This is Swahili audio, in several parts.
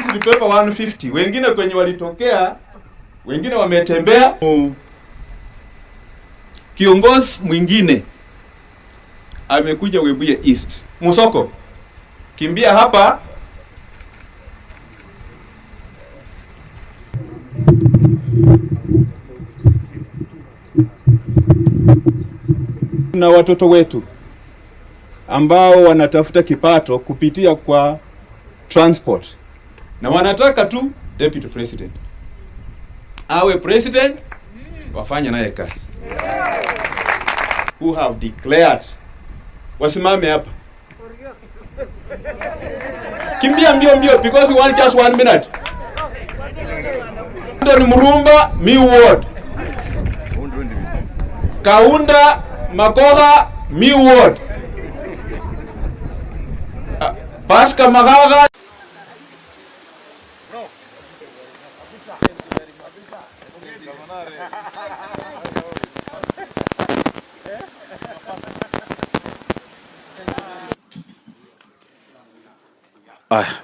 Tulipepa 150, wengine kwenye walitokea, wengine wametembea. Kiongozi mwingine amekuja Webuye East. Musoko, kimbia hapa. Na watoto wetu ambao wanatafuta kipato kupitia kwa transport, na wanataka tu deputy president awe president, wafanye naye kazi. Who have declared, wasimame hapa. Kimbia mbio because we want just 1 minute. Ndoni Murumba mi ward, Kaunda Makoga mi ward, Pasca Magaga.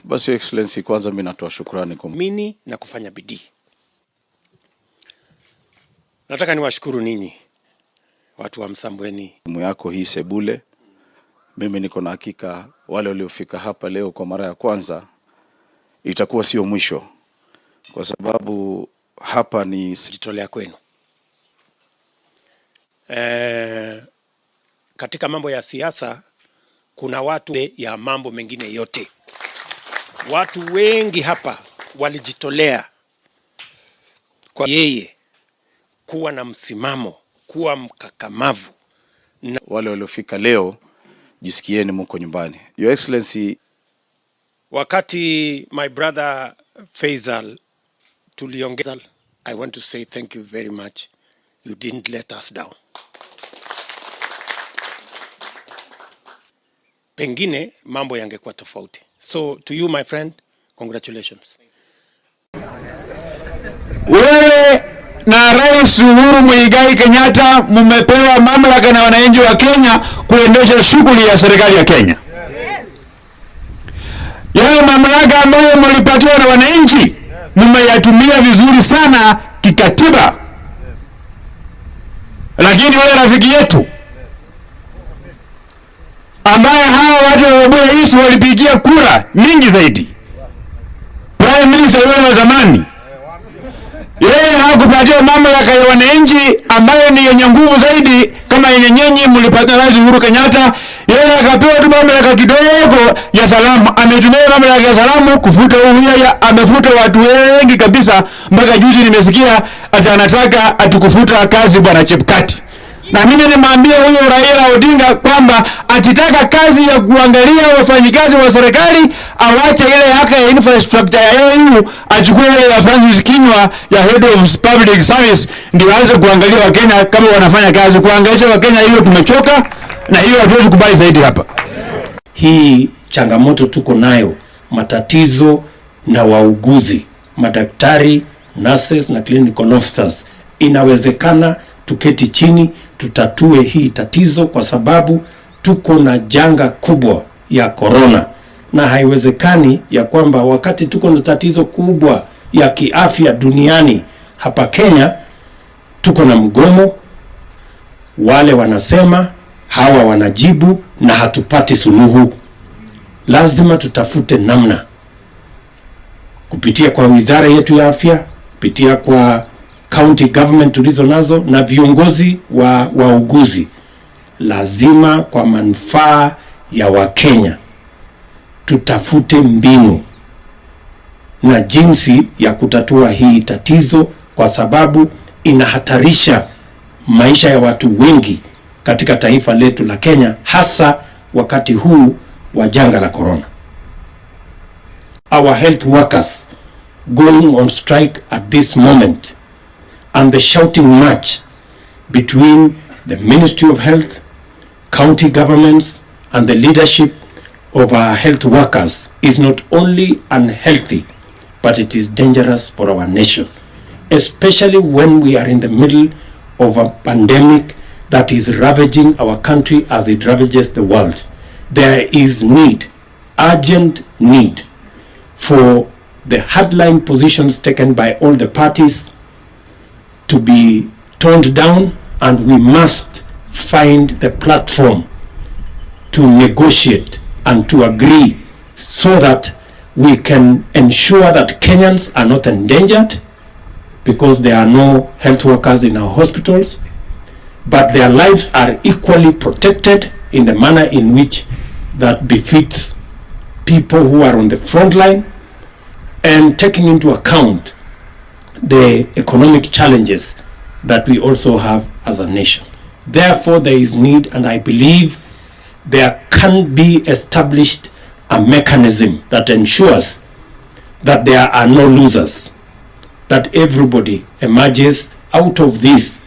Basi Your Excellency, kwanza mimi natoa shukrani kwa mini na kufanya bidii. Nataka niwashukuru ninyi watu wa Msambweni yako hii sebule. Mimi niko na hakika wale waliofika hapa leo kwa mara ya kwanza itakuwa sio mwisho, kwa sababu hapa ni jitolea kwenu. Katika mambo ya siasa kuna watu ya mambo mengine yote. Watu wengi hapa walijitolea kwa yeye kuwa na msimamo, kuwa mkakamavu. Na wale waliofika leo, jisikieni mko nyumbani. Your Excellency, wakati my brother Faisal tuliongea, I want to say thank you very much. You didn't let us down. Pengine mambo yangekuwa tofauti. So to you my friend, congratulations. Wewe na Rais Uhuru Muigai Kenyatta mmepewa mamlaka na wananchi wa Kenya kuendesha shughuli ya serikali ya Kenya. Yale mamlaka ambayo mlipatiwa na wananchi mmeyatumia vizuri sana kikatiba. Lakini wale rafiki yetu ambaye hawa watu wa Webuye East walipigia kura mingi zaidi, Prime Minister wa zamani, yeye hakupatiwa mamlaka ya wananchi ambayo ni yenye nguvu zaidi kama yenye nyinyi mlipata Rais Uhuru Kenyatta. Yeye akapewa tu mamlaka kidogo ya salamu. Ametumia mamlaka ya salamu kufuta uhuya, amefuta watu wengi kabisa. Mpaka juzi nimesikia ati anataka atukufuta kazi bwana Chebukati. Na mimi nimwambia huyo Raila Odinga kwamba akitaka kazi ya kuangalia wafanyikazi wa serikali awache ile haka ya infrastructure ya EU, achukue ile ya Francis Kinyua ya Head of Public Service, ndio aanze kuangalia Wakenya kama wanafanya kazi. Kuangaisha Wakenya hiyo tumechoka, na hiyo hatuwezi kubali zaidi hapa. Hii changamoto tuko nayo, matatizo na wauguzi, madaktari, nurses na clinical officers, inawezekana tuketi chini tutatue hii tatizo, kwa sababu tuko na janga kubwa ya corona, na haiwezekani ya kwamba wakati tuko na tatizo kubwa ya kiafya duniani, hapa Kenya tuko na mgomo, wale wanasema, hawa wanajibu, na hatupati suluhu. Lazima tutafute namna kupitia kwa wizara yetu ya afya, kupitia kwa county government tulizo nazo na viongozi wa wauguzi. Lazima kwa manufaa ya Wakenya tutafute mbinu na jinsi ya kutatua hii tatizo, kwa sababu inahatarisha maisha ya watu wengi katika taifa letu la Kenya, hasa wakati huu wa janga la corona. Our health workers going on strike at this moment, and the shouting match between the Ministry of Health, county governments, and the leadership of our health workers is not only unhealthy, but it is dangerous for our nation, especially when we are in the middle of a pandemic that is ravaging our country as it ravages the world. There is need, urgent need, for the hardline positions taken by all the parties to be toned down, and we must find the platform to negotiate and to agree so that we can ensure that Kenyans are not endangered because there are no health workers in our hospitals, but their lives are equally protected in the manner in which that befits people who are on the front line, and taking into account the economic challenges that we also have as a nation. Therefore, there is need, and I believe there can be established a mechanism that ensures that there are no losers, that everybody emerges out of this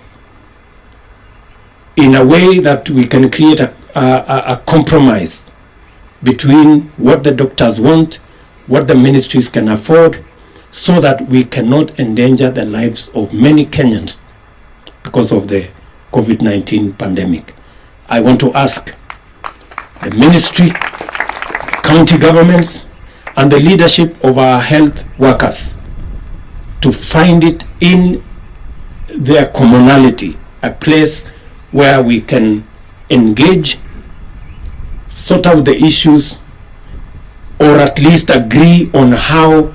in a way that we can create a compromise between what the doctors want, what the ministries can afford, so that we cannot endanger the lives of many Kenyans because of the COVID-19 pandemic. I want to ask the ministry, county governments, and the leadership of our health workers to find it in their commonality, a place where we can engage, sort out the issues, or at least agree on how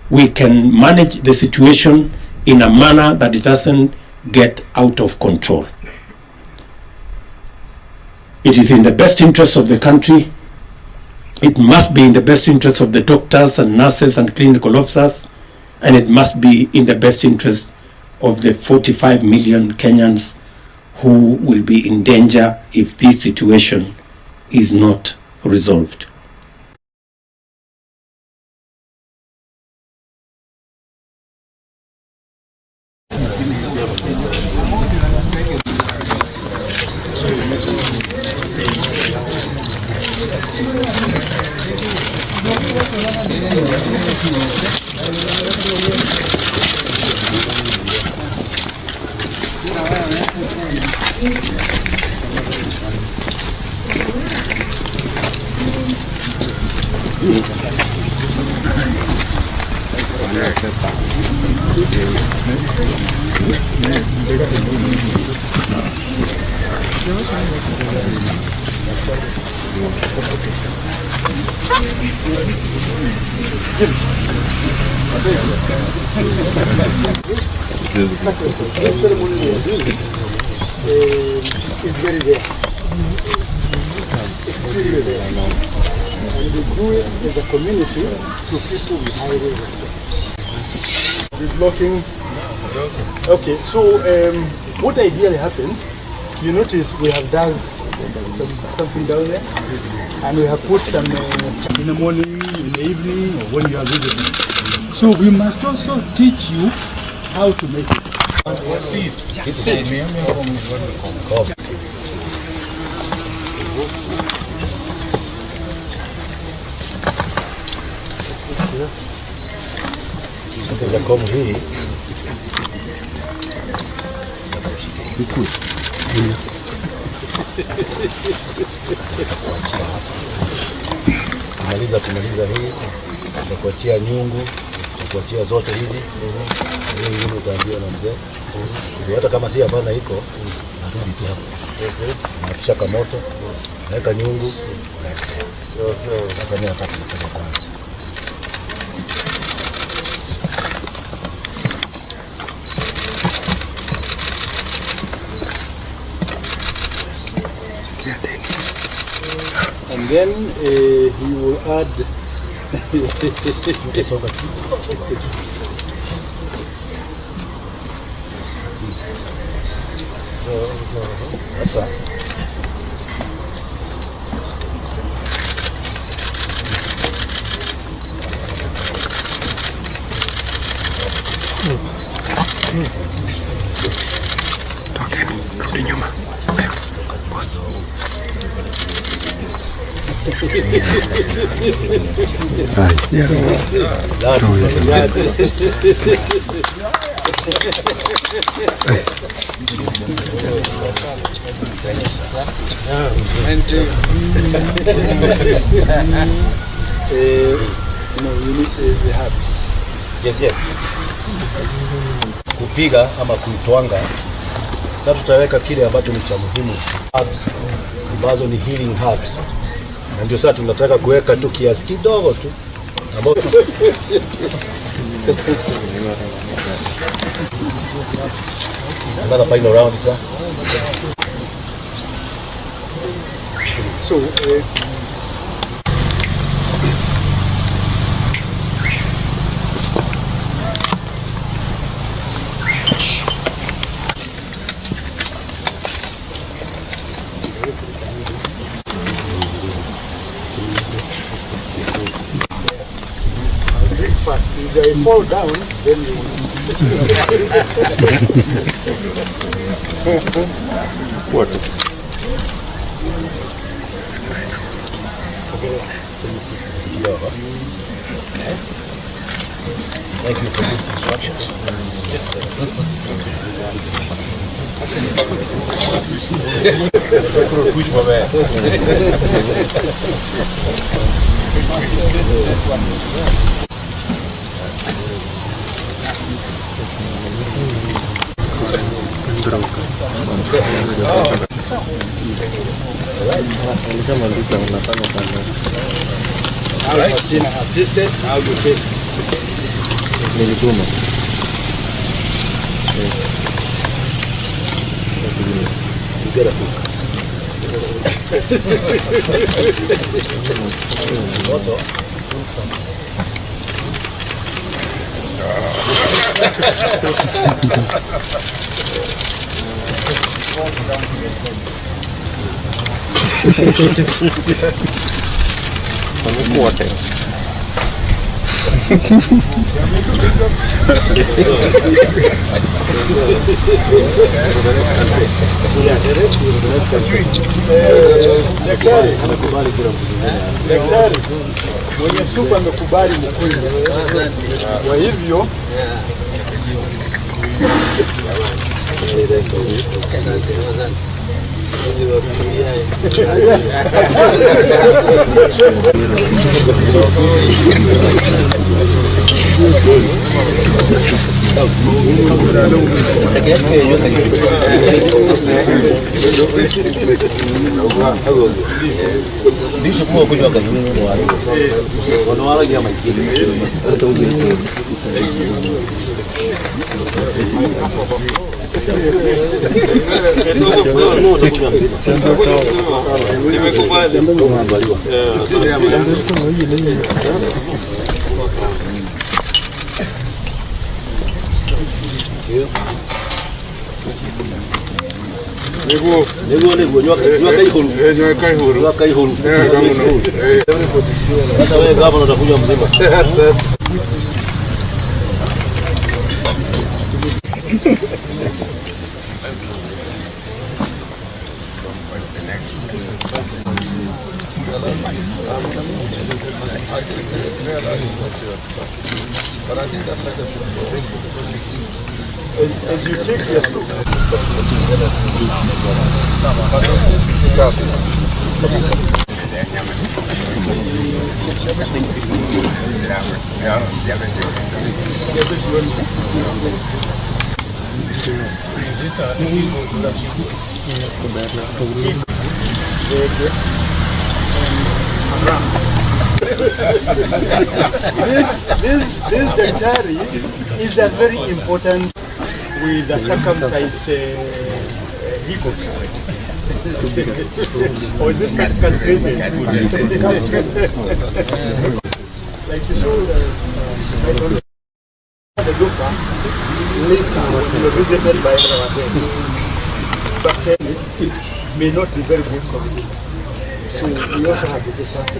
we can manage the situation in a manner that it doesn't get out of control. It is in the best interest of the country. It must be in the best interest of the doctors and nurses and clinical officers, and it must be in the best interest of the 45 million Kenyans who will be in danger if this situation is not resolved. It's very rare. It's really rare. And we do it as a community to people with high risk. We're blocking. Okay, so what ideally happens, you notice we have done something down there, and we have put some in the morning, in the evening, or when you are visiting. So we must also teach you how to make it. Tumaliza hii, tutakuachia nyungu, tutakuachia zote hizi. Hii nyungu utaambiwa na mzee. Hata kama si hapana iko, narudi tu hapo. Naakisha kamoto, naweka nyungu. Sasa mimi nataka kufanya kwanza. And then he will add sasa You need the herbs. Yes. Kupiga ama kuitwanga. Sasa tutaweka kile ambacho ni cha muhimu. Herbs ambazo ni healing herbs. Na ndio sasa tunataka kuweka tu kiasi kidogo tu. Another final round, sir. So, if they fall down, then you What? Thank you for the instructions. All right. I've tasted. Now you taste. You get a hook. Daktari, mwenye supu amekubali mkunywe. Kwa hivyo Dice come voglio che non lo hago. Quando la chiama Nego, nywa kai huru. Sasa wewe gavana utakuja mzima. as you take your soup, this daktari is a very important with a circumcised hiccup. Or is it castrated? Like you show the doctor later when you're visited by our friends. But it may not be very good for you. So we also have the doctor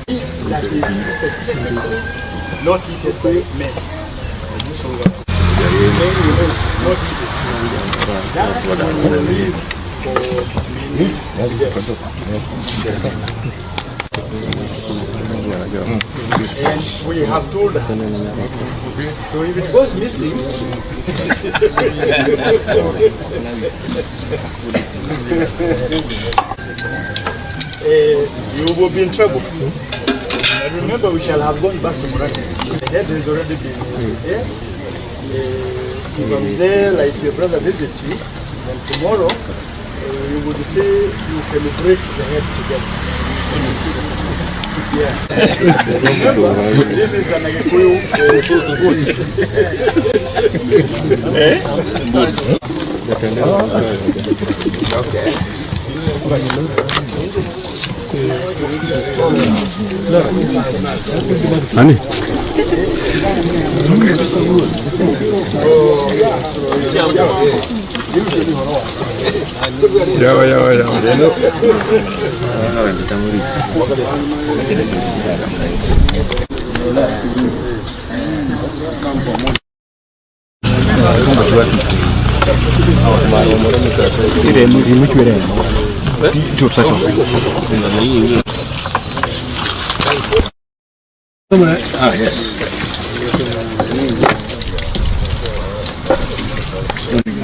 that is specifically not eaten by men. So not eaten. That when you leave And we have told her. So if it goes missing, you will be in trouble. And remember, we shall have gone back to Muraki. The head has already been there. If I'm there, like your brother visits you, then tomorrow you would say you celebrate the head together. Yeah. This is an Agikuyu okay. Ani?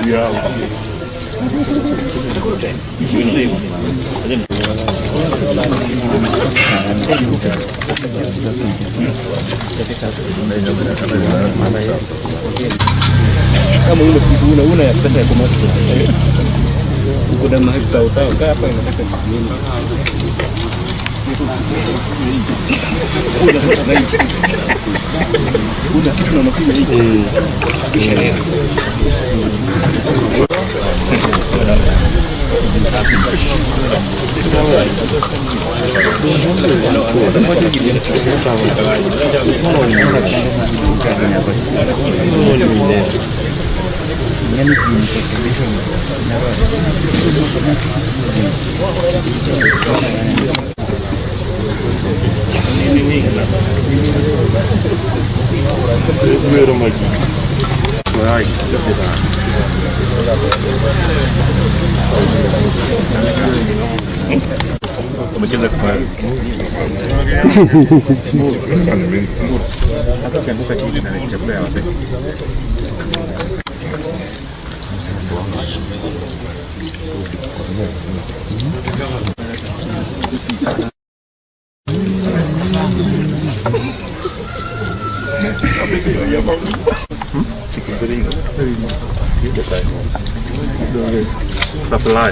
Ya. Kama una ya pesa ya kumata uko na mahali utao hapa inataka kujini una sisi na mapiga hiki Supply.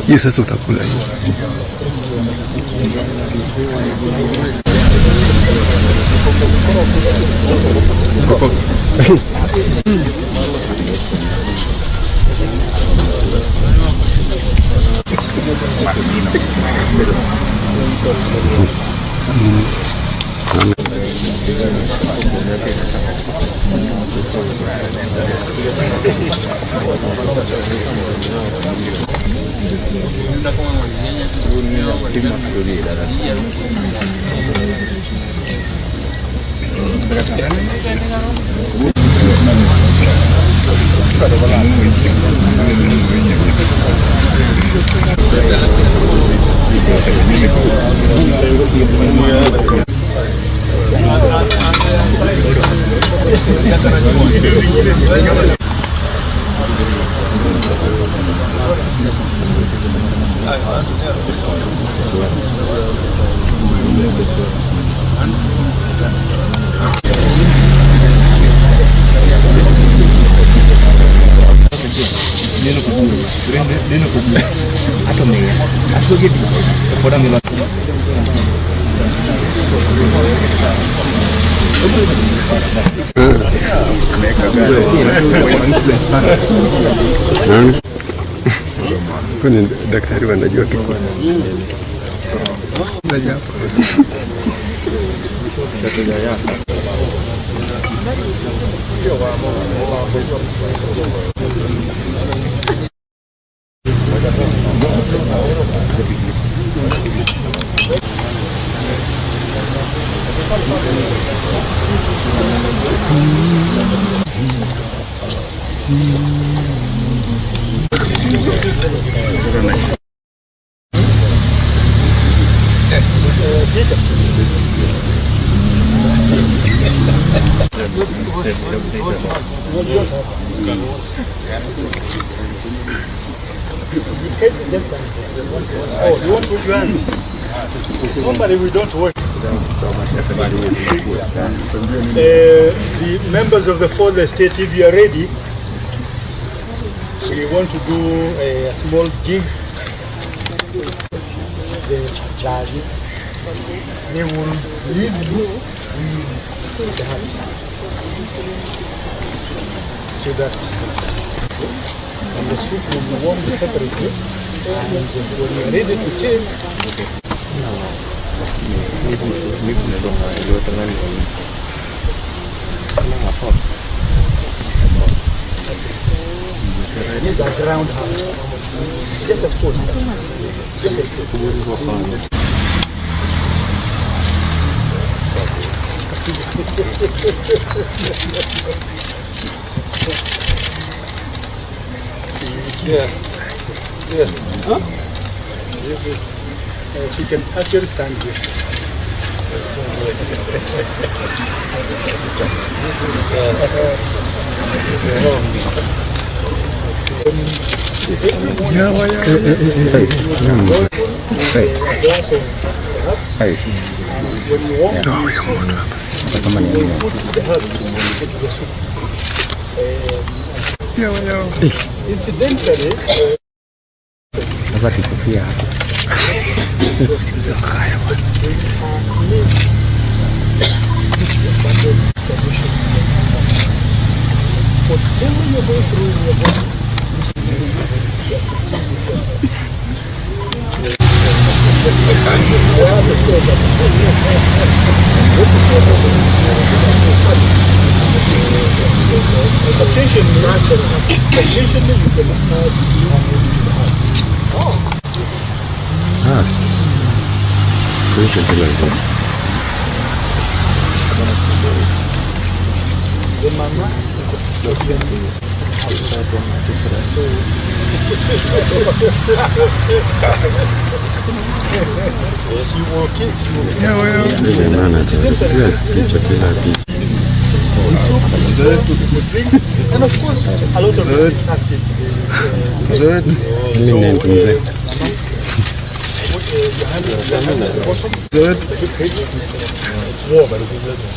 Hii sasa utakula hii. Kwani daktari wanajua kitu? Oh, you want to join? Normally we don't work. The members of the fourth estate, if you are ready, we want to do a small gig. They will leave you the house so that the soup will be warmed separately, and when you are ready to change, these are ground house, just a spoon, just a spoon. Yeah. Yes. Huh? This is, she can actually stand here. This incidentally, whatever you go through in your body, occasionally you can have Yes. Yes, you will keep. And of course, a lot of it is active.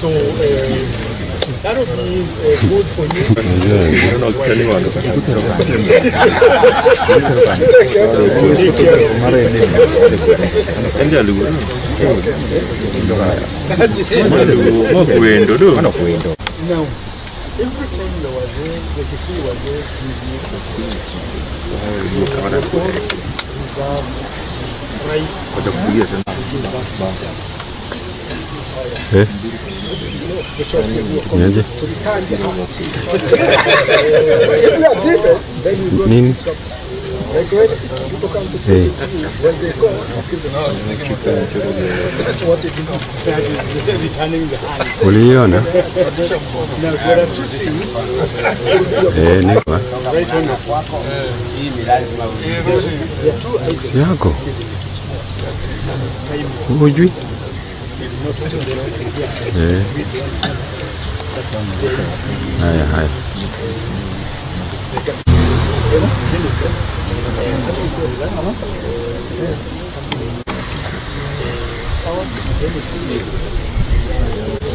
So, that would be good for you. Now, every time there was the key was there, Nini? Uliona? Nikwa. Yako. Hujui? Haya.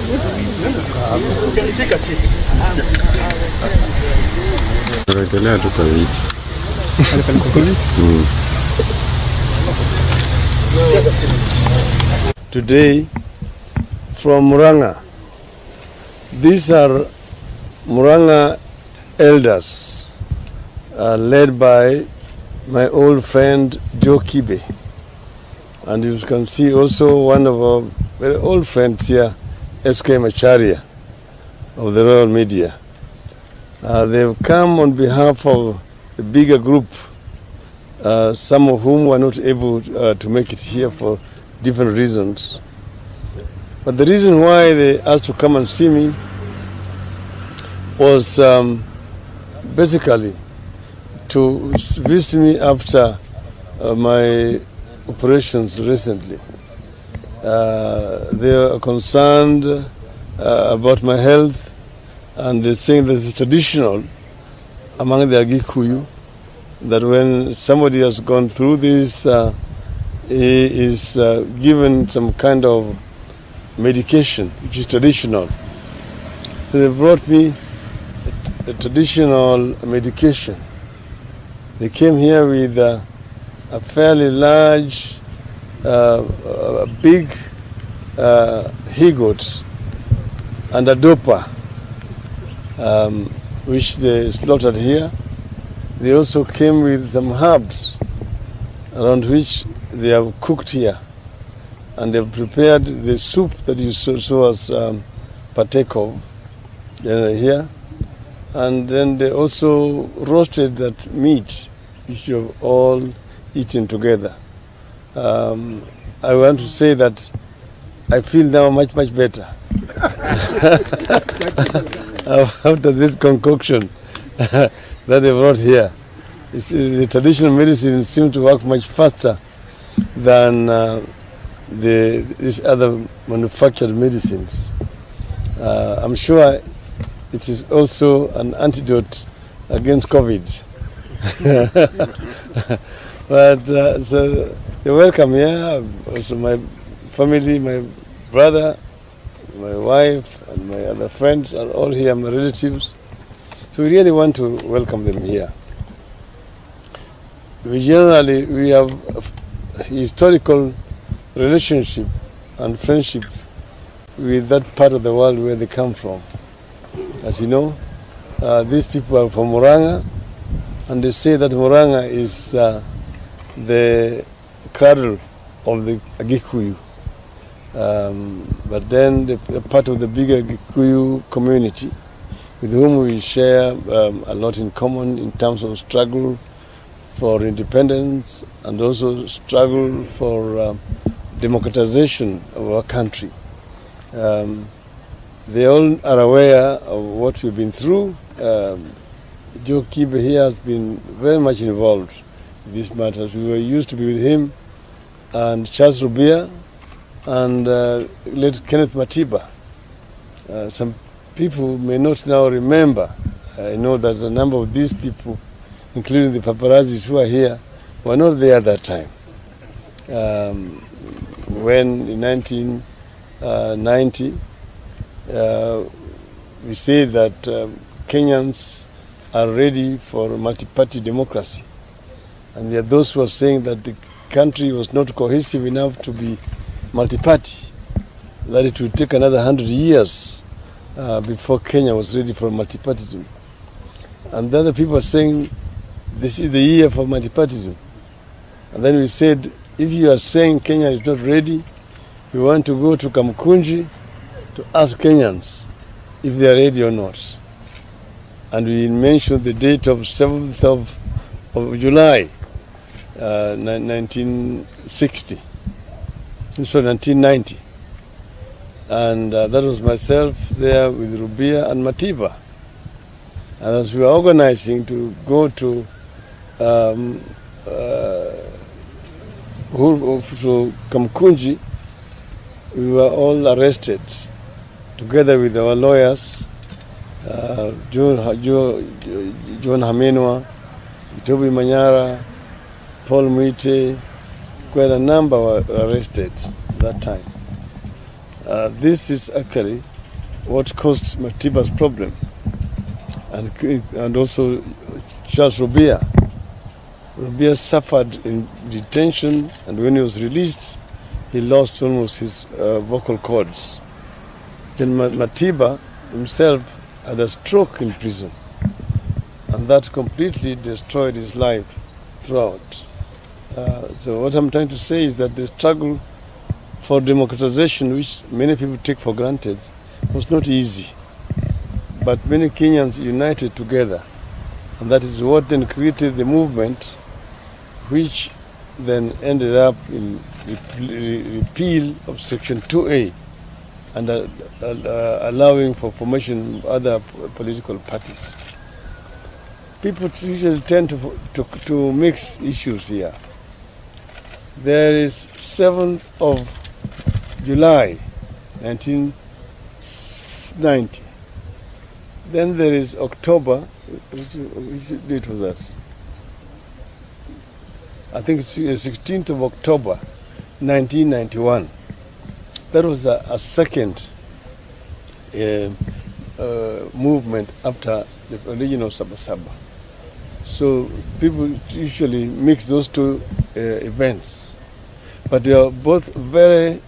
You can take a seat. Turejelea tu kwa viti. Today from Muranga. These are Muranga elders led by my old friend Joe Kibe. And you can see also one of our very old friends here, SK Macharia of the Royal Media. They've come on behalf of the bigger group, some of whom were not able to make it here for different reasons. But the reason why they asked to come and see me was basically to visit me after my operations recently. They are concerned about my health, and they're saying that it's traditional among the Agikuyu that when somebody has gone through this, he is given some kind of medication, which is traditional. So they brought me a traditional medication. They came here with a fairly large, big he-goat and a dopa, which they slaughtered here. They also came with some herbs around which they have cooked here, and they've prepared the soup that you saw us partake of here, and then they also roasted that meat, which you have all eaten together. I want to say that I feel now much better after this concoction that they brought here. The traditional medicine seems to work much faster than these other manufactured medicines. I'm sure it is also an antidote against COVID. But so you're welcome here. Also my family, my brother, my wife, and my other friends are all here, my relatives. So we really want to welcome them here. We have a historical relationship and friendship with that part of the world where they come from. As you know, these people are from Muranga, and they say that Muranga is the cradle of the Agikuyu. But then they're part of the bigger Gikuyu community with whom we share a lot in common in terms of struggle for independence and also struggle for democratization of our country. They all are aware of what we've been through. Joe Kibe here has been very much involved in these matters. We were used to be with him and Charles Rubia and late Kenneth Matiba. Some people may not now remember. I know that a number of these people, including the paparazzis who are here, were not there at that time. When in 1990, we say that Kenyans are ready for multi-party democracy. And there are those who are saying that the country was not cohesive enough to be multi-party, that it would take another 100 years before Kenya was ready for multi-partyism. And the other people are saying this is the year for multi-partyism. And then we said, if you are saying Kenya is not ready, we want to go to Kamkunji to ask Kenyans if they are ready or not. And we mentioned the date of 7th of July, 1960. So 1990. And that was myself there with Rubia and Matiba. And as we were organizing to go to Kamkunji, we were all arrested together with our lawyers, John Hamenwa, Toby Manyara, Paul Mwite. Quite a number were arrested at that time. This is actually what caused Matiba's problem, and also Charles Rubia. Rubia suffered in detention, and when he was released, he lost almost his vocal cords. Then Matiba himself had a stroke in prison, and that completely destroyed his life throughout. So what I'm trying to say is that the struggle for democratization, which many people take for granted, was not easy. But many Kenyans united together, and that is what then created the movement, which then ended up in repeal of Section 2A and allowing for formation of other political parties. People usually tend to mix issues here. There is 7th of July 1990. Then there is October, which date was that? I think it's 16th of October 1991. That was a second movement after the original Sabasaba. So people usually mix those two events. But they are both very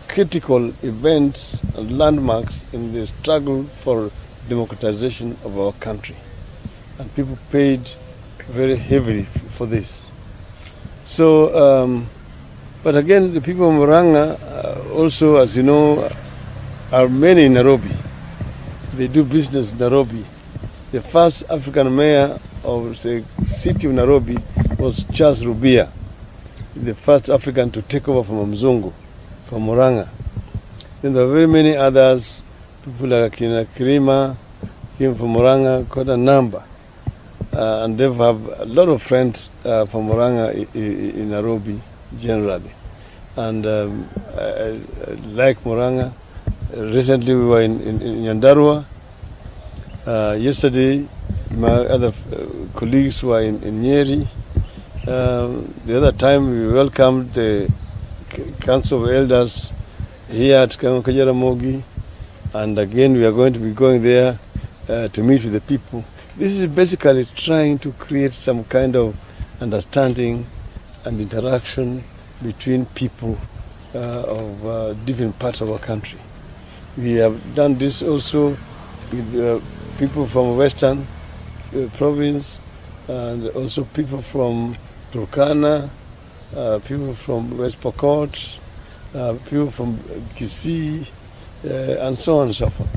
critical events and landmarks in the struggle for democratization of our country. And people paid very heavily for this. So, but again, the people of Murang'a also, as you know, are many in Nairobi. They do business in Nairobi. The first African mayor of the city of Nairobi was Charles Rubia, the first African to take over from Mzungu, from Murang'a. Then there are very many others, people like Akina Kirima, came from Murang'a, quite a number. And they have a lot of friends from Murang'a in Nairobi generally. And I like Murang'a. Recently we were in Nyandarua. Yesterday my other colleagues were in Nyeri. The other time we welcomed the Council of Elders here at Kajaramogi. And again we are going to be going there to meet with the people. This is basically trying to create some kind of understanding and interaction between people of different parts of our country. We have done this also with people from Western province, and also people from Turkana, people from West Pokot, people from Kisii, and so on and so forth.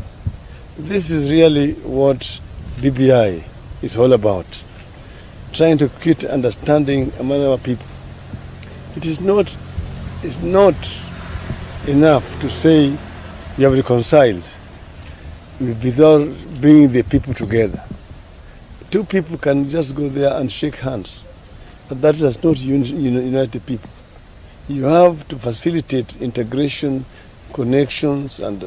This is really what BBI is all about, trying to create understanding among our people. It's not enough to say we have reconciled without bringing the people together. Two people can just go there and shake hands, but that does not unite the people. You have to facilitate integration, connections, and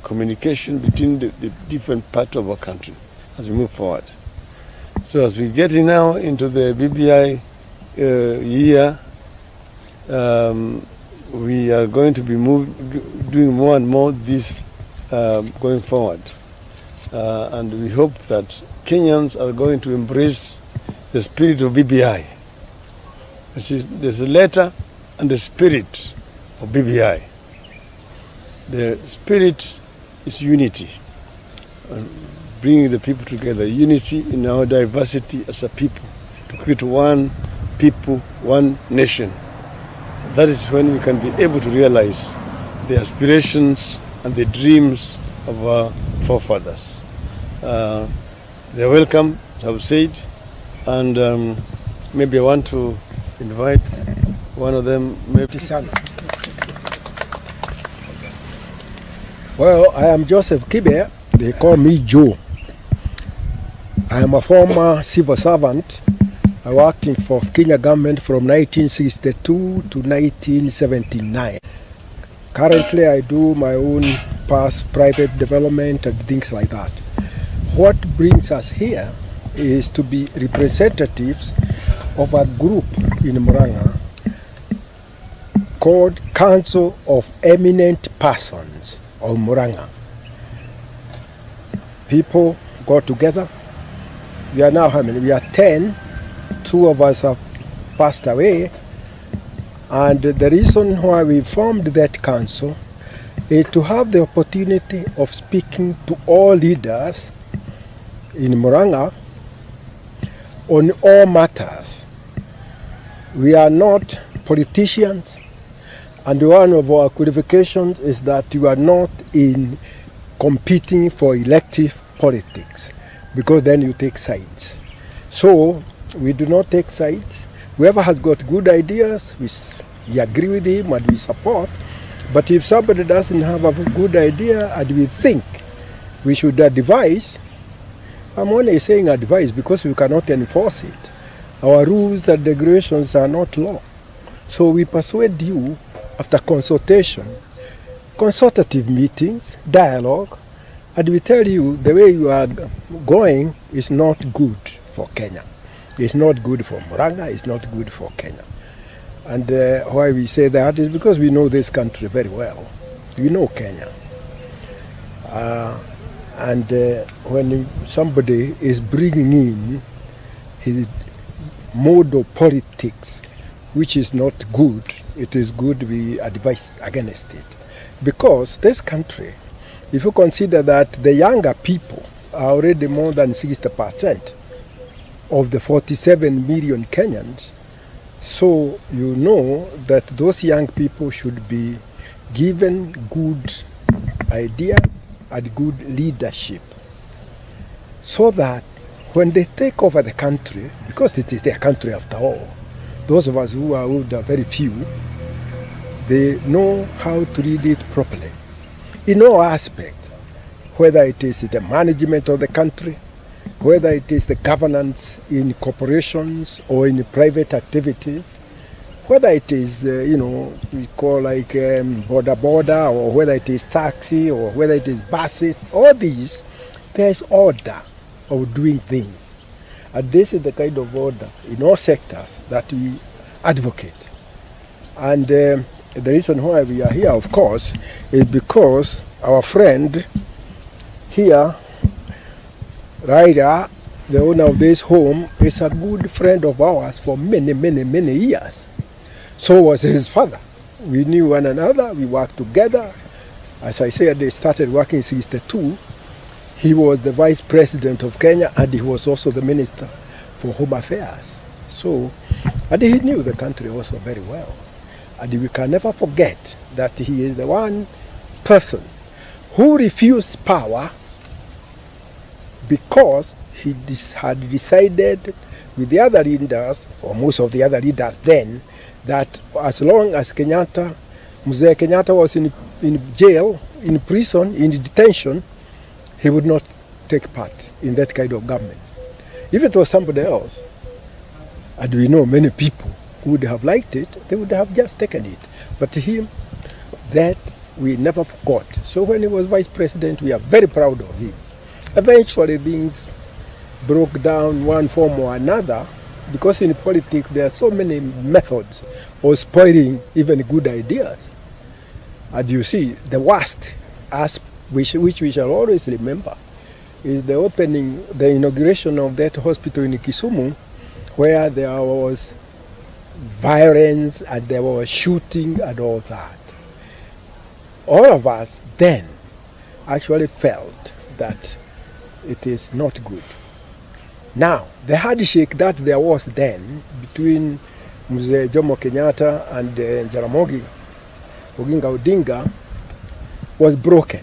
communication between the different parts of our country as we move forward. So as we get now into the BBI year, we are going to be doing more and more this going forward. And we hope that Kenyans are going to embrace the spirit of BBI. There's a letter and the spirit of BBI. The spirit is unity, bringing the people together, unity in our diversity as a people, to create one people, one nation. That is when we can be able to realize the aspirations and the dreams of our forefathers. They're welcome, as I've said, and maybe I want to invite one of them. Well, I am Joseph Kibe. They call me Joe. I am a former civil servant. I worked for Kenya government from 1962 to 1979. Currently, I do my own private development and things like that. What brings us here is to be representatives of a group in Murang'a called Council of Eminent Persons of Murang'a. people got together. We are now how many? We are 10. 2 of us have passed away. And the reason why we formed that council is to have the opportunity of speaking to all leaders in Murang'a on all matters. We are not politicians, and one of our qualifications is that you are not in competing for elective politics, because then you take sides. So we do not take sides. Whoever has got good ideas, we agree with him and we support. But if somebody doesn't have a good idea and we think we should advise, I'm only saying advise because we cannot enforce it. Our rules and regulations are not law. So we persuade you after consultation, consultative meetings, dialogue, and we tell you the way you are going is not good for Kenya. It's not good for Murang'a, it's not good for Kenya. And why we say that is because we know this country very well. We know Kenya. When somebody is bringing in his mode of politics, which is not good, it is good we advise against it. Because this country, if you consider that the younger people are already more than 60% of the 47 million Kenyans, so you know that those young people should be given good idea and good leadership, so that when they take over the country, because it is their country after all, those of us who are old are very few, they know how to lead it properly in all aspects, whether it is the management of the country, whether it is the governance in corporations or in private activities, whether it is, we call like border, or whether it is taxi, or whether it is buses, all these, there's order of doing things. And this is the kind of order in all sectors that we advocate. And the reason why we are here, of course, is because our friend here, Raila, the owner of this home, is a good friend of ours for many, many, many years. So was his father. We knew one another, we worked together. As I said, they started working in 1962. He was the vice president of Kenya, and he was also the minister for home affairs. So, and he knew the country also very well. And we can never forget that he is the one person who refused power because he had decided with the other leaders, or most of the other leaders then, that as long as Mzee Kenyatta was in jail, in prison, in detention, he would not take part in that kind of government. If it was somebody else, and we know many people who would have liked it, they would have just taken it. But him, that we never forgot. So when he was vice president, we are very proud of him. Eventually things broke down one form or another, because in politics there are so many methods of spoiling even good ideas. And you see, the worst, which we shall always remember, is the inauguration of that hospital in Kisumu, where there was violence and there was shooting and all that. All of us then actually felt that it is not good. Now, the handshake that there was then between Mzee Jomo Kenyatta and Jaramogi Oginga Odinga was broken,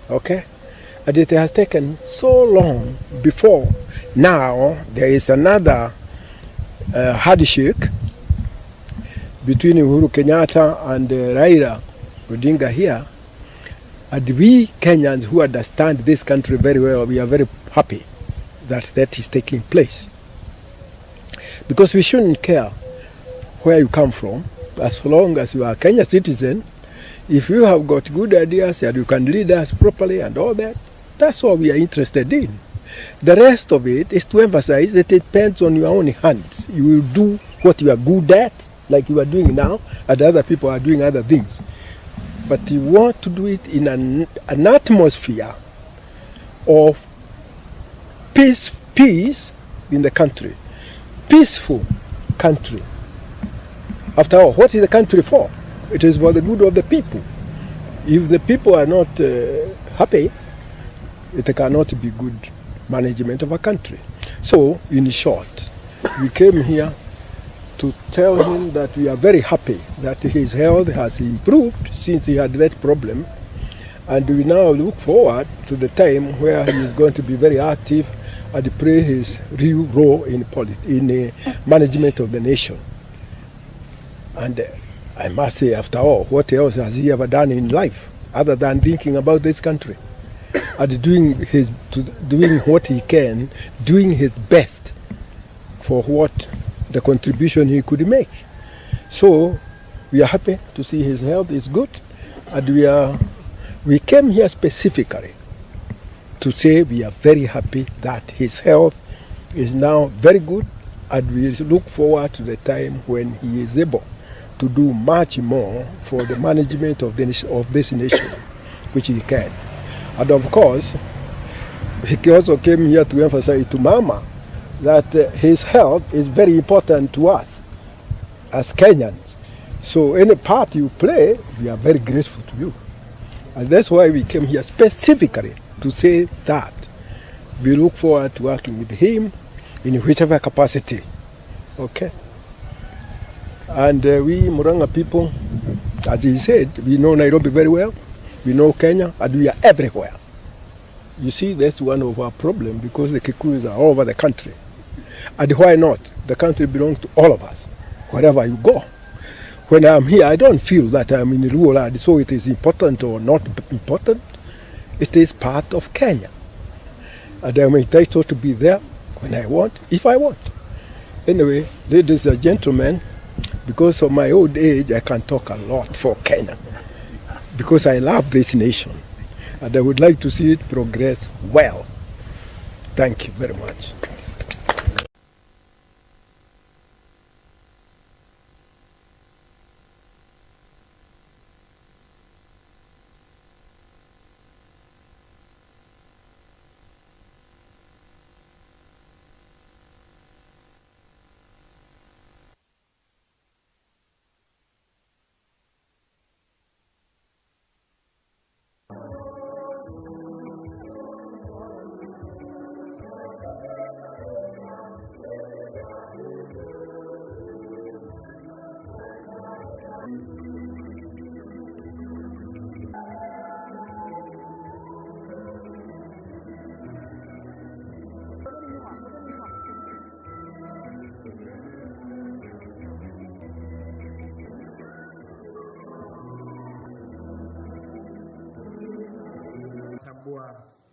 okay? And it has taken so long before now there is another handshake between Uhuru Kenyatta and Raila Odinga here. And we Kenyans who understand this country very well, we are very happy that is taking place. Because we shouldn't care where you come from, as long as you are a Kenya citizen. If you have got good ideas and you can lead us properly and all that, that's what we are interested in. The rest of it is to emphasize that it depends on your own hands. You will do what you are good at, like you are doing now, and other people are doing other things. But you want to do it in an atmosphere of peace in the country. Peaceful country. After all, what is the country for? It is for the good of the people. If the people are not happy, it cannot be good management of a country. So, in short, we came here to tell him that we are very happy that his health has improved since he had that problem, and we now look forward to the time where he is going to be very active and play his real role in the management of the nation. And I must say, after all, what else has he ever done in life other than thinking about this country and doing what he can, doing his best for what the contribution he could make. So we are happy to see his health is good, and we came here specifically to say we are very happy that his health is now very good, and we look forward to the time when he is able to do much more for the management of this nation, which he can. And of course, he also came here to emphasize to Mama that his health is very important to us as Kenyans. So any part you play, we are very grateful to you. And that's why we came here specifically to say that we look forward to working with him in whichever capacity. Okay? And we Murang'a people, as he said, we know Nairobi very well, we know Kenya, and we are everywhere. You see, that's one of our problems, because the Kikuyus are all over the country. And why not? The country belongs to all of us, wherever you go. When I'm here, I don't feel that I'm in rural land, so it is important or not important. It is part of Kenya. And I'm entitled to be there when I want, if I want. Anyway, ladies and gentlemen, because of my old age, I can talk a lot for Kenya, because I love this nation, and I would like to see it progress well. Thank you very much.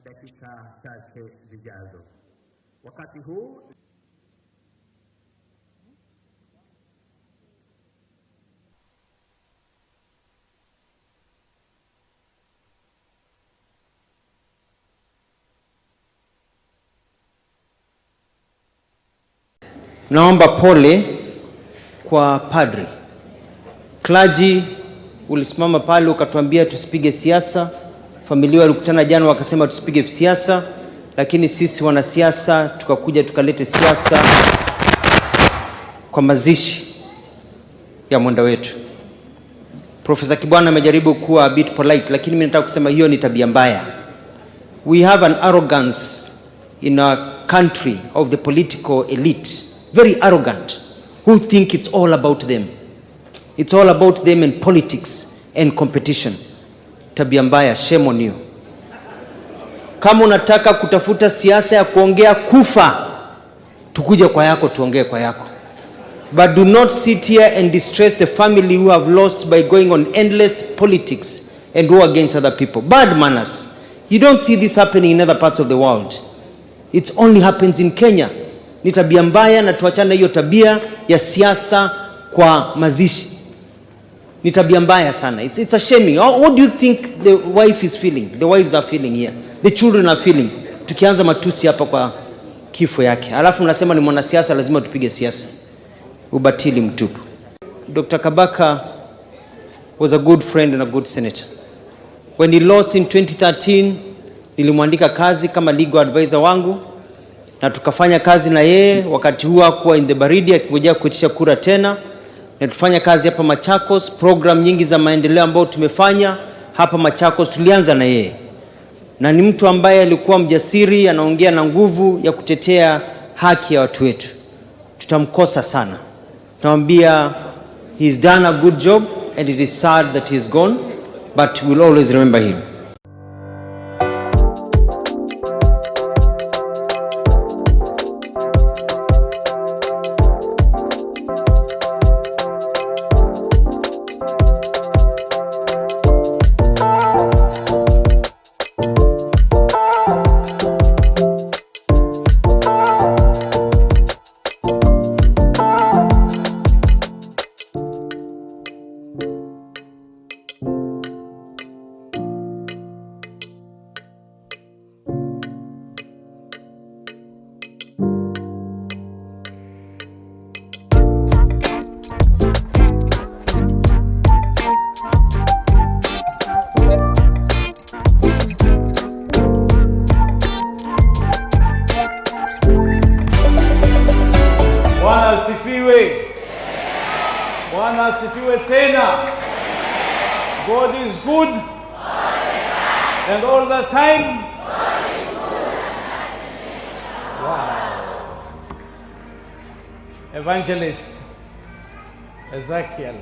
Dakika chache zijazo. Wakati huu naomba pole kwa padri. Clergy ulisimama pale ukatuambia tusipige siasa. Familia walikutana jana wakasema tusipige siasa, lakini sisi wanasiasa tukakuja tukalete siasa kwa mazishi ya mwenda wetu. Professor Kibwana amejaribu kuwa a bit polite, lakini mimi nataka kusema hiyo ni tabia mbaya. We have an arrogance in our country of the political elite, very arrogant, who think it's all about them. It's all about them and politics and competition. Tabia mbaya, shame on you. Kama unataka kutafuta siasa ya kuongea kufa, tukuje kwa yako tuongee kwa yako. But do not sit here and distress the family who have lost by going on endless politics and war against other people. Bad manners. You don't see this happening in other parts of the world. It only happens in Kenya. Ni tabia mbaya, na tuachane hiyo tabia ya siasa kwa mazishi. Ni tabia mbaya sana. It's a shame. What do you think the wife is feeling? The wives are feeling here. The children are feeling. Tukianza matusi hapa kwa kifo yake. Alafu mnasema ni mwanasiasa lazima tupige siasa. Ubatili mtupu. Dr. Kabaka was a good friend and a good senator. When he lost in 2013, Nilimwandika kazi kama legal advisor wangu na tukafanya kazi na yeye. Wakati huo hakuwa in the baridi akingojea kuitisha kura tena, na tufanya kazi hapa Machakos. Program nyingi za maendeleo ambayo tumefanya hapa Machakos tulianza na yeye, na ni mtu ambaye alikuwa mjasiri, anaongea na nguvu ya kutetea haki ya watu wetu. Tutamkosa sana. Tunamwambia he's done a good job and it is sad that he's gone, but we'll always remember him. Bwana asifiwe tena. God is good and all the time. Wow. Evangelist Ezekiel,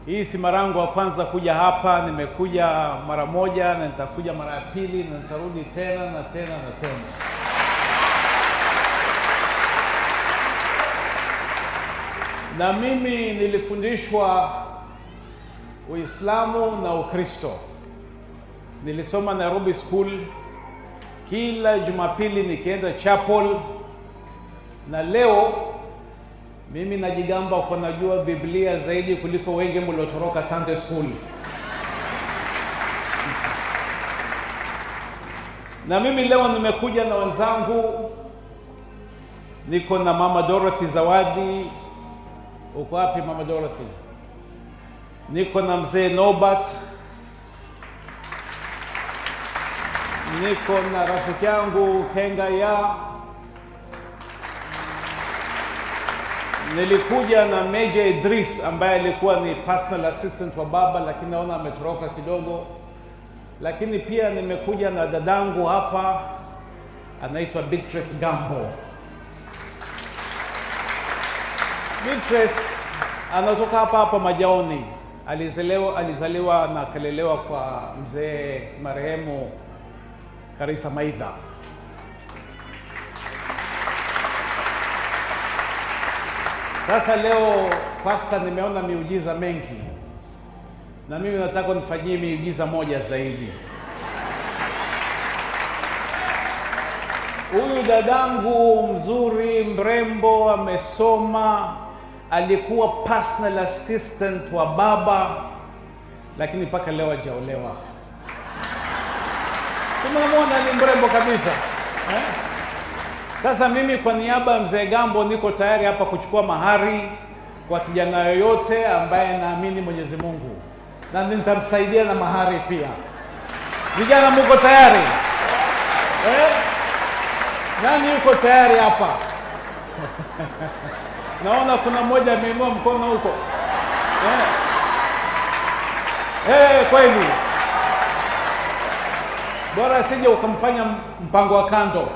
hii si mara yangu ya kwanza kuja hapa. Nimekuja mara moja na nitakuja mara ya pili na nitarudi tena na tena na tena. Na mimi nilifundishwa Uislamu na Ukristo. Nilisoma Nairobi School. Kila Jumapili nikienda chapel, na leo mimi najigamba kwa najua Biblia zaidi kuliko wengi mliotoroka Sunday School. Na mimi leo nimekuja na wenzangu. Niko na Mama Dorothy Zawadi. Uko wapi Mama Dorothy? Niko na Mzee Nobat. Niko na rafiki yangu Kenga ya. Nilikuja na Major Idris ambaye alikuwa ni personal assistant wa baba, lakini naona ametoroka kidogo. Lakini pia nimekuja na dadangu hapa anaitwa Beatrice Gambo. Beatrice anatoka hapa Majaoni. Alizaliwa na kalelewa kwa mzee marehemu Karisa Maitha. Sasa leo pastor, nimeona miujiza mengi, na mimi nataka nifanyie miujiza moja zaidi. Huyu dadangu mzuri, mrembo, amesoma, alikuwa personal assistant wa baba, lakini mpaka leo hajaolewa. Tunamwona ni mrembo kabisa. Sasa mimi kwa niaba ya Mzee Gambo niko tayari hapa kuchukua mahari kwa kijana yoyote ambaye naamini Mwenyezi Mungu, na nitamsaidia na mahari pia. Vijana mko tayari? Nani yuko tayari hapa? Naona kuna mmoja ameinua mkono huko. Kweli. Bora sije ukamfanya mpango wa kando.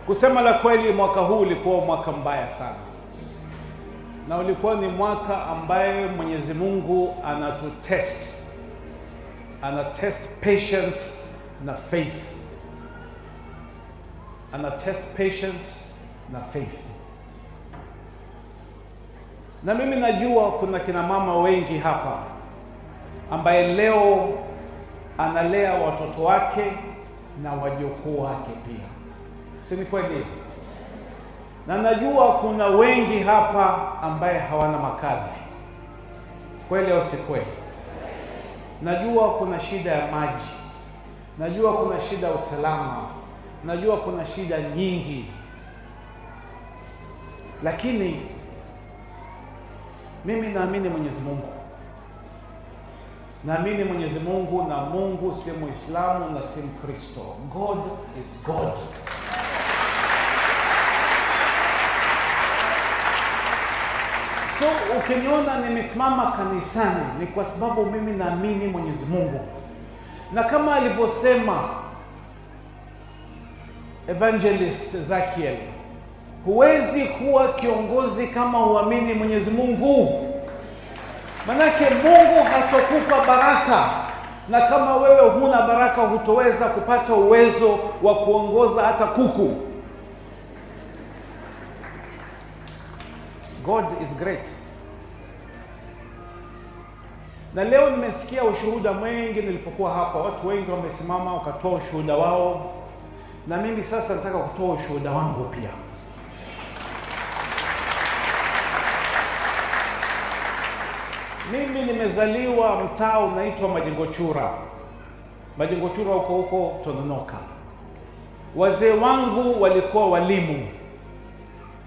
Kusema la kweli, mwaka huu ulikuwa mwaka mbaya sana. Na ulikuwa ni mwaka ambaye Mwenyezi Mungu anatutest. Anatest patience na faith. Anatest patience na faith. Na mimi najua kuna kina mama wengi hapa ambaye leo analea watoto wake na wajukuu wake pia. Si ni kweli? Na najua kuna wengi hapa ambaye hawana makazi. Kweli au si kweli? Najua kuna shida ya maji. Najua kuna shida ya usalama. Najua kuna shida nyingi. Lakini mimi naamini Mwenyezi Mungu. Naamini Mwenyezi Mungu, na Mungu si Muislamu na si Mkristo. God is God. So ukiniona nimesimama kanisani ni kwa sababu mimi naamini Mwenyezi Mungu. Na kama alivyosema Evangelist Zakiel, huwezi kuwa kiongozi kama huamini Mwenyezi Mungu. Manake Mungu hatakupa baraka, na kama wewe huna baraka hutoweza kupata uwezo wa kuongoza hata kuku. God is great. Na leo nimesikia ushuhuda mwingi nilipokuwa hapa. Watu wengi wamesimama wakatoa ushuhuda wao, na mimi sasa nataka kutoa ushuhuda wangu pia. Mimi nimezaliwa mtaa unaitwa Majengochura. Majengochura huko Tononoka. Wazee wangu walikuwa walimu.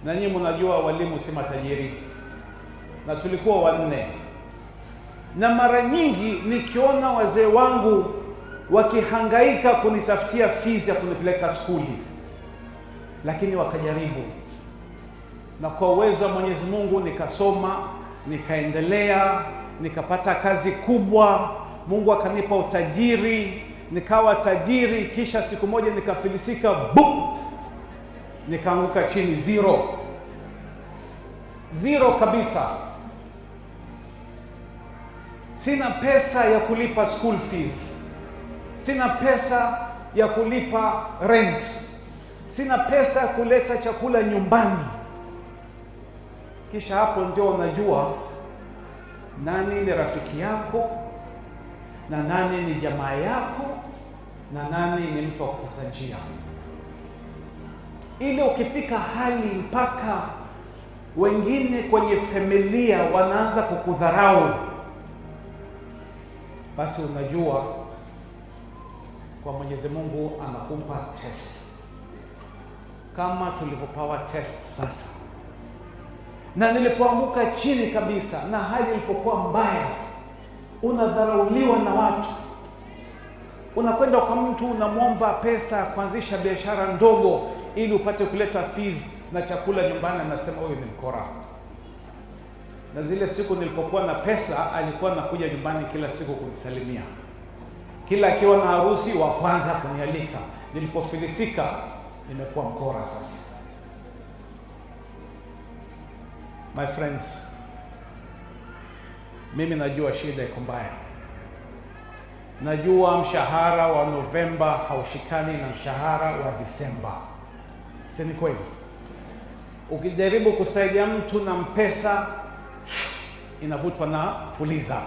Na nyinyi mnajua walimu si matajiri. Na tulikuwa 4. Na mara nyingi nikiona wazee wangu wakihangaika kunitafutia fees ya kunipeleka skuli, lakini wakajaribu. Na kwa uwezo wa Mwenyezi Mungu nikasoma, nikaendelea, nikapata kazi kubwa, Mungu akanipa utajiri, nikawa tajiri, kisha siku moja nikafilisika, nikaanguka chini, zero kabisa. Sina pesa ya kulipa school fees, sina pesa ya kulipa rent, sina pesa ya kuleta chakula nyumbani. Kisha hapo ndio unajua nani ni rafiki yako, na nani ni jamaa yako, na nani ni mtu wa kupita njia. Ile ukifika hali mpaka wengine kwenye familia wanaanza kukudharau, basi unajua kwa Mwenyezi Mungu anakupa test, kama tulivyopawa test sasa. Na nilipoanguka chini kabisa na hali ilipokuwa mbaya, unadharauliwa na watu, unakwenda kwa mtu unamwomba pesa kuanzisha biashara ndogo ili upate kuleta fees na chakula nyumbani, anasema wewe ni mkora. Na zile siku nilipokuwa na pesa, alikuwa anakuja nyumbani kila siku kunisalimia, kila akiwa na harusi wa kwanza kunialika. Nilipofilisika nimekuwa mkora sasa. My friends, mimi najua shida iko mbaya. Najua mshahara wa Novemba haushikani na mshahara wa Disemba. Si ni kweli? Ukijaribu kusaidia mtu na mpesa, inavutwa na fuliza.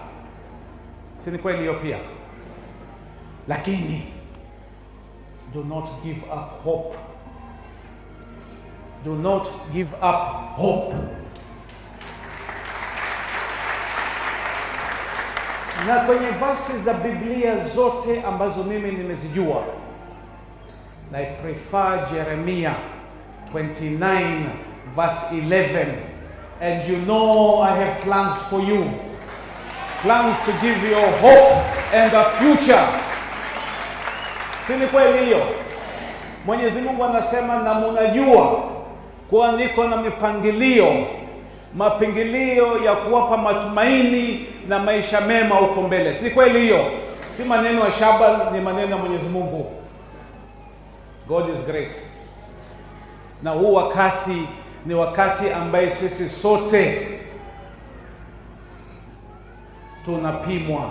Si ni kweli hiyo pia? Lakini do not give up hope. Do not give up hope. Na kwenye verses za Biblia zote ambazo mimi nimezijua, na I prefer Jeremiah 29 verse 11, and you know I have plans for you, plans to give you hope and a future. Si ni kweli hiyo? Mwenyezi Mungu anasema, na mnajua kuwa niko na mapingilio ya kuwapa matumaini na maisha mema huko mbele. Si kweli hiyo? Si maneno ya Shabal, ni maneno ya Mwenyezi Mungu. God is great. Na huu wakati ni wakati ambaye sisi sote tunapimwa.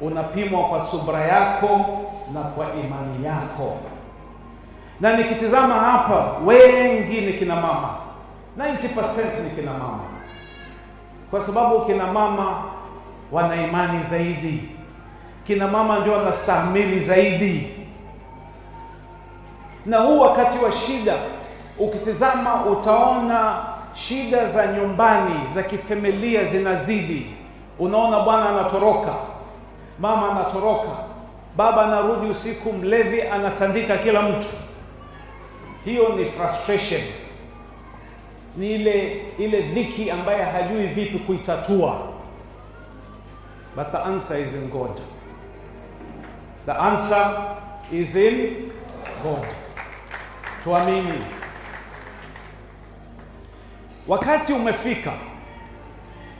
Unapimwa kwa subra yako na kwa imani yako. Na nikitizama hapa, wengi ni kina mama. 90% ni kina mama. Kwa sababu kina mama wana imani zaidi. Kina mama ndio wanastahimili zaidi. Na huu wakati wa shida, ukitizama utaona shida za nyumbani, za kifamilia zinazidi. Unaona bwana anatoroka, mama anatoroka, baba anarudi usiku mlevi, anatandika kila mtu. Hiyo ni frustration. Ni ile dhiki ambaye hajui vipi kuitatua. But the answer is in God. The answer is in God. Tuamini. Wakati umefika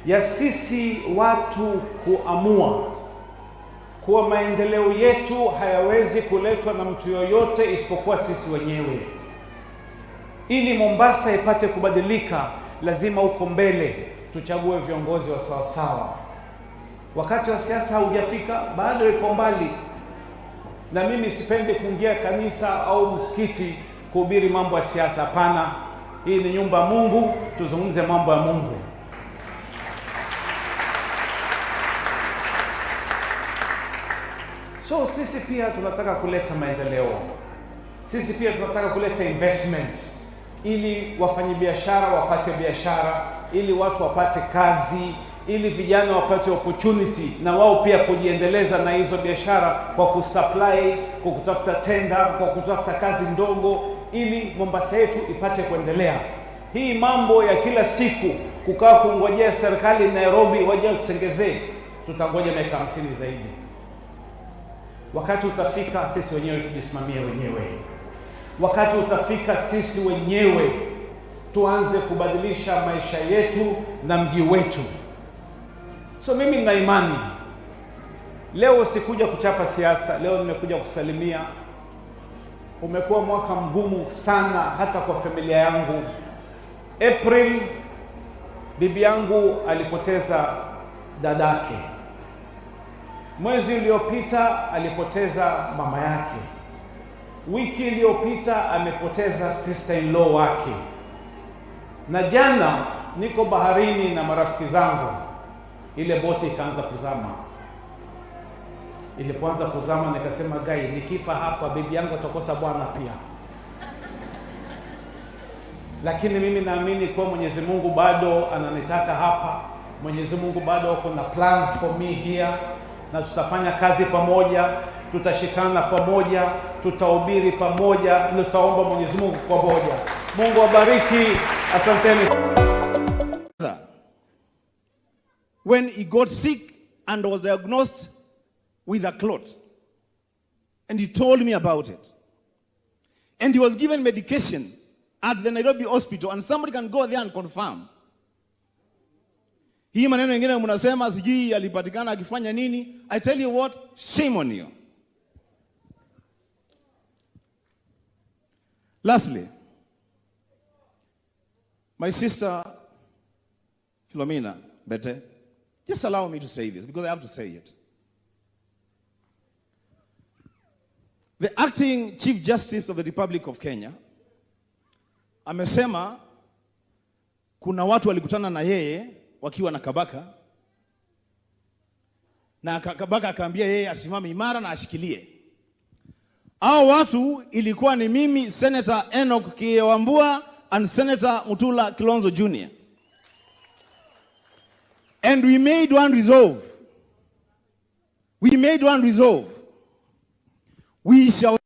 ya sisi watu kuamua kuwa maendeleo yetu hayawezi kuletwa na mtu yoyote isipokuwa sisi wenyewe. Ili Mombasa ipate kubadilika, lazima uko mbele tuchague viongozi wa sawasawa. Wakati wa siasa haujafika, bado iko mbali. Na mimi sipendi kuingia kanisa au msikiti kuhubiri mambo ya siasa, hapana. Hii ni nyumba ya Mungu, tuzungumze mambo ya Mungu. So sisi pia tunataka kuleta maendeleo. Sisi pia tunataka kuleta investment ili wafanyabiashara wapate biashara, ili watu wapate kazi, ili vijana wapate opportunity na wao pia kujiendeleza na hizo biashara kwa kusupply, kwa kutafuta tenda, kwa kutafuta kazi ndogo, ili Mombasa yetu ipate kuendelea. Hii mambo ya kila siku kukaa kungojea serikali Nairobi waje kutengezee, tutangoja miaka 50 zaidi. Wakati utafika sisi wenyewe tujisimamie wenyewe. Wakati utafika sisi wenyewe tuanze kubadilisha maisha yetu na mji wetu. So mimi nina imani. Leo sikuja kuchapa siasa, leo nimekuja kusalimia. Umekuwa mwaka mgumu sana hata kwa familia yangu. April bibi yangu alipoteza dadake. Mwezi uliopita alipoteza mama yake. Wiki iliyopita amepoteza sister-in-law wake. Na jana niko baharini na marafiki zangu, ile boti ikaanza kuzama. Ilipoanza kuzama nikasema, gai, nikifa hapa bibi yangu atakosa bwana pia. Lakini mimi naamini kwa Mwenyezi Mungu bado ananitaka hapa. Mwenyezi Mungu bado ako na plans for me here, na tutafanya kazi pamoja, tutashikana pamoja, tutahubiri pamoja, tutaomba Mwenyezi Mungu pamoja. Mungu awabariki. Asanteni. When he got sick and was diagnosed with a clot, and he told me about it, and he was given medication at the Nairobi hospital, and somebody can go there and confirm. Hii maneno mengine mnasema sijui alipatikana akifanya nini. I tell you what, shame on you. Lastly, my sister Philomena Bete, just allow me to say this because I have to say it. The acting Chief Justice of the Republic of Kenya amesema kuna watu walikutana na yeye wakiwa na Kabaka, na Kabaka akaambia yeye asimame imara na ashikilie. Hao watu ilikuwa ni mimi, Senator Enoch Kiewambua and Senator Mutula Kalonzo Jr. And we made one resolve. We shall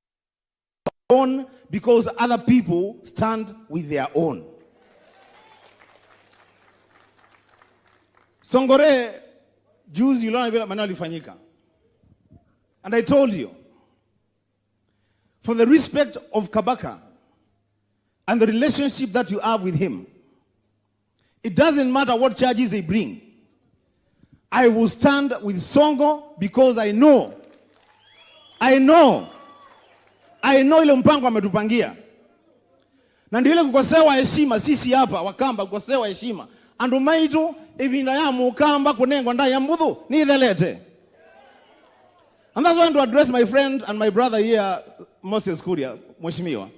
own because other people stand with their own. Songore, juzi uliona vile maneno yalifanyika. And I told you, for the respect of Kabaka and the relationship that you have with him, it doesn't matter what charges they bring. I will stand with Sonko because I know ile mpango ametupangia. Na ndio ile kukosewa heshima sisi hapa Wakamba, kukosewa heshima. Andu maitu ibinda ya mukamba kunengwa ndani ya mudhu ni ithelete. And that's why I want to address my friend and my brother here, Moses Kuria, mheshimiwa.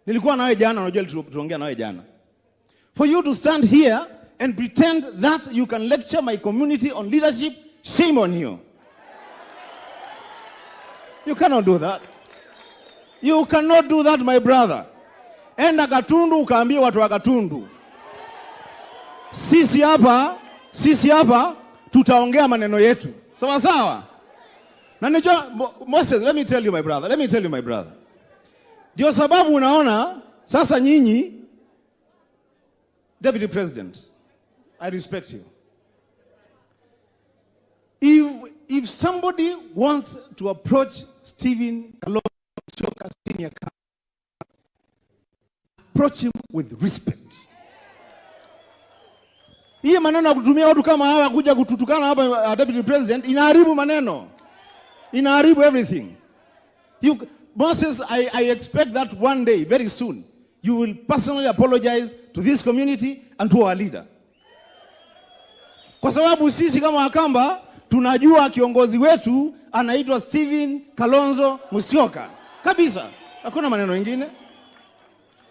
Nilikuwa nawe jana, unajua tuongea nawe jana. For you to stand here and pretend that you can lecture my community on leadership, shame on you. You cannot do that. You cannot do that, my brother. Enda Gatundu ukaambia watu wa Gatundu. Sisi hapa tutaongea maneno yetu. Sawa sawa? Na najua Moses, let me tell you my brother. Ndio sababu unaona sasa nyinyi, Deputy President, I respect you. If somebody wants to approach Stephen Kalonzo Senior, approach him with respect. Hii maneno ya kutumia watu kama hawa kuja kututukana hapa Deputy President inaharibu maneno. Inaharibu everything. Moses, I expect that one day, very soon, you will personally apologize to this community and to our leader. Kwa sababu sisi kama Wakamba tunajua kiongozi wetu anaitwa Stephen Kalonzo Musyoka. Kabisa. Hakuna maneno mengine.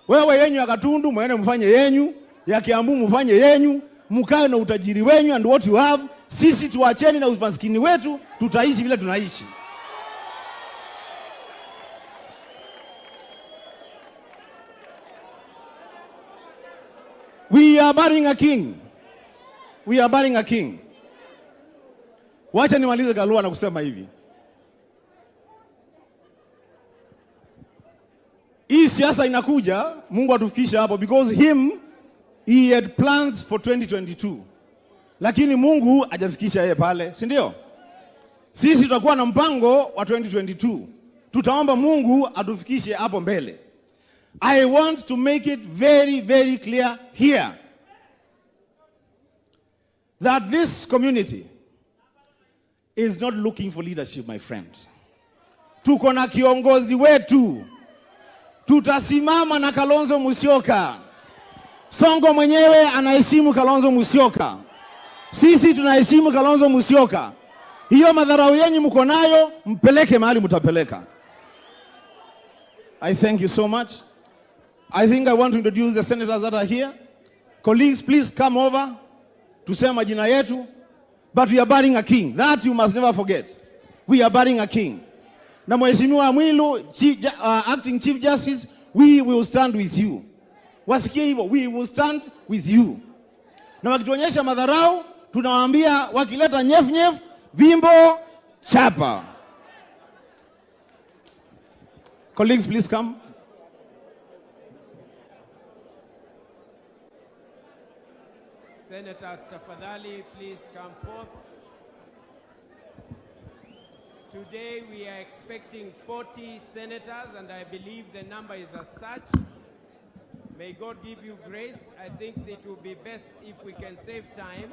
Wewe yenyu ya Gatundu mwende mfanye yenyu, ya Kiambu mfanye yenyu, mkae na utajiri wenyu and what you have. Sisi tuacheni na umaskini wetu, tutaishi vile tunaishi. We are burying a king. We are burying a king. Wacha nimalize Galua na kusema hivi. Hii siasa inakuja, Mungu atufikisha hapo, because he had plans for 2022. Lakini Mungu hajafikisha yeye pale, si ndio? Sisi tutakuwa na mpango wa 2022. Tutaomba Mungu atufikishe hapo mbele. I want to make it very, very clear here that this community is not looking for leadership, my friend. Tuko na kiongozi wetu. Tutasimama na Kalonzo Musyoka. Sonko mwenyewe anaheshimu Kalonzo Musyoka. Sisi tunaheshimu Kalonzo Musyoka. Hiyo madharau yenyu mko nayo, mpeleke mahali mtapeleka. I thank you so much. I think I want to introduce the senators that are here. Colleagues, please come over to say majina yetu. But we are burying a king. That you must never forget. We are burying a king. Na Mheshimiwa Mwilu, Acting Chief Justice, we will stand with you. Wasikie hivyo, we will stand with you. Na wakituonyesha madharau, tunawaambia wakileta nyef, vimbo, chapa. Colleagues, please come. Senators, tafadhali, please come forth. Today we are expecting 40 senators, and I believe the number is as such. May God give you grace. I think it will be best if we can save time.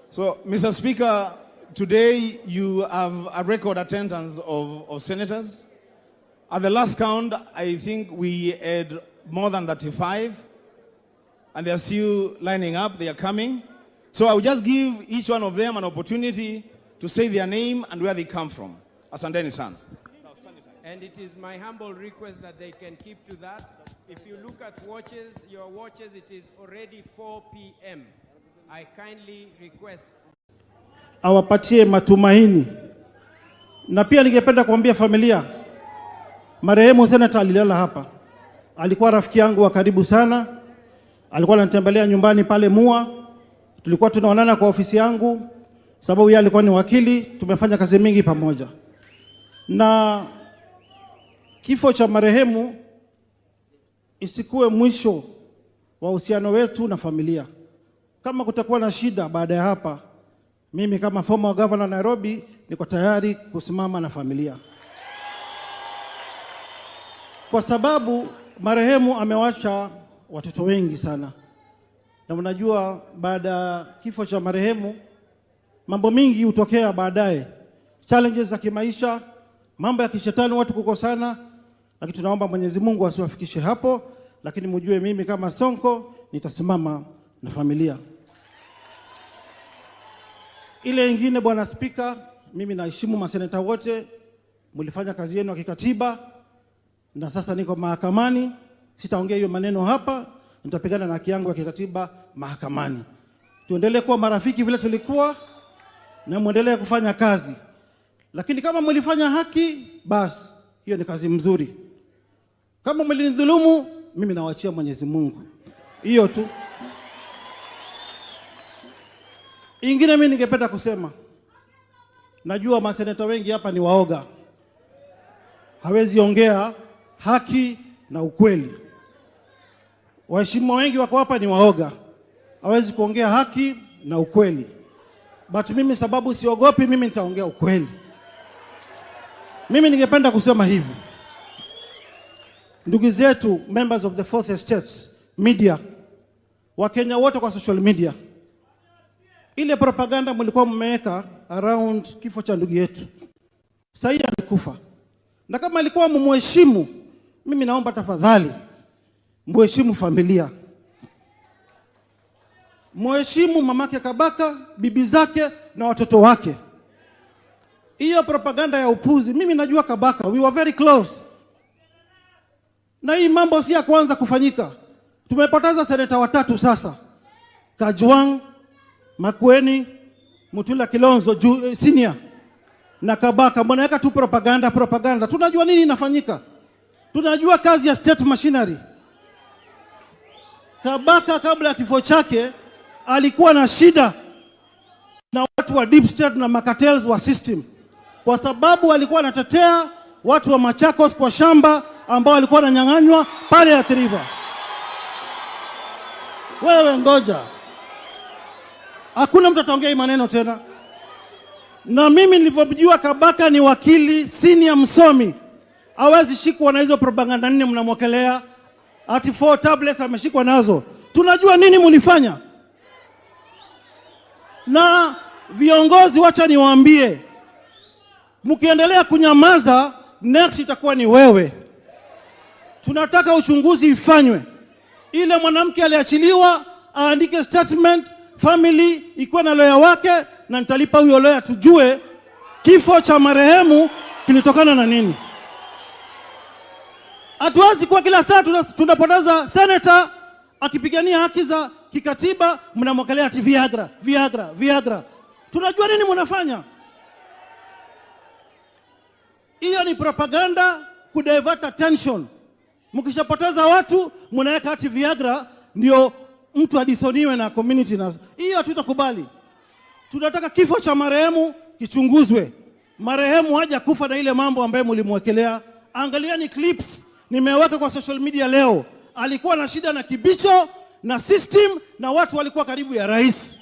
So, Mr. Speaker, today you have a record attendance of senators. At the last count, I think we had more than 35, and they are still lining up, they are coming. So I will just give each one of them an opportunity to say their name and where they come from. Asanteni sana. And it is my humble request that they can keep to that. If you look at watches, your watches, it is already 4 p.m. I kindly request. Awapatie matumaini. Na pia ningependa kuambia familia, marehemu Senator alilala hapa. Alikuwa rafiki yangu wa karibu sana. Alikuwa anatembelea nyumbani pale Mua. Tulikuwa tunaonana kwa ofisi yangu sababu yeye alikuwa ni wakili, tumefanya kazi mingi pamoja. Na kifo cha marehemu isikuwe mwisho wa uhusiano wetu na familia. Kama kutakuwa na shida baada ya hapa, mimi kama former governor Nairobi niko tayari kusimama na familia. Kwa sababu marehemu amewacha watoto wengi sana. Na mnajua baada ya kifo cha marehemu mambo mingi hutokea baadaye. Challenges za kimaisha, mambo ya kishetani, watu kukosana, lakini tunaomba Mwenyezi Mungu asiwafikishe hapo, lakini mjue mimi kama Sonko nitasimama na familia. Ile ingine, Bwana Spika, mimi naheshimu maseneta wote, mlifanya kazi yenu ya kikatiba na sasa niko mahakamani, sitaongea hiyo maneno hapa, nitapigana na haki yangu ya kikatiba mahakamani. Tuendelee kuwa marafiki vile tulikuwa na muendelee kufanya kazi. Lakini kama mlifanya haki, basi hiyo ni kazi mzuri. Kama mlinidhulumu, mimi nawaachia Mwenyezi Mungu. Hiyo tu. Ingine mimi ningependa kusema, najua maseneta wengi hapa ni waoga. Hawezi ongea haki na ukweli. Waheshimiwa wengi wako hapa ni waoga. hawezi kuongea haki na ukweli. But mimi sababu siogopi, mimi nitaongea ukweli. Mimi ningependa kusema hivi. Ndugu zetu, members of the fourth estate, media, Wakenya wote kwa social media, ile propaganda mlikuwa mmeweka around kifo cha ndugu yetu, sasa amekufa. Na kama ilikuwa mumheshimu, mimi naomba tafadhali mheshimu familia. Mheshimu mamake Kabaka, bibi zake na watoto wake. Hiyo propaganda ya upuzi, mimi najua Kabaka, we were very close. Na hii mambo si ya kwanza kufanyika. Tumepoteza seneta watatu sasa. Kajwang, Makueni, Mutula Kalonzo senior na Kabaka. Mnaweka tu propaganda. Tunajua nini inafanyika. Tunajua kazi ya state machinery. Kabaka kabla ya kifo chake alikuwa na shida na watu wa deep state na makatels wa system, kwa sababu alikuwa anatetea watu wa Machakos kwa shamba ambao walikuwa wananyang'anywa pale ya River. Wewe ngoja, hakuna mtu ataongea hii maneno tena. Na mimi nilivyomjua Kabaka ni wakili senior msomi, hawezi shikwa na hizo propaganda nne mnamwokelea. Ati 4 tablets ameshikwa nazo. Tunajua nini mlifanya. Na viongozi, wacha niwaambie, mkiendelea kunyamaza, next itakuwa ni wewe. Tunataka uchunguzi ifanywe. Ile mwanamke aliachiliwa aandike statement, family ikuwe na lawyer wake, na nitalipa huyo lawyer tujue kifo cha marehemu kilitokana na nini. Hatuwezi kwa kila saa tunapoteza senator akipigania haki za kikatiba, mnamwokelea ati Viagra. Tunajua nini mnafanya. Hiyo ni propaganda kudivert attention. Mkishapoteza watu mnaweka ati Viagra ndio mtu adisoniwe na community nazo. Hiyo hatutakubali. Tunataka kifo cha marehemu kichunguzwe. Marehemu haja kufa na ile mambo ambayo mlimwekelea. Angalieni clips nimeweka kwa social media leo. Alikuwa na shida na kibicho na system na watu walikuwa karibu ya rais.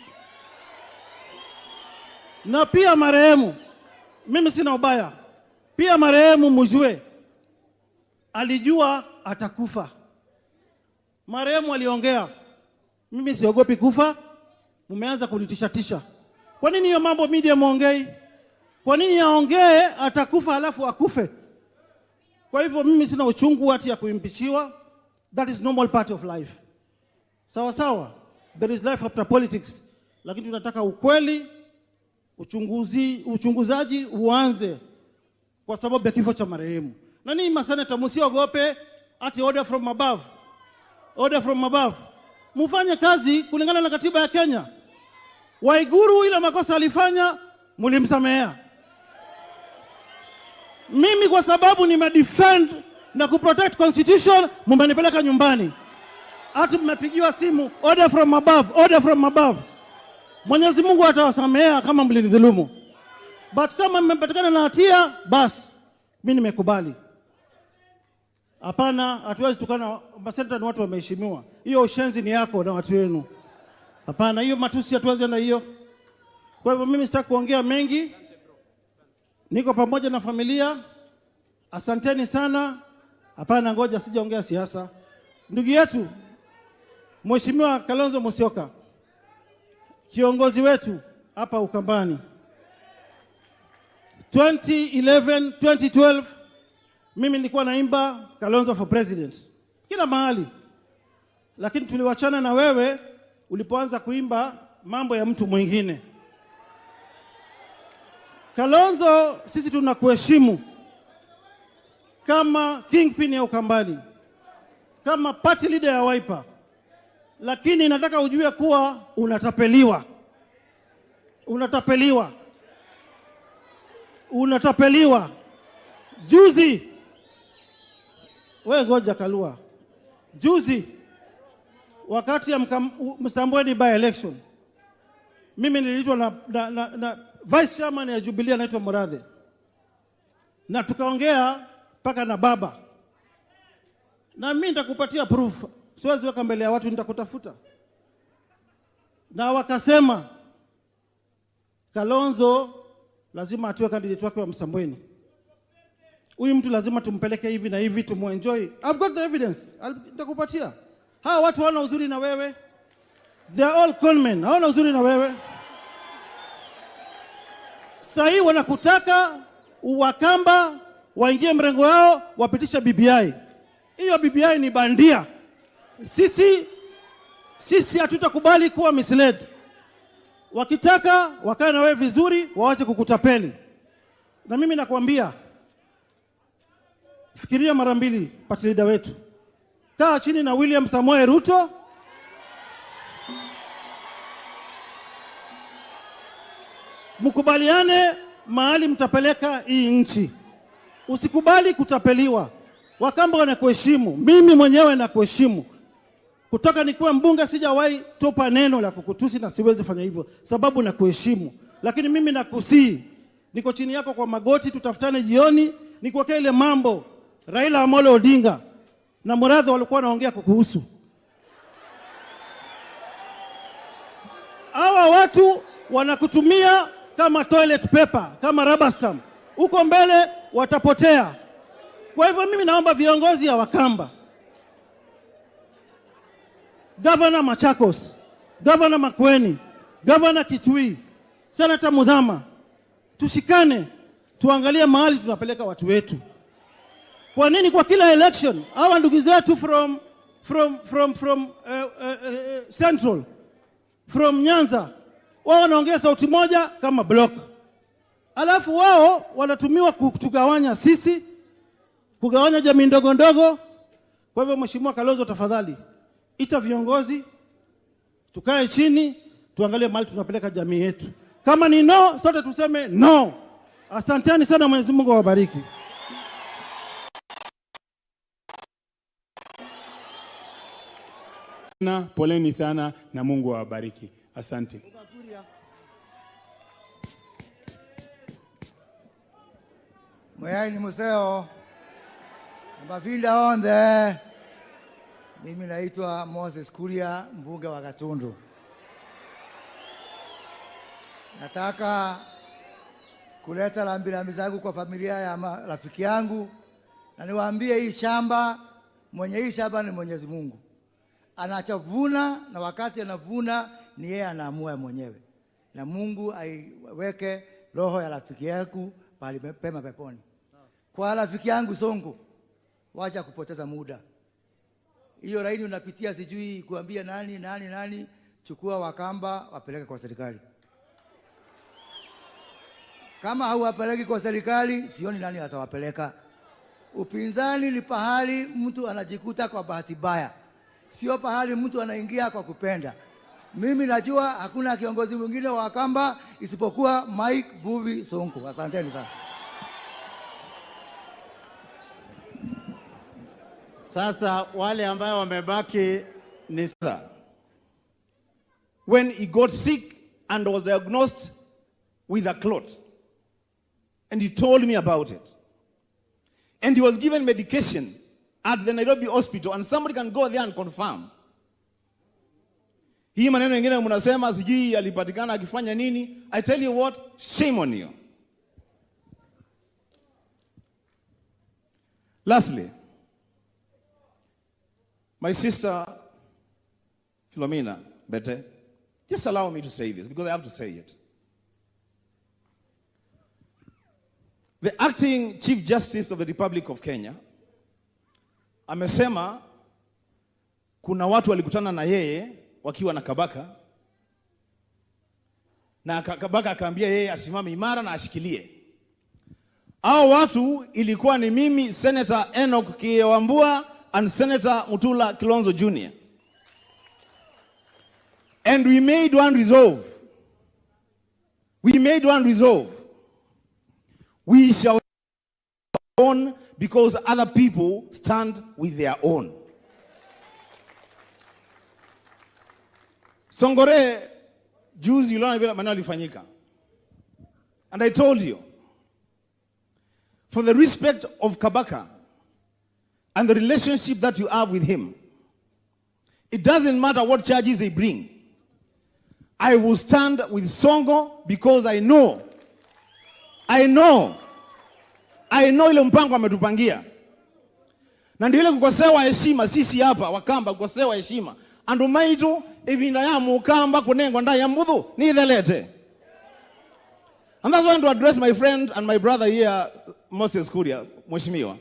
Na pia marehemu, mimi sina ubaya, pia marehemu mjue alijua atakufa. Marehemu aliongea, mimi siogopi kufa, mmeanza kunitisha. Kwa nini hiyo mambo media muongei? Kwa nini aongee atakufa halafu akufe? Kwa hivyo mimi sina uchungu hati ya kuimpichiwa. That is normal part of life. Sawa. There is life after politics. Lakini tunataka ukweli, uchunguzaji uanze kwa sababu ya kifo cha marehemu. Na ninyi maseneta msiogope ati order from above. Order from above. Mufanye kazi kulingana na katiba ya Kenya. Waiguru ile makosa alifanya mlimsamehea. Mimi kwa sababu nimedefend na kuprotect constitution, mmenipeleka nyumbani. Ati mmepigiwa simu, order from above. Mwenyezi Mungu atawasamehea kama mlinidhulumu. But kama mmepatikana na hatia, basi mimi nimekubali. Hapana, hatuwezi tukana maseneta, ni watu wameheshimiwa. Hiyo ushenzi ni yako na watu wenu. Hapana, hiyo matusi hatuwezi na hiyo. Kwa hivyo mimi sitaki kuongea mengi. Niko pamoja na familia. Asanteni sana. Hapana, ngoja sijaongea siasa. Ndugu yetu Mheshimiwa Kalonzo Musyoka, kiongozi wetu hapa Ukambani, 2012 mimi nilikuwa naimba Kalonzo for president kila mahali, lakini tuliwachana na wewe ulipoanza kuimba mambo ya mtu mwingine. Kalonzo, sisi tunakuheshimu kama kingpin ya Ukambani, kama party leader ya Wiper, lakini nataka ujue kuwa unatapeliwa. Juzi, wewe ngoja Kalua, juzi wakati ya Msambweni by election, mimi niliitwa na vice chairman ya Jubilee anaitwa Murathe, na tukaongea paka na baba, na mimi nitakupatia proof. Siwezi weka mbele ya watu, nitakutafuta. na wakasema Kalonzo lazima atiwe candidate wake wa Msambweni. Huyu mtu lazima tumpeleke hivi na hivi, tumuenjoy. I've got the evidence. Nitakupatia. Hawa watu hawana uzuri na wewe. They are all conmen. Hawana uzuri na wewe. Sahii wanakutaka Wakamba waingie mrengo wao wapitisha BBI. Hiyo BBI ni bandia. Sisi hatutakubali kuwa misled. Wakitaka wakae na wewe vizuri, waache kukutapeli. Na mimi nakwambia, fikiria mara mbili, party leader wetu. Kaa chini na William Samoei Ruto. Mkubaliane mahali mtapeleka hii nchi. Usikubali kutapeliwa. Wakamba wanakuheshimu, mimi mwenyewe nakuheshimu. Kutoka nikuwe mbunge sijawahi topa neno la kukutusi na siwezi fanya hivyo sababu nakuheshimu. Lakini mimi nakusii, niko chini yako kwa magoti, tutafutane jioni, nikuwekea ile mambo Raila Amolo Odinga na Murathe walikuwa wanaongea kukuhusu. Hawa watu wanakutumia kama toilet paper, kama rubber stamp. Uko mbele watapotea. Kwa hivyo mimi naomba viongozi ya Wakamba, Governor Machakos, Governor Makueni, Governor Kitui, Senator Mudhama, tushikane, tuangalie mahali tunapeleka watu wetu. Kwa nini kwa kila election hawa ndugu zetu from Central, from Nyanza, wao wanaongea sauti moja kama block. Alafu wao wanatumiwa kutugawanya sisi, kugawanya jamii ndogo ndogo. Kwa hivyo Mheshimiwa Kalonzo, tafadhali ita viongozi, tukae chini, tuangalie mahali tunapeleka jamii yetu. Kama ni no, sote tuseme no. Asanteni sana, Mwenyezi Mungu awabariki. Poleni sana na Mungu awabariki. Asante. Mwai ni museo. Mavinda onde. Mimi naitwa Moses Kuria, mbunge wa Gatundu. Nataka kuleta rambirambi zangu kwa familia ya rafiki yangu na niwaambie hii shamba, mwenye hii shamba ni Mwenyezi Mungu. Anachavuna na wakati anavuna ni yeye anaamua mwenyewe. Na Mungu aiweke roho ya rafiki yangu pale pema peponi. Kwa rafiki yangu Sonko, wacha kupoteza muda. Hiyo laini unapitia sijui kuambia nani, chukua Wakamba wapeleke kwa serikali. Kama hauwapeleki kwa serikali, sioni nani atawapeleka. Upinzani ni pahali mtu anajikuta kwa bahati mbaya. Sio pahali mtu anaingia kwa kupenda. Mimi najua hakuna kiongozi mwingine wa Wakamba isipokuwa Mike Buvi Sonko. Asanteni sana. Sasa wale ambao wamebaki ni when he got sick and was diagnosed with a clot, and he told me about it, and he was given medication at the Nairobi hospital, and somebody can go there and confirm. Hii maneno mengine mnasema sijui alipatikana akifanya nini. I tell you what, shame on you. Lastly, my sister Philomena Bete, just allow me to say this because I have to say it. The acting Chief Justice of the Republic of Kenya amesema kuna watu walikutana na yeye wakiwa na Kabaka, na Kabaka akaambia yeye asimame imara na ashikilie. Hao watu ilikuwa ni mimi, Senator Enoch Kiewambua and Senator Mutula Kalonzo Jr. And we made one resolve. We shall own because other people stand with their own. Songore, juzi uliona vile maneno yalifanyika. And I told you, for the respect of Kabaka and the relationship that you have with him, it doesn't matter what charges they bring. I will stand with Sonko because I know ile mpango ametupangia. Na ndio ile kukosewa heshima sisi hapa Wakamba, kukosewa heshima. Andu maitu ibinda ya mukamba kunengo nda ya mbudhu ni ithelete. And that's why I want to address my friend and my brother here, Moses Kuria, mheshimiwa.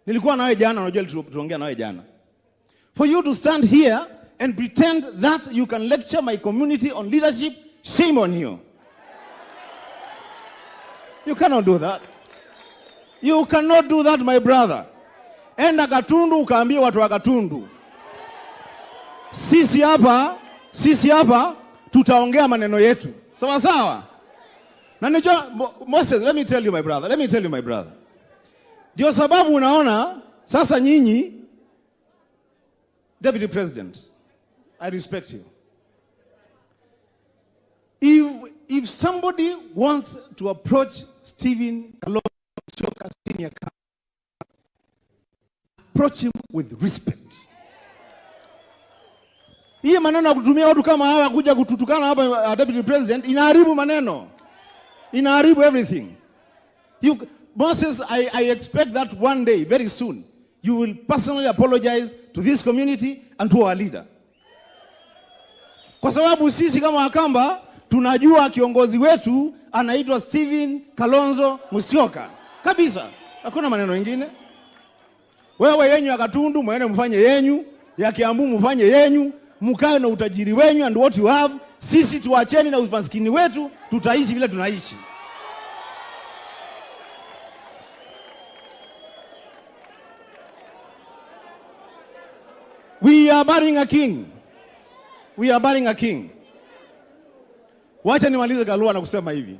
Nilikuwa nawe jana, unajua tuongea nawe jana. For you to stand here and pretend that you can lecture my community on leadership, shame on you. You cannot do that. You cannot do that, my brother. Enda Gatundu ukaambia watu wa Gatundu. Sisi hapa tutaongea maneno yetu. Sawa sawa? Na nijo Moses, let me tell you my brother. Ndio sababu unaona sasa nyinyi Deputy President, I respect you. If somebody wants to approach Stephen Kalonzo Senior, approach him with respect. Hii maneno ya kutumia watu kama hawa kuja kututukana hapa Deputy President inaharibu maneno. Inaharibu everything. Moses, I expect that one day, very soon, you will personally apologize to this community and to our leader. Kwa sababu sisi kama Wakamba tunajua kiongozi wetu anaitwa Stephen Kalonzo Musyoka. Kabisa. Hakuna maneno mengine. Wewe yenyu ya Gatundu mwene mfanye yenyu, ya Kiambu mfanye yenyu, mkae na utajiri wenyu and what you have. Sisi tuacheni na umaskini wetu, tutaishi vile tunaishi. We are burying a king. We are burying a king. Wacha nimalize Galua na kusema hivi.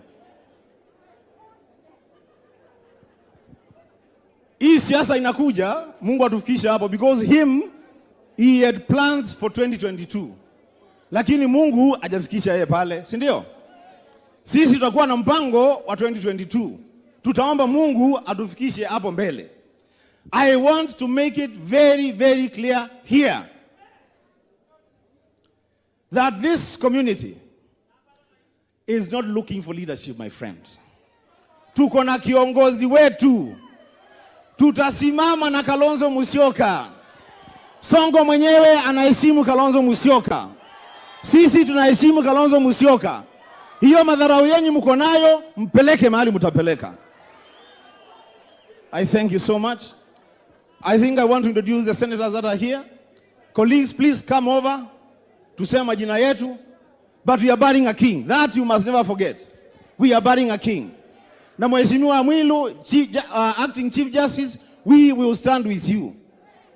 Hii siasa inakuja, Mungu atufikisha hapo because he had plans for 2022. Lakini Mungu hajafikisha yeye pale, si ndio? Sisi tutakuwa na mpango wa 2022. Tutaomba Mungu atufikishe hapo mbele. I want to make it very, very clear here that this community is not looking for leadership, my friend. Tuko na kiongozi wetu. Tutasimama na Kalonzo Musyoka. Sonko mwenyewe anaheshimu Kalonzo Musyoka. Sisi tunaheshimu Kalonzo Musyoka. Hiyo madharau yenyu mko nayo, mpeleke mahali mtapeleka. I thank you so much. I think I want to introduce the senators that are here. Colleagues, please come over to say majina yetu. But we are burying a king. That you must never forget. We are burying a king. Na Mheshimiwa Mwilu, Acting Chief Justice, we will stand with you.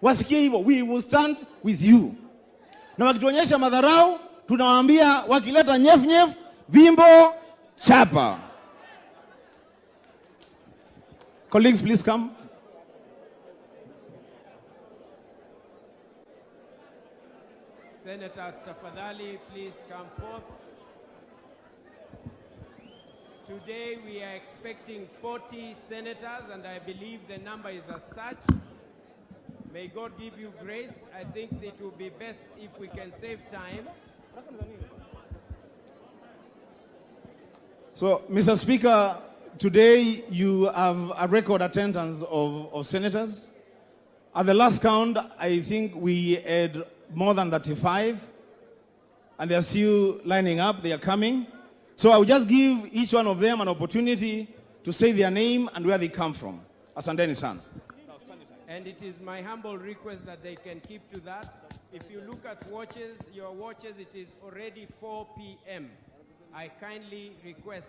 Wasikie hivyo, we will stand with you. Na wakituonyesha madharau, tunawaambia wakileta nyef, vimbo, chapa. Colleagues, please come. Senators, tafadhali, please come forth. Today we are expecting 40 senators, and I believe the number is as such. May God give you grace. I think it will be best if we can save time. So, Mr. Speaker, today you have a record attendance of senators. At the last count, I think we had more than 35, and they are still lining up, they are coming. So I will just give each one of them an opportunity to say their name and where they come from. Asanteni sana. And it is my humble request that they can keep to that. If you look at watches, your watches, it is already 4 p.m. I kindly request.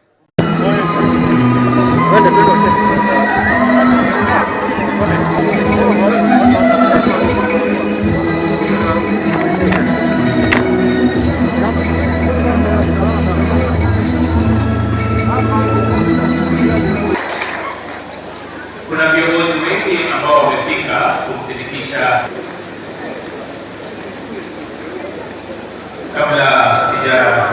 Kuna viongozi wengi ambao wamefika kumsindikisha. Kabla sija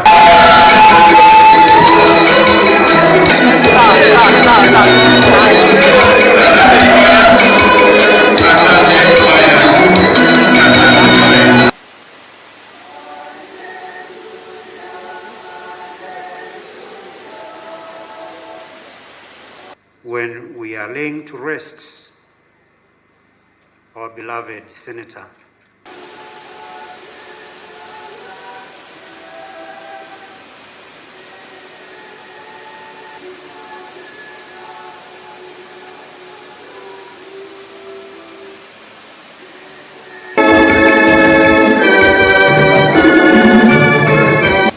laying to rest our beloved senator.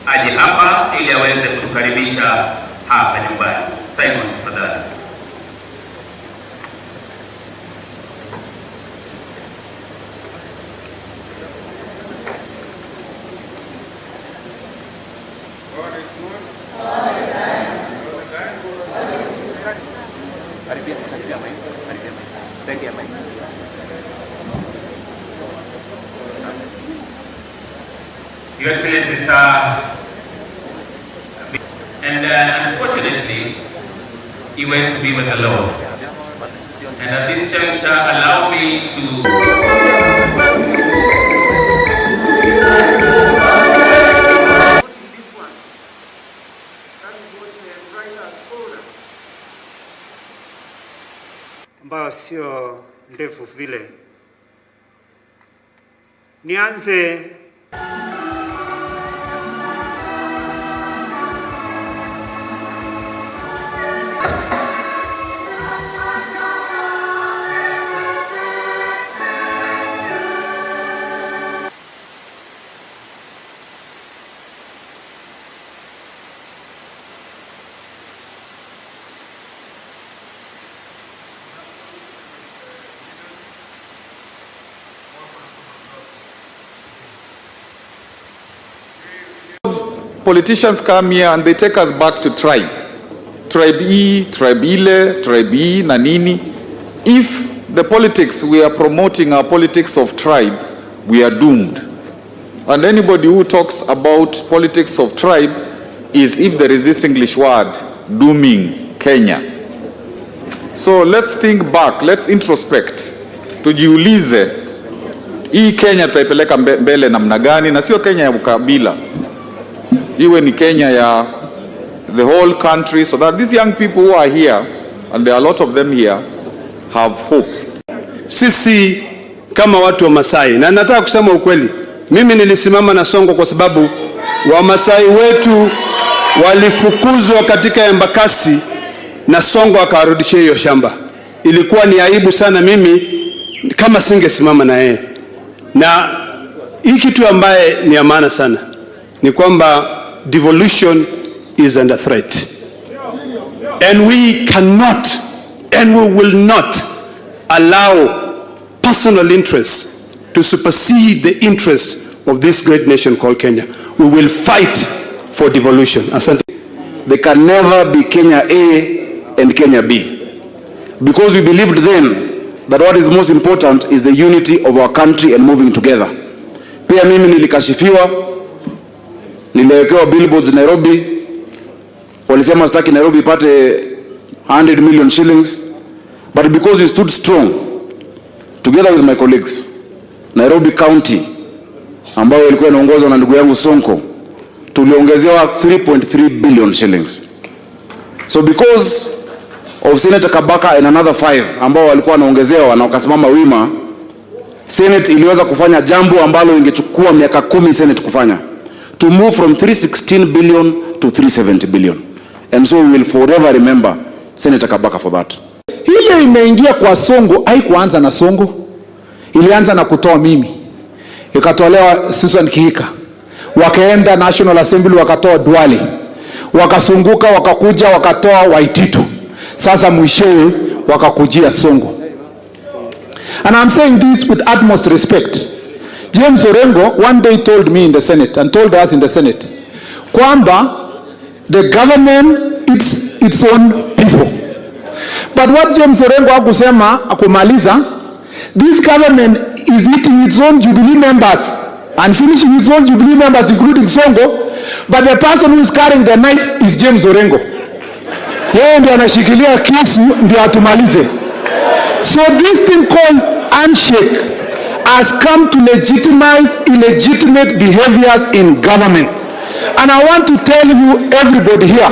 Aje hapa ili aweze kutukaribisha hapa nyumbani. Simon, tafadhali. Your Excellency, sir, and unfortunately, he went to be with the Lord. And at this juncture, allow me ambayo sio ndefu vile. Nianze politicians come here and they take us back to tribe. Tribe E, tribe ile, tribe E, na nini. If the politics we are promoting are politics of tribe, we are doomed. And anybody who talks about politics of tribe is, if there is this English word, dooming Kenya. So let's think back, let's introspect. Tujiulize, hii Kenya tutaipeleka mbele namna gani, na sio Kenya ya ukabila. Iwe ni Kenya ya the whole country, so that these young people who are here, and there are a lot of them here, have hope. Sisi kama watu wa Masai, na nataka kusema ukweli, mimi nilisimama na Sonko kwa sababu Wamasai wetu walifukuzwa katika Embakasi na Sonko akarudishia hiyo shamba. Ilikuwa ni aibu sana mimi kama singesimama na yeye. Na hii kitu ambaye ni amana sana ni kwamba devolution is under threat. And we cannot and we will not allow personal interests to supersede the interests of this great nation called Kenya. We will fight for devolution. Asante. They can never be Kenya A and Kenya B. Because we believed then that what is most important is the unity of our country and moving together. Pia mimi nilikashifiwa, niliwekewa billboards Nairobi, walisema sitaki Nairobi ipate 100 million shillings, but because we stood strong together with my colleagues, Nairobi County ambayo ilikuwa inaongozwa na ndugu yangu Sonko, tuliongezewa 3.3 billion shillings. So because of Senator Kabaka and another 5 ambao walikuwa wanaongezewa na wakasimama wima, Senate iliweza kufanya jambo ambalo ingechukua miaka 10 Senate kufanya, to move from 316 billion to 370 billion. And so we will forever remember Senator Kabaka for that. Ile imeingia kwa Sonko, haikuanza na Sonko, ilianza na kutoa mimi. Ikatolewa Susan Kihika, wakaenda National Assembly wakatoa Duale, wakasunguka wakakuja wakatoa Waititu, sasa mwishowe wakakujia Sonko. And I'm saying this with utmost respect. James Orengo one day told me in the Senate and told us in the Senate kwamba the government it's its own people. But what James Orengo hakusema akumaliza, this government is eating its own Jubilee members and finishing its own Jubilee members including Sonko, but the person who is carrying the knife is James Orengo. Yeye ndiye anashikilia kisu ndio atumalize. So this thing called handshake has come to legitimize illegitimate behaviors in government. And I want to tell you everybody here,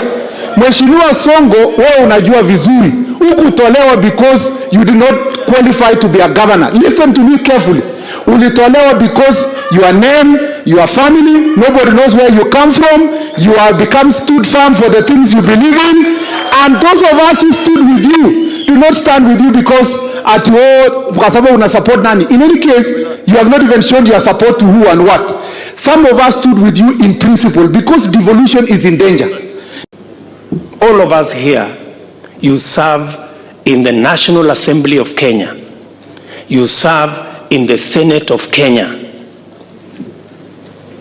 Mheshimiwa Sonko, wewe unajua vizuri Hukutolewa because you did not qualify to be a governor. Listen to me carefully. Ulitolewa because your name, your family, nobody knows where you come from. You have become stood firm for the things you believe in. And those of us who stood with you do not stand with you because at all, kwa sababu una support nani. In any case, you have not even shown your support to who and what. Some of us stood with you in principle because devolution is in danger. All of us here, you serve in the National Assembly of Kenya. You serve in the Senate of Kenya.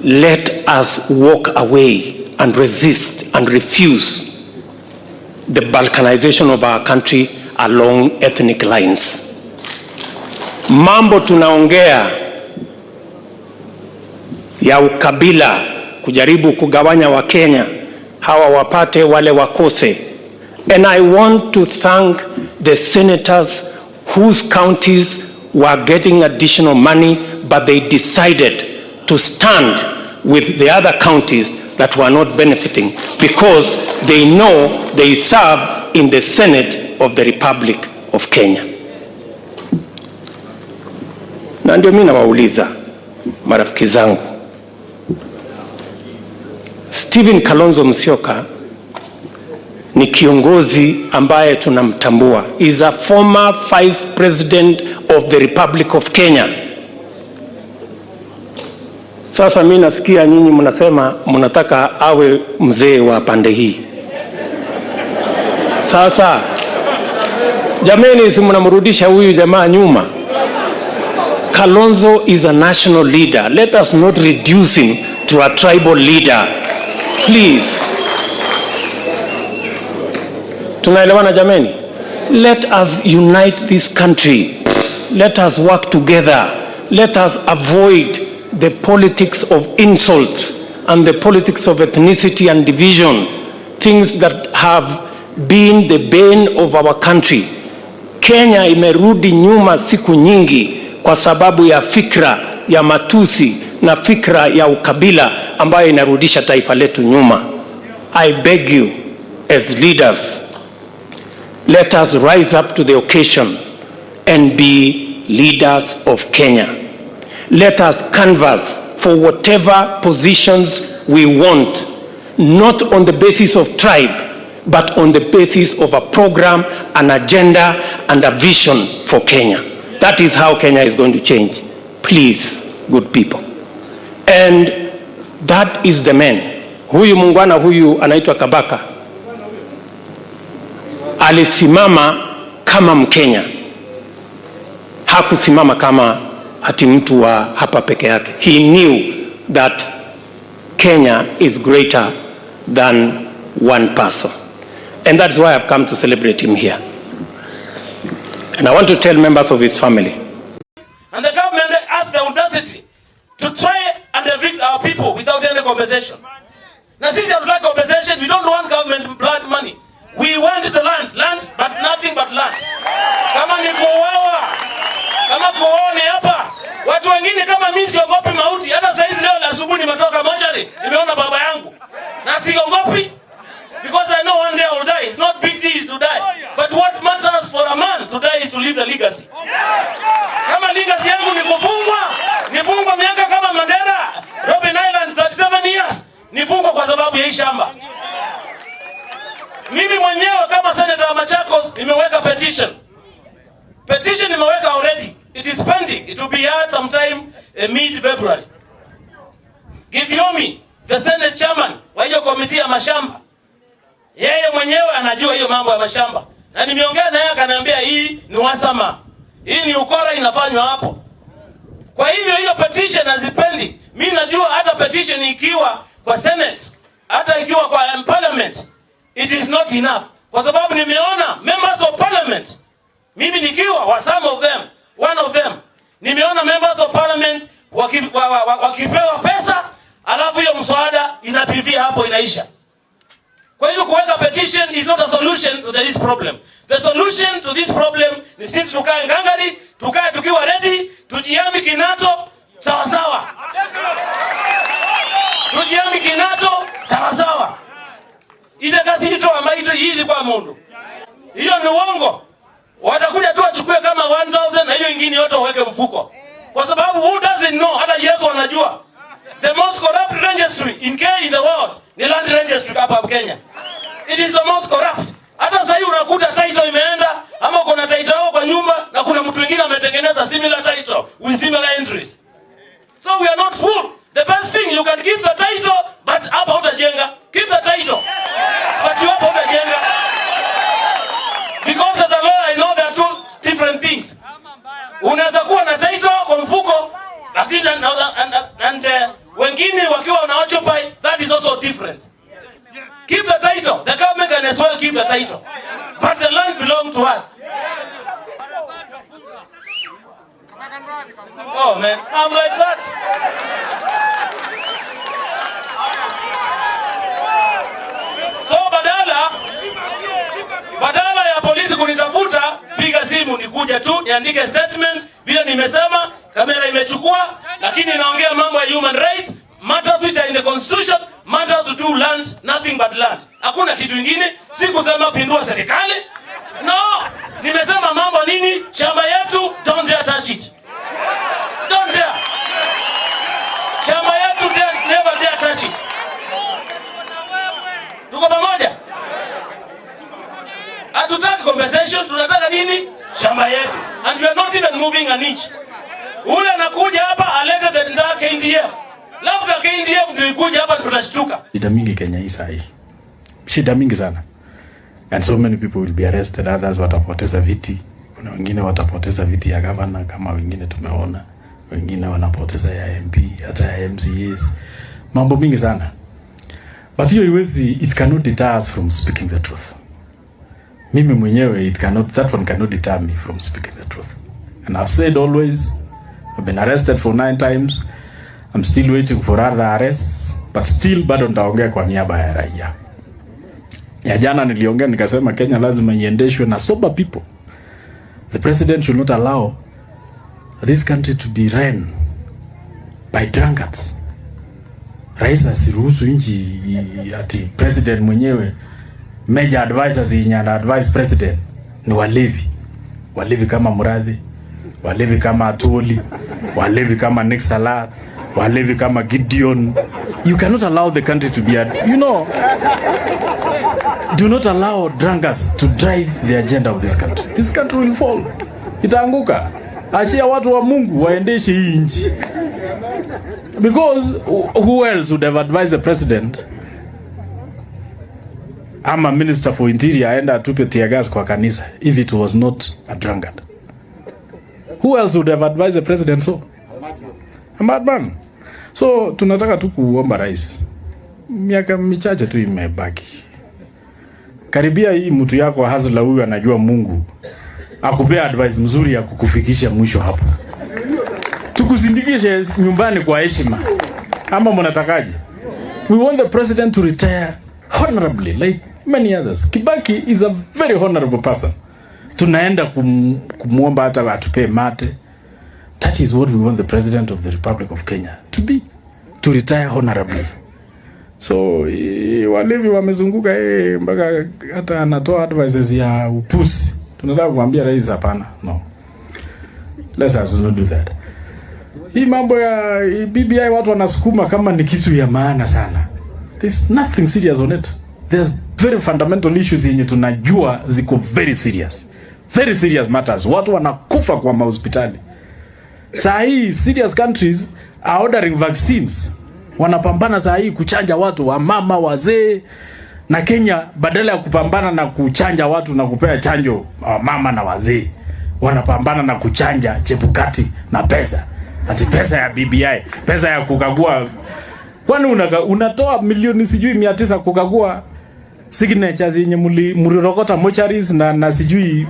Let us walk away and resist and refuse the balkanization of our country along ethnic lines. Mambo tunaongea ya ukabila, kujaribu kugawanya wa Kenya, hawa wapate wale wakose. And I want to thank the senators whose counties were getting additional money, but they decided to stand with the other counties that were not benefiting because they know they serve in the Senate of the Republic of Kenya. Na ndio mimi nawauliza marafiki zangu, Stephen Kalonzo Musyoka ni kiongozi ambaye tunamtambua. Is a former vice president of the Republic of Kenya. Sasa mimi nasikia nyinyi mnasema mnataka awe mzee wa pande hii. Sasa jameni, si mnamrudisha huyu jamaa nyuma. Kalonzo is a national leader. Let us not reduce him to a tribal leader. Please. Tunaelewana jameni? Let us unite this country. Let us work together. Let us avoid the politics of insults and the politics of ethnicity and division, things that have been the bane of our country. Kenya imerudi nyuma siku nyingi kwa sababu ya fikra ya matusi na fikra ya ukabila ambayo inarudisha taifa letu nyuma. I beg you as leaders, let us rise up to the occasion and be leaders of Kenya. Let us canvass for whatever positions we want, not on the basis of tribe, but on the basis of a program, an agenda, and a vision for Kenya. That is how Kenya is going to change. Please, good people. And that is the man. Huyu mungwana huyu anaitwa Kabaka alisimama kama Mkenya. Hakusimama kama ati mtu wa hapa peke yake. He knew that Kenya is greater than one person. And that's why I've come to celebrate him here. And I want to tell members of his family. And the government has the audacity to try and evict our people without any compensation. Now since you have like compensation, we don't want government blood money. We want the land, but nothing but land. Kama ni kuuawa, kama kuuawa ni hapa. Watu wengine kama mimi siogopi mauti. Hata saa hizi leo na asubuhi nimetoka mochari, nimeona baba yangu. Na siogopi because I know one day I will die. It's not big deal to die. But what matters for a man to die is to leave the legacy. Kama legacy yangu ni nifungwa miaka kama Mandela, Robben Island 37 years. Nifungwa kwa sababu ya hii shamba. Mimi mwenyewe kama senator wa Machakos nimeweka petition. Petition nimeweka already. It is pending. It will be heard sometime mid-February. Githiomi, the Senate chairman wa hiyo komiti ya mashamba, yeye mwenyewe anajua hiyo mambo ya mashamba. Na nimeongea naye akaniambia hii ni wasama. Hii ni ukora inafanywa hapo. Kwa hivyo hiyo petition hazipendi. Mimi najua hata petition ikiwa kwa Senate, hata ikiwa kwa parliament, it is not enough. Kwa sababu nimeona members of parliament, mimi nikiwa one of them, nimeona members of parliament wakipewa pesa, alafu hiyo mswada inapivia hapo inaisha. Kwa hivyo kuweka petition is not a solution to this problem. The solution to this problem ni sisi tukae ngangari, tukae tukiwa ready, tujiami kinato sawa sawa. Tujiami kinato sawa sawa. Ile kazi ito ambayo hii kwa mundu. Hiyo ni uongo. Watakuja tu wachukue kama 1000 na hiyo ingine yote waweke mfuko. Kwa sababu who doesn't know, hata Yesu anajua. The most corrupt registry in the world ni land registry hapa Kenya. It is the most corrupt. Hata sasa hivi unakuta title imeenda ama kuna title yao kwa nyumba na kuna mtu mwingine ametengeneza similar title with similar entries. So we are not fool. The best thing, you can give the title but hapa utajenga. Keep the title. But you hapa utajenga. Because as a lawyer I know there are two different things. Unaweza kuwa na title kwa mfuko lakini wengine wakiwa wanaoccupy, that is also different. Keep the title. The government can as well keep the title. But the land belongs to us. Oh man, I'm like that. So badala ya polisi kunitafuta, piga simu nikuja tu niandike statement vile nimesema, kamera imechukua, lakini inaongea mambo ya human rights, matters which are in the constitution, matters to do land, nothing but land. Hakuna kitu kingine, si kusema pindua serikali. No, nimesema mambo nini? Shamba yetu, don't dare touch it. Don't dare. Shamba yetu, never dare touch it. Tuko pamoja? Hatutaki compensation, tunataka nini? Shamba yetu. And we are not even moving an inch. Ule anakuja hapa alete the entire KDF. Labda KDF ndio ikuja hapa tutashtuka. Shida mingi Kenya hii sahi. Shida mingi sana. And so many people will be arrested, others watapoteza viti. Kuna wengine watapoteza viti ya governor kama wengine tumeona. Wengine wanapoteza ya MP, hata ya MCAs. Mambo mingi sana. But hiyo iwezi, it cannot deter us from speaking the truth. Mimi mwenyewe, that one cannot deter me from speaking the truth. And I've said always, I've been arrested for 9 times. I'm still waiting for other arrests, but still bado nitaongea kwa niaba ya raia. Ya jana niliongea nikasema Kenya lazima iendeshwe na sober people. The president should not allow this country to be run by drunkards. Rais asiruhusu nchi ati president mwenyewe major advisors inyana advise president ni walevi. Walevi kama Muradhi, walevi kama Atuli, walevi kama Nick Salat, walevi kama Gideon. You cannot allow the country to be do not allow drunkards to drive the agenda of this country. This country will fall. Itaanguka. Achia watu wa Mungu waendeshe hii nchi. Because who else would have advised the president? I'm a minister for interior, aenda atupe tear gas kwa kanisa if it was not a drunkard. Who else would have advised the president so? A madman. So tunataka tu kuomba rais. Miaka michache tu imebaki. Karibia hii mtu yako Hazla huyu anajua Mungu. Akupea advice mzuri ya kukufikisha mwisho hapa. Tukusindikishe nyumbani kwa heshima. Ama mnatakaje? We want the president to retire honorably like many others. Kibaki is a very honorable person. Tunaenda kumuomba hata atupe mate. That is what we want the president of the Republic of Kenya to be. To retire honorably. So walevi wamezunguka mpaka hata anatoa advices ya upusi. Tunataka kumwambia rais hapana. No. Let us not do that. Hii mambo ya BBI watu wanasukuma kama ni kitu ya maana sana. There's nothing serious on it. There's very fundamental issues yenye tunajua ziko very serious. Very serious matters. Watu wanakufa kwa mahospitali. Saa hii serious countries are ordering vaccines. Wanapambana saa hii kuchanja watu wa mama wazee, na Kenya badala ya kupambana na kuchanja watu na kupea chanjo mama na wazee, wanapambana na kuchanja Chebukati na pesa. Ati pesa ya BBI, pesa ya kukagua. Kwani unatoa milioni sijui 900 kukagua signatures yenye mlirokota mortuaries na sijui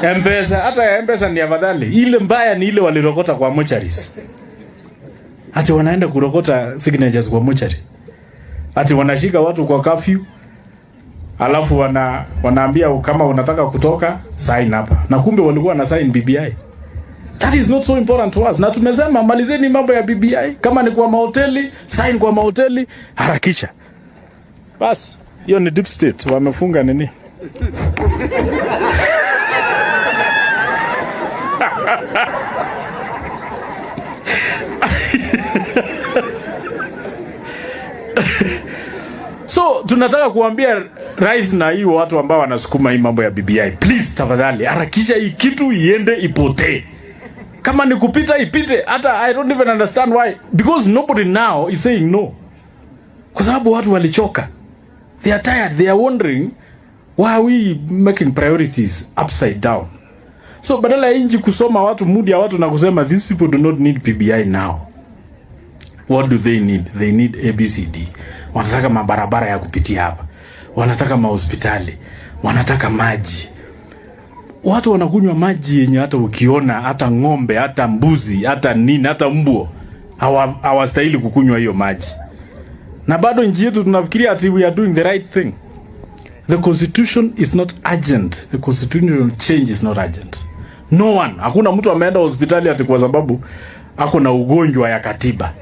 M-Pesa. Hata M-Pesa ni afadhali. Ile mbaya ni ile walirokota kwa mortuaries. Ati wanaenda kurokota signatures kwa mortuary. Ati wanashika watu kwa curfew. Alafu wanaambia kama unataka kutoka sign hapa. Na kumbe walikuwa na sign BBI. That is not so important to us. Na tumesema malizeni mambo ya BBI. Kama ni kwa mahoteli, sign kwa mahoteli, harakisha. Bas, hiyo ni deep state wamefunga nini? So tunataka kuambia rais na hii watu ambao wanasukuma hii mambo ya BBI, please tafadhali harakisha hii kitu iende ipotee. Kama ni kupita ipite. Hata I don't even understand why, because nobody now is saying no. Kwa sababu watu walichoka. They are tired. They are wondering why are we making priorities upside down. So badala ya inji kusoma watu, mood ya watu na kusema these people do not need PBI now. What do they need? They need ABCD. Wanataka mabarabara ya kupitia hapa. Wanataka mahospitali. Wanataka maji. Watu wanakunywa maji yenye hata ukiona, hata ng'ombe, hata mbuzi, hata nini, hata mbwa hawastahili kukunywa hiyo maji. Na bado nchi yetu tunafikiria ati we are doing the right thing. The constitution is not urgent. The constitutional change is not urgent. No one, hakuna mtu ameenda hospitali ati kwa sababu ako na ugonjwa ya katiba.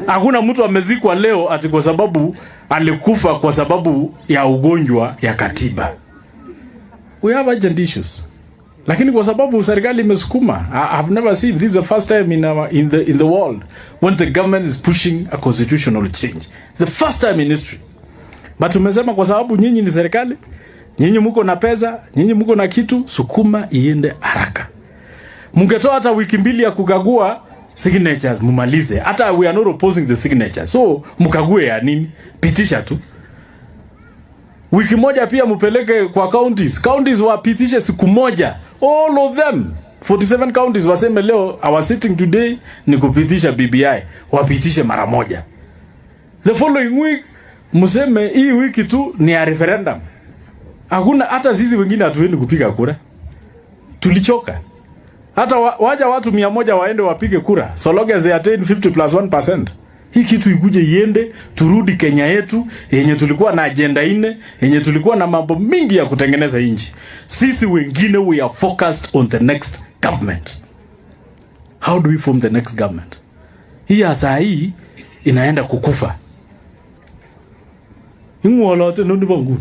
Hakuna mtu amezikwa leo ati kwa sababu alikufa kwa sababu ya ugonjwa ya katiba. We have urgent issues. Lakini kwa sababu serikali imesukuma, I've never seen, this is the first time in the world when the government is pushing a constitutional change. The first time in history. But tumesema kwa sababu nyinyi ni serikali, nyinyi mko na pesa, nyinyi mko na kitu, sukuma iende haraka. Mungetoa hata wiki mbili ya kukagua signatures mumalize. Hata we are not opposing the signature. So mkague ya nini? Pitisha tu. Wiki moja pia mupeleke kwa counties. Counties wapitishe siku moja. All of them. 47 counties waseme leo our sitting today ni kupitisha BBI. Wapitishe mara moja. The following week museme hii wiki tu ni ya referendum. Hakuna, hata sisi wengine hatuendi kupiga kura. Tulichoka. Hata waja watu 100 waende wapige kura. So long as they attain 50+1%. Hii kitu ikuje iende, turudi Kenya yetu, yenye tulikuwa na agenda 4, yenye tulikuwa na mambo mingi ya kutengeneza nchi. Sisi wengine we are focused on the next government. How do we form the next government? Hii asa hii inaenda kukufa. Ingu walote noni bangu.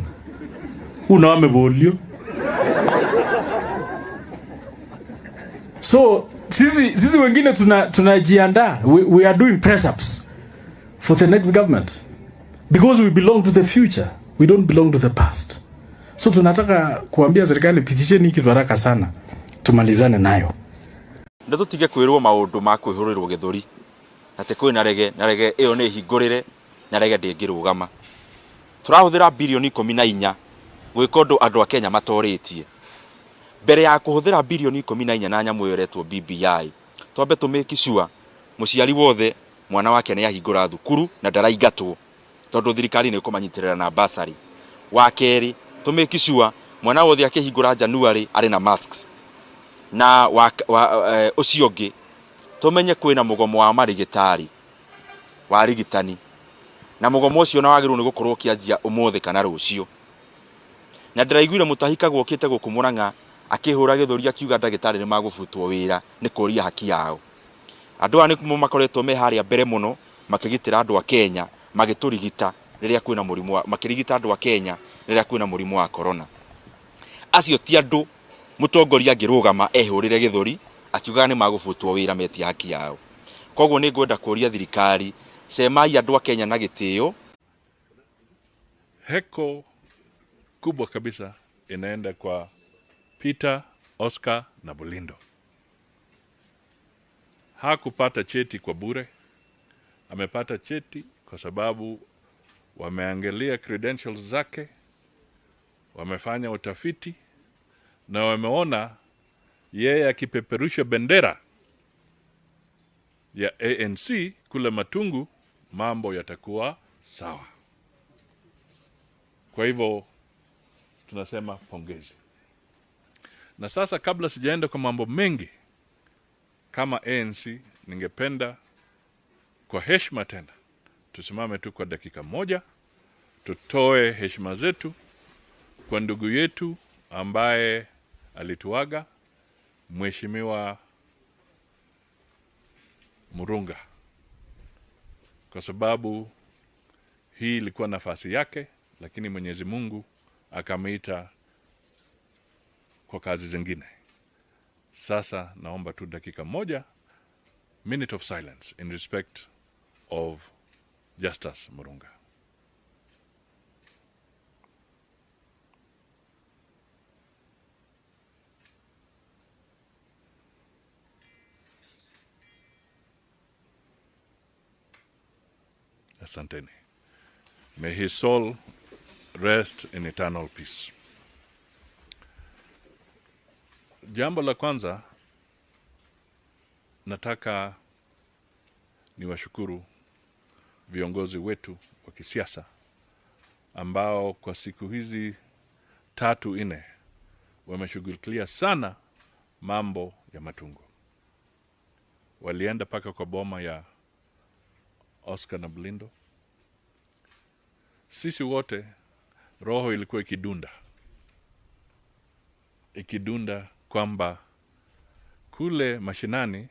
Unawame bolio. So sisi wengine tunajiandaa. We are doing press ups for the next government, because we belong to the future, we don't belong to the past. So tunataka kuambia serikali pitisheni kitu haraka sana tumalizane nayo. Ndio tutige kwirwo maundu ma kwihurirwo githuri ate kwina rege iyo ni hingurire na rege ndingirugama. Turahuthira bilioni 14 gwika undu andu a Kenya matoritie. Mbere ya kuhuthira bilioni 14 na nyamu yoretwo BBI, twambe tumeki sure muciari wothe mwana wake ni ahingura thukuru na ndaraingatwo tondu thirikari ni kumanyitirira na basari. Wa keri tumeki sure mwana wothe akihingura January ari na masks. Na ucio ngi tumenye kwina mugomo wa marigitari wa rigitani, na mugomo ucio na wagirwo ni gukorwo kianjia umuthi kana rucio. Na ndiraiguire mutahika gwokite gukumuranga akihura githuri akiuga ndagitari ni magufutwo wira ni kuria haki yao. Andu ani kumo makoretwo me haria mbere muno makigitira andu a Kenya magiturigita riria kwina murimu makirigita andu a Kenya riria kwina murimu wa corona. Acio ti andu mutongoria ngirugama ehurire githuri akiuga ni magufutwo wira meti haki yao. Koguo ni ngwenda kuria thirikari semai andu a Kenya na gitio. Heko kubwa kabisa inaenda kwa Peter, Oscar na Bulindo. Hakupata cheti kwa bure. Amepata cheti kwa sababu wameangalia credentials zake, wamefanya utafiti na wameona yeye akipeperusha bendera ya ANC kule Matungu mambo yatakuwa sawa. Kwa hivyo tunasema pongezi. Na sasa kabla sijaenda kwa mambo mengi, kama ANC ningependa kwa heshima tena tusimame tu kwa dakika moja, tutoe heshima zetu kwa ndugu yetu ambaye alituaga, Mheshimiwa Murunga, kwa sababu hii ilikuwa nafasi yake, lakini Mwenyezi Mungu akamwita kwa kazi zingine. Sasa naomba tu dakika moja, minute of silence in respect of Justus Murunga. Asanteni. May his soul rest in eternal peace. Jambo la kwanza, nataka niwashukuru viongozi wetu wa kisiasa ambao kwa siku hizi 3-4 wameshughulikia sana mambo ya Matungu. Walienda paka kwa boma ya Oscar na Bulindo. Sisi wote roho ilikuwa ikidunda kwamba kule mashinani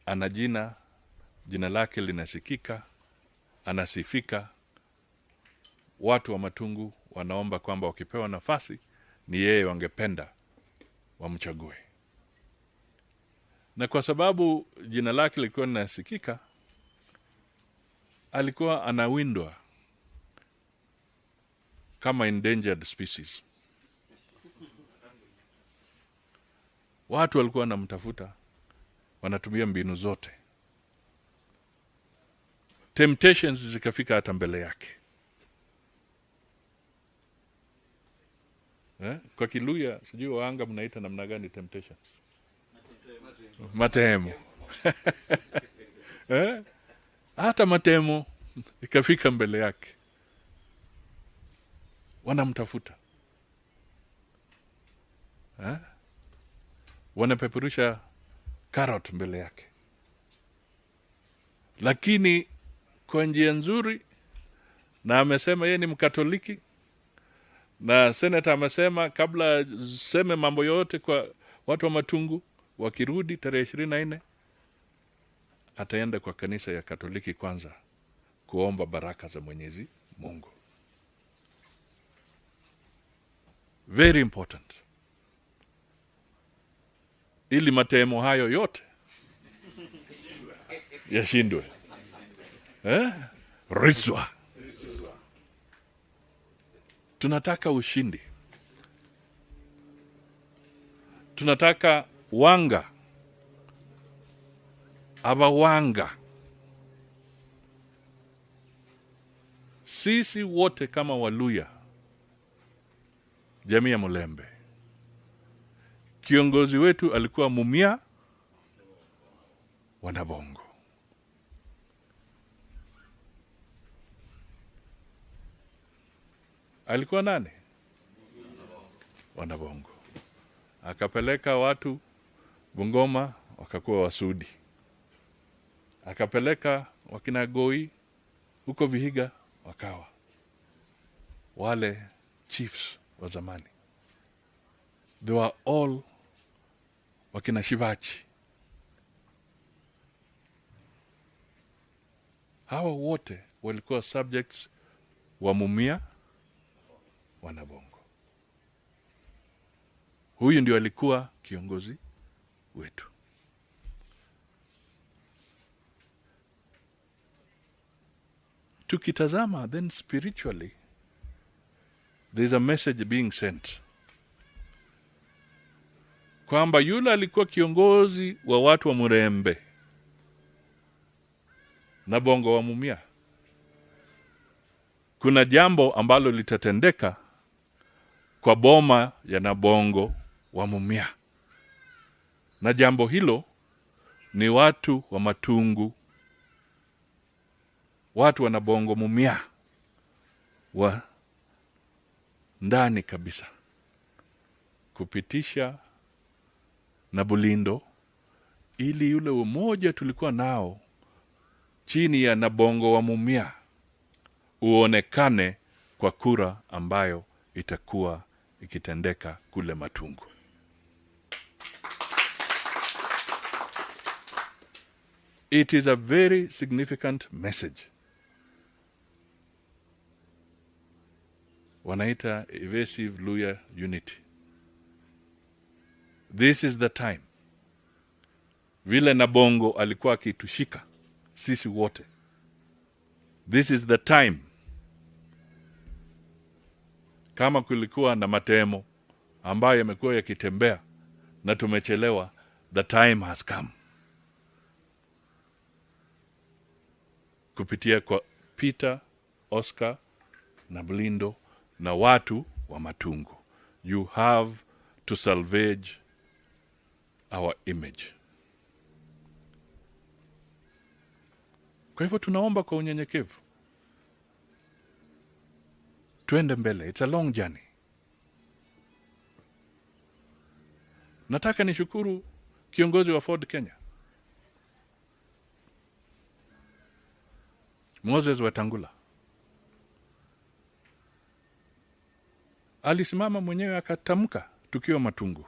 ana jina lake linasikika, anasifika. Watu wa Matungu wanaomba kwamba wakipewa nafasi ni yeye wangependa wamchague. Na kwa sababu jina lake lilikuwa linasikika, alikuwa anawindwa kama endangered species. Watu walikuwa wanamtafuta, wanatumia mbinu zote. Temptations zikafika hata mbele yake. Kwa Kiluya, sijui waanga mnaita namna gani temptations? Matemo. Hata matemo ikafika mbele yake. Wanamtafuta. Wanapeperusha carrot mbele yake. Lakini kwa njia nzuri, na amesema yeye ni Mkatoliki, na senator amesema kabla seme mambo yote kwa watu wa Matungu, wakirudi tarehe 24 ataenda kwa kanisa ya Katoliki kwanza kuomba baraka za Mwenyezi Mungu. Very important. Ili matemo hayo yote yashindwe. Rizwa. Tunataka ushindi. Tunataka wanga. Abawanga. Sisi wote kama Waluya, jamii ya Mulembe, kiongozi wetu alikuwa Mumia Wanabongo. Alikuwa nani? Wanabongo. Akapeleka watu Bungoma wakakuwa Wasudi. Akapeleka wakina Goi huko Vihiga wakawa wale chiefs wa zamani. They were all wakina Shivachi. Hawa wote walikuwa subjects wa Mumia Wanabongo. Huyu ndio alikuwa kiongozi wetu. Tukitazama, then spiritually, there's a message being sent. Kwamba yule alikuwa kiongozi wa watu wa Murembe na Bongo wa Mumia. Kuna jambo ambalo litatendeka kwa boma ya Nabongo wa Mumia. Na jambo hilo ni watu wa Matungu, watu wa Nabongo Mumia wa ndani kabisa, kupitisha na Bulindo, ili yule umoja tulikuwa nao chini ya Nabongo wa Mumia uonekane kwa kura ambayo itakuwa ikitendeka kule Matungu. It is a very significant message. wanaita evasive Luya unity. This is the time. Vile Nabongo alikuwa akitushika sisi wote. This is the time. Kama kulikuwa na matemo ambayo yamekuwa yakitembea na tumechelewa, the time has come. Kupitia kwa Peter, Oscar na Blindo na watu wa Matungu. You have to salvage our image. Kwa hivyo tunaomba kwa unyenyekevu. Tuende mbele. It's a long journey. Nataka nishukuru kiongozi wa Ford Kenya, Moses Wetangula. Alisimama mwenyewe akatamka tukiwa Matungu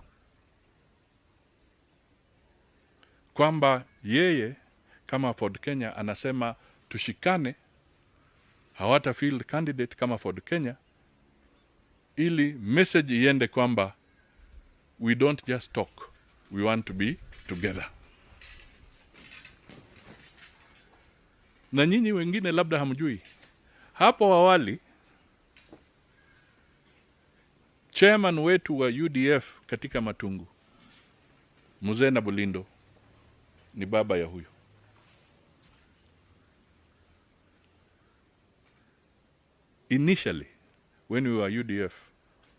kwamba yeye kama Ford Kenya anasema tushikane, hawata field candidate kama Ford Kenya, ili message iende kwamba we don't just talk, we want to be together. Na nyinyi wengine labda hamjui, hapo awali chairman wetu wa UDF katika Matungu, Mzee na Bulindo, ni baba ya huyo. Initially, when we were UDF,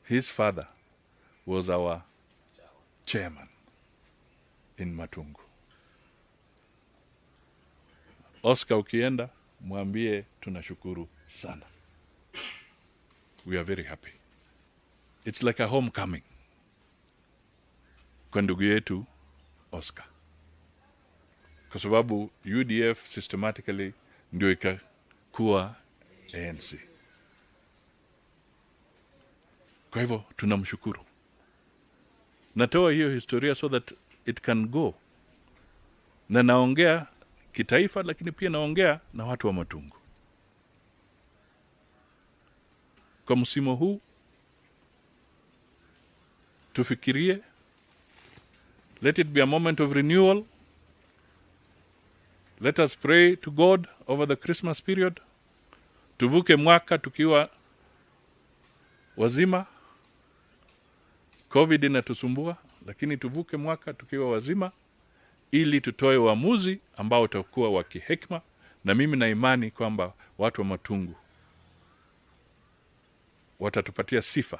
his father was our chairman in Matungu. Oscar, ukienda mwambie tunashukuru sana. We are very happy. It's like a homecoming kwa ndugu yetu Oscar, kwa sababu UDF systematically ndio ikakuwa ANC. Kwa hivyo tunamshukuru. Natoa hiyo historia so that it can go. Na naongea kitaifa, lakini pia naongea na watu wa Matungu. Kwa msimu huu tufikirie, let it be a moment of renewal. Let us pray to God over the Christmas period. Tuvuke mwaka tukiwa wazima. COVID inatusumbua, lakini tuvuke mwaka tukiwa wazima ili tutoe uamuzi ambao utakuwa wa kihekima, na mimi na imani kwamba watu wa Matungu watatupatia sifa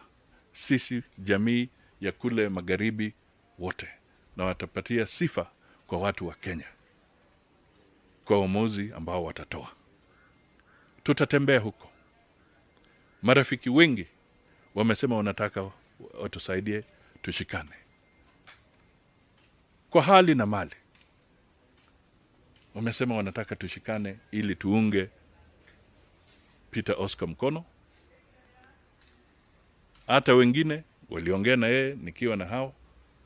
sisi jamii ya kule magharibi wote, na watapatia sifa kwa watu wa Kenya kwa uamuzi ambao watatoa. Tutatembea huko. Marafiki wengi wamesema wanataka watusaidie tushikane kwa hali na mali. Wamesema wanataka tushikane ili tuunge Peter Oscar mkono. Hata wengine waliongea na yeye nikiwa na hao.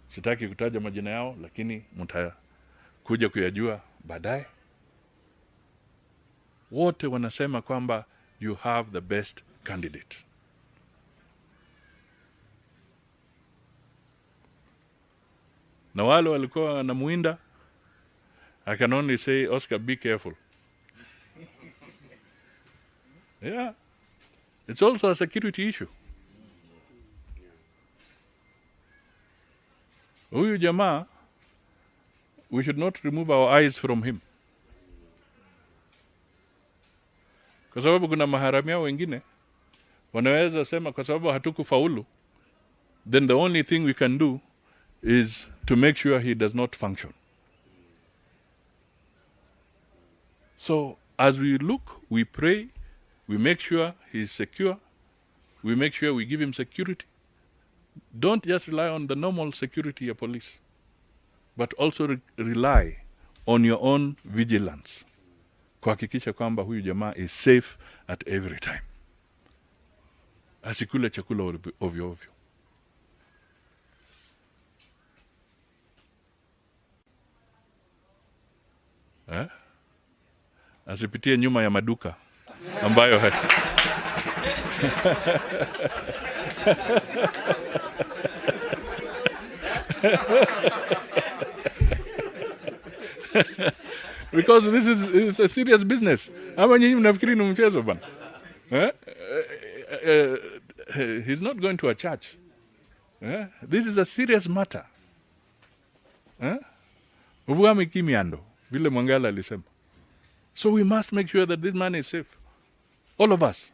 Sitaki kutaja majina yao, lakini mtakuja kuyajua baadaye. Wote wanasema kwamba you have the best candidate. Na wale walikuwa wanamuinda, I can only say, Oscar, be careful. Yeah. It's also a security issue. Huyu jamaa, we should not remove our eyes from him. Kwa sababu kuna maharamia wengine wanaweza sema kwa sababu hatukufaulu, then the only thing we can do is to make sure he does not function. So as we look, we pray, we make sure he is secure, we make sure we give him security. Don't just rely on the normal security of police, but also rely on your own vigilance. Kuhakikisha kwamba huyu jamaa is safe at every time. Asikule chakula ovyo ovyo. Asipitie nyuma ya maduka ambayo Because this is a serious business. Ama nyinyi mnafikiri ni mchezo bana? He's not going to a church. This is a serious matter. Ubwami kimiando, vile Mwangala alisema. So we must make sure that this man is safe. All of us.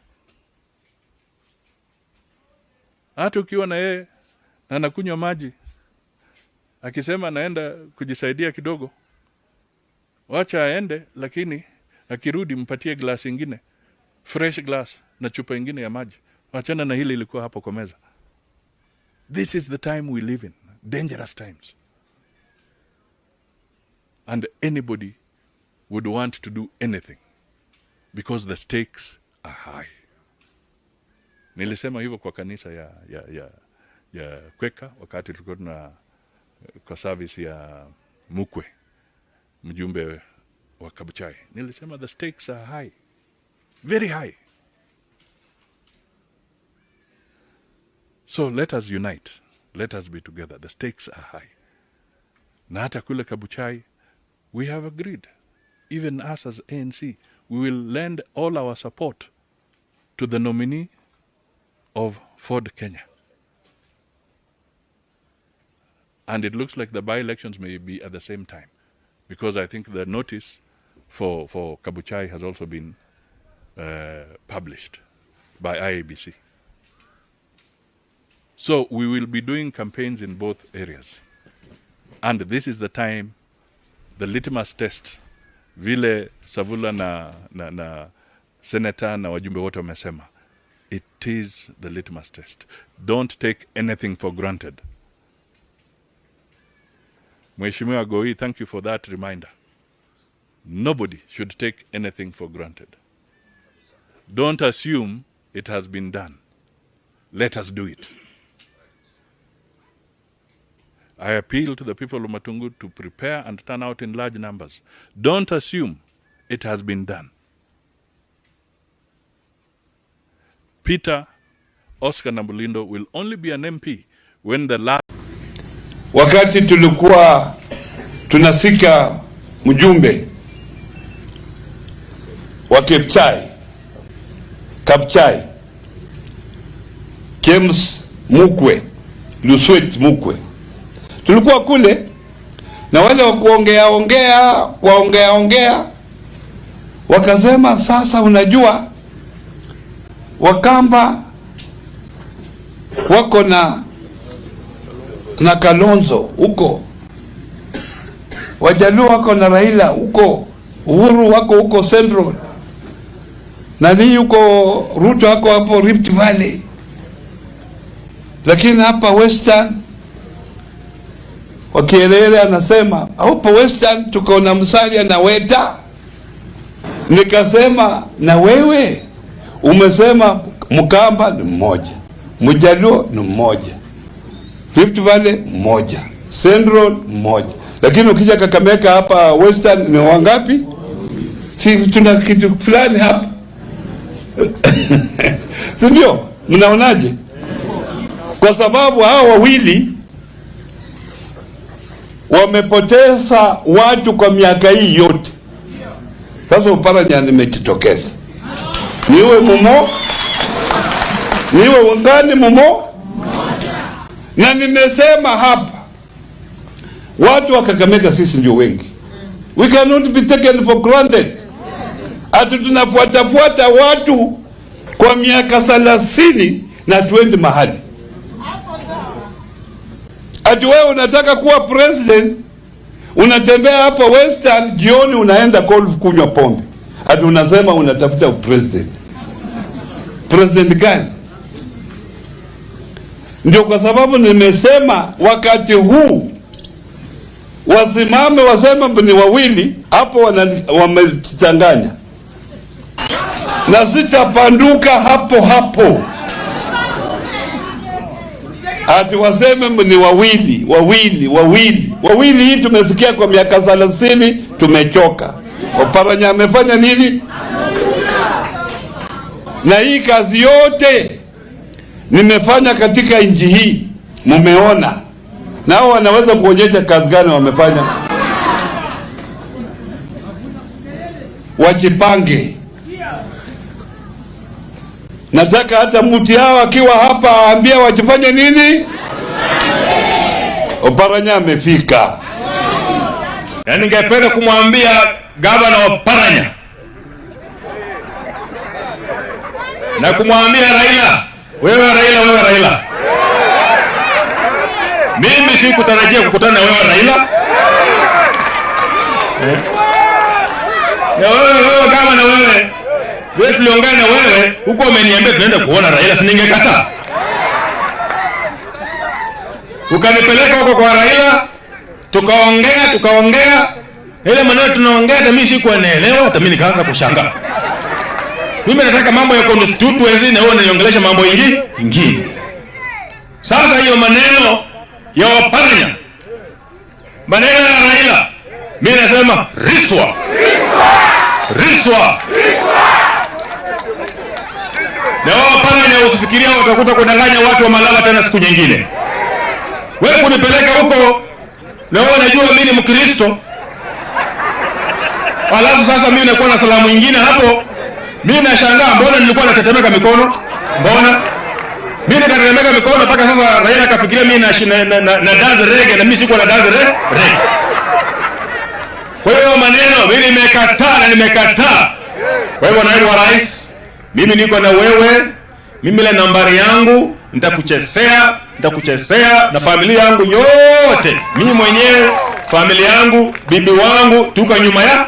Hata ukiwa na yeye na anakunywa maji, akisema anaenda kujisaidia kidogo, wacha aende, lakini akirudi mpatie glass ingine, fresh glass na chupa ingine ya maji. Wachana na hili ilikuwa hapo kwa meza. This is the time we live in, dangerous times. And anybody would want to do anything because the stakes are high. Nilisema hivyo kwa kanisa ya Kweka wakati tulikuwa tuna kwa service ya Mukwe, mjumbe wa Kabuchai. Nilisema the stakes are high, very high. So let us unite, let us be together. The stakes are high. Na hata kule Kabuchai, we have agreed, even us as ANC, we will lend all our support to the nominee of Ford Kenya. And it looks like the by-elections may be at the same time, because I think the notice for Kabuchai has also been published by IABC. So we will be doing campaigns in both areas. And this is the time, the litmus test, vile Savula na senator na wajumbe wote wamesema. It is the litmus test. Don't take anything for granted. Mheshimiwa Goi, thank you for that reminder. Nobody should take anything for granted. Don't assume it has been done. Let us do it. I appeal to the people of Matungu to prepare and turn out in large numbers. Don't assume it has been done. Peter Oscar Nambulindo will only be an MP when the last... Wakati tulikuwa tunasika mjumbe wa Kapchai, James Mukwe, Luswet Mukwe. Tulikuwa kule na wale wa kuongea wakasema, sasa unajua Wakamba wako na Kalonzo huko, Wajaluo wako na Raila huko, Uhuru wako huko Central, nani yuko Ruto wako hapo Rift Valley, lakini hapa Western Wakielele anasema hapo Western tuko na Musalia na Weta. Nikasema na wewe umesema Mkamba ni mmoja, Mjaluo ni mmoja, Rift Valley mmoja, Central mmoja, lakini ukija Kakamega hapa Western ni wangapi? Si tuna kitu fulani hapa. Si ndio? Mnaonaje? Kwa sababu hao wawili wamepoteza watu kwa miaka hii yote. Sasa Oparanya nimetitokeza. Niwe mumo, niwe wangani mumo. Na nimesema hapa, watu wa Kakamega sisi ndio wengi. We cannot be taken for granted. Ati tunafuata watu kwa miaka 30 na tuende mahali. Ati wewe unataka kuwa president, unatembea hapa Western, jioni unaenda golf kunywa pombe. Ati unasema unatafuta president. President gani? Ndio kwa sababu nimesema wakati huu wasimame wasema ni wawili, hapo wamechanganya. Na sitapanduka hapo. Ati waseme ni wawili hii tumesikia kwa miaka 30, tumechoka. Oparanya amefanya nini? Na hii kazi yote nimefanya katika nchi hii, mumeona. Nao wanaweza kuonyesha kazi gani wamefanya. Wajipange. Nataka hata mtu yao akiwa hapa aambia wajifanye nini? Oparanya amefika. Na ningependa kumwambia gavana Oparanya na kumwambia Raila, wewe Raila, mimi sikutarajia kukutana na wewe Raila. Na wewe kama na wewe tuliongea na wewe huko, umeniambia tunaenda kuona Raila, si ningekataa? Ukanipeleka huko kwa Raila, tukaongea ile maneno tunaongea, hata mimi sikuwa naelewa, hata mimi nikaanza kushangaa. Mimi nataka mambo ya constituency na wewe unaniongelesha mambo ingine. Sasa hiyo maneno ya Oparanya, maneno ya Raila, mimi nasema riswa. Na Oparanya usifikiria utakuta kudanganya watu wa Malava tena siku nyingine. Wewe kunipeleka huko na wewe unajua mimi ni Mkristo. Alafu sasa mimi nakuwa na salamu nyingine hapo. Mimi nashangaa mbona nilikuwa natetemeka mikono? Mbona? Mimi nikatetemeka mikono mpaka sasa Raila akafikiria mimi na dance reggae na mimi sikuwa na dance reggae. Kwa hiyo maneno mimi nimekataa. Kwa hivyo naibu wa rais, mimi niko na wewe. Mimi ile nambari yangu nitakuchezea na familia yangu yote. Mimi mwenyewe, familia yangu, bibi wangu tuko nyuma ya.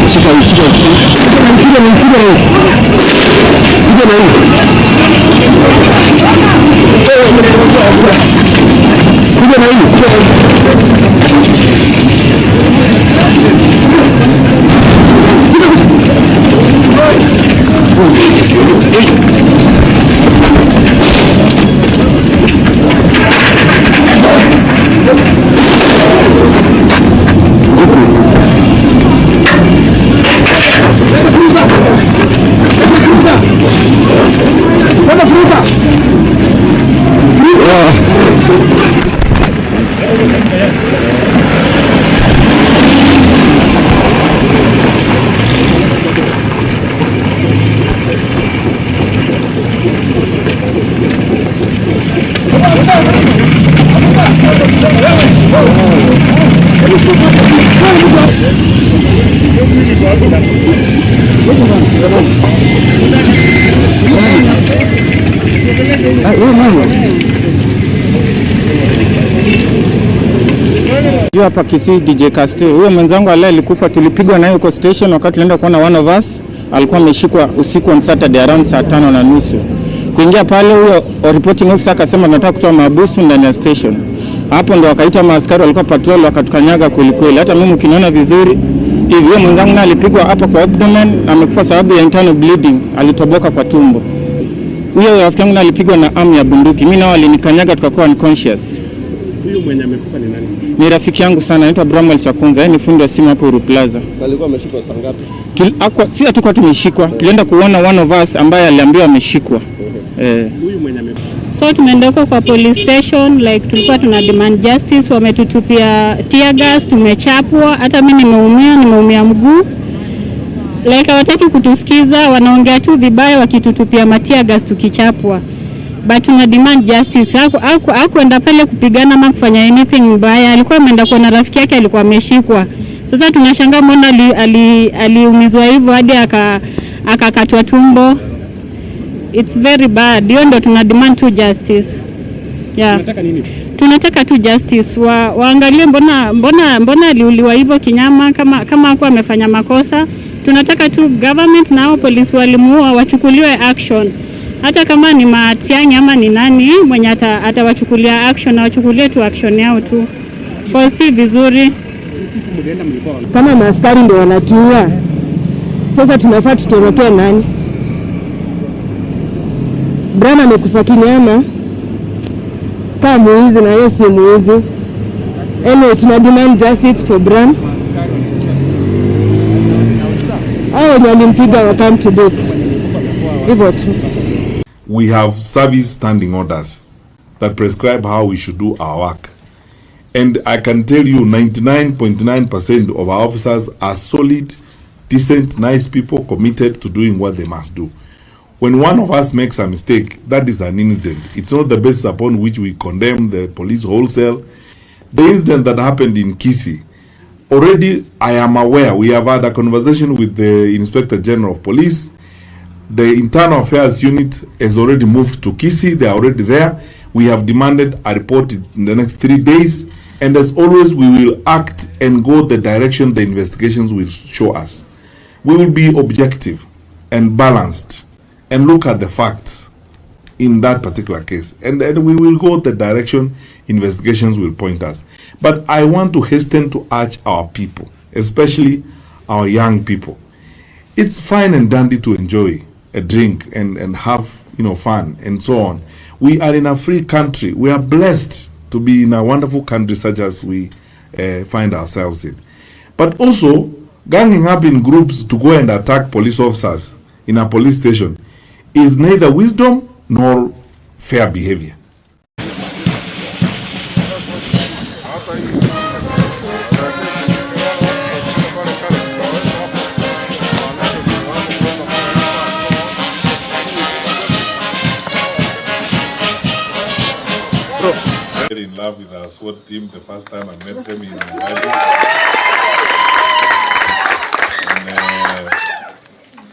Shika na hapa Kisii DJ Caste. Huyo mwenzangu aliye alikufa, tulipigwa naye kwa station wakati tulienda kuona one of us. Alikuwa ameshikwa usiku on Saturday around saa 5:30. Kuingia pale, huyo reporting officer akasema tunataka kutoa mahabusu ndani ya station. Hapo ndo wakaita maaskari walikuwa patrol wakatukanyaga kweli kweli. Hata mimi ukiniona vizuri hivi, huyo mwenzangu naye alipigwa hapa kwa abdomen na amekufa sababu ya internal bleeding, alitoboka kwa tumbo. Huyo rafiki yangu alipigwa na arm ya bunduki. Mimi nao alinikanyaga tukakuwa unconscious. Huyu mwenye amekufa ni nani? Ni rafiki yangu sana, anaitwa Bramwell Chakunza. Yeye ni fundi wa simu hapo Uhuru Plaza. Alikuwa ameshikwa saa ngapi? Si hatukuwa tumeshikwa. Tulienda kuona one of us ambaye aliambiwa ameshikwa. Huyu mwenye amekufa. So tumeenda kwa police station, like tulikuwa tuna demand justice, wametutupia tear gas, tumechapwa, hata mimi nimeumia mguu. Like hawataki kutusikiza, wanaongea tu vibaya wakitutupia tear gas tukichapwa. But tuna demand justice. Hakuenda pale kupigana ama kufanya anything mbaya. Alikuwa ameenda kuona rafiki yake alikuwa ameshikwa. Sasa tunashangaa mbona aliumizwa hivyo hadi akakatwa tumbo. It's very bad. Hiyo ndio tuna demand to justice. Yeah. Tunataka nini? Tunataka tu justice. Waangalie mbona aliuliwa hivyo kinyama kama hakuwa amefanya makosa. Tunataka tu government na polisi walimuua wachukuliwe action. Hata kama ni Matiang'i ama ni nani mwenye atawachukulia action, na wachukulie tu action yao tu. Kwa si vizuri. Kama maaskari ndio wanatuua, sasa tunafaa tutorokee nani? Brana amekufa kinyama kama muizi na yeye si muizi. Anyway, tuna demand justice for Bram. Hao wenye walimpiga wa come to book. Hivyo tu. We have service standing orders that prescribe how we should do our work. And I can tell you 99.9% of our officers are solid, decent, nice people committed to doing what they must do. When one of us makes a mistake, that is an incident. It's not the basis upon which we condemn the police wholesale. The incident that happened in Kisii, already I am aware, we have had a conversation with the Inspector General of Police. The Internal Affairs Unit has already moved to Kisii. They are already there. We have demanded a report in the next 3 days. And as always, we will act and go the direction the investigations will show us. We will be objective and balanced and look at the facts in that particular case. And then we will go the direction investigations will point us. But I want to hasten to urge our people, especially our young people. It's fine and dandy to enjoy a drink and have fun and so on. We are in a free country. We are blessed to be in a wonderful country such as we find ourselves in. But also, ganging up in groups to go and attack police officers in a police station is neither wisdom nor fair behavior. Very in love with our SWAT team the first time I met them in Uganda.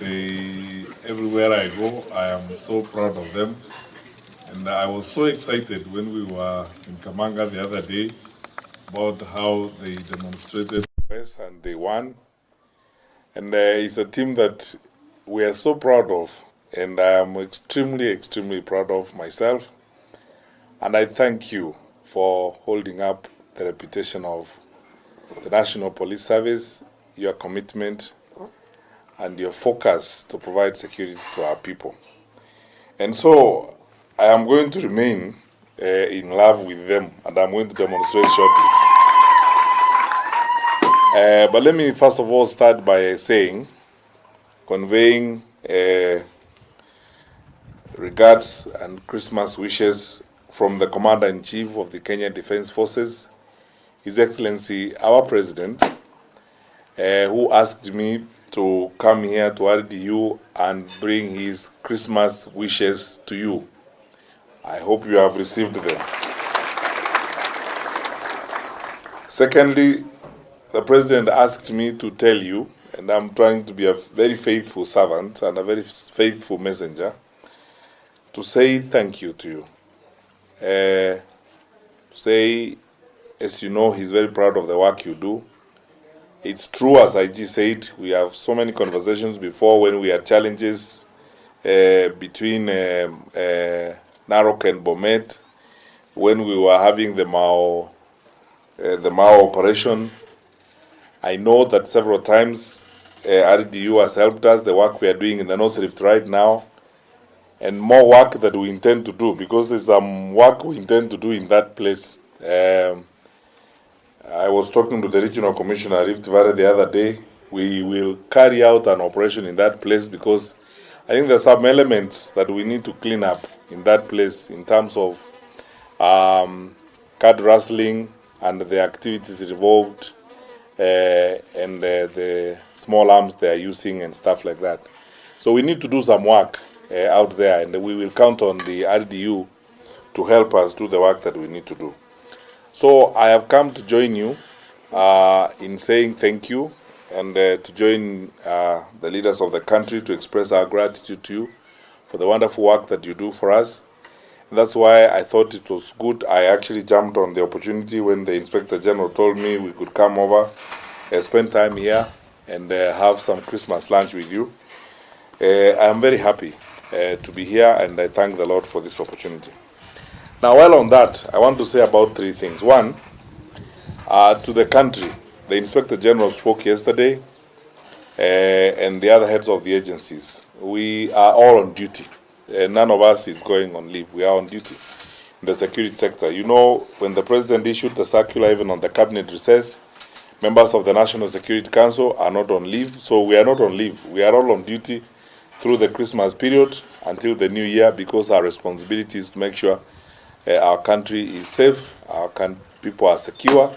And everywhere I go, I am so proud of them. And I was so excited when we were in Kamanga the other day about how they demonstrated and they won. And it's a team that we are so proud of, and I am extremely, extremely proud of myself. And I thank you for holding up the reputation of the National Police Service, your commitment, and your focus to provide security to our people. And so I am going to remain in love with them, and I'm going to demonstrate shortly. But let me first of all start by conveying regards and Christmas wishes from the Commander-in-Chief of the Kenya Defence Forces, His Excellency, our President, who asked me to come here to RDU and bring his Christmas wishes to you. I hope you have received them. Secondly, the President asked me to tell you, and I'm trying to be a very faithful servant and a very faithful messenger, to say thank you to you. Say, as you know, he's very proud of the work you do. It's true, as IG said, we have so many conversations before when we had challenges between Narok and Bomet, when we were having the Mao operation. I know that several times RDU has helped us, the work we are doing in the North Rift right now, and more work that we intend to do, because there's some work we intend to do in that place. I was talking to the Regional Commissioner Rift Valley the other day. We will carry out an operation in that place because I think there's some elements that we need to clean up in that place in terms of card rustling and the activities involved and the small arms they are using and stuff like that. So we need to do some work out there, and we will count on the RDU to help us do the work that we need to do. So I have come to join you in saying thank you, and to join the leaders of the country to express our gratitude to you for the wonderful work that you do for us. And that's why I thought it was good. I actually jumped on the opportunity when the Inspector General told me we could come over, spend time here, and have some Christmas lunch with you. I am very happy to be here, and I thank the Lord for this opportunity. Now, while on that, I want to say about three things. One, to the country, the Inspector General spoke yesterday, and the other heads of the agencies. We are all on duty. None of us is going on leave. We are on duty in the security sector. You know, when the President issued the circular, even on the cabinet recess, members of the National Security Council are not on leave. So we are not on leave. We are all on duty through the Christmas period until the new year, because our responsibility is to make sure our country is safe, our people are secure,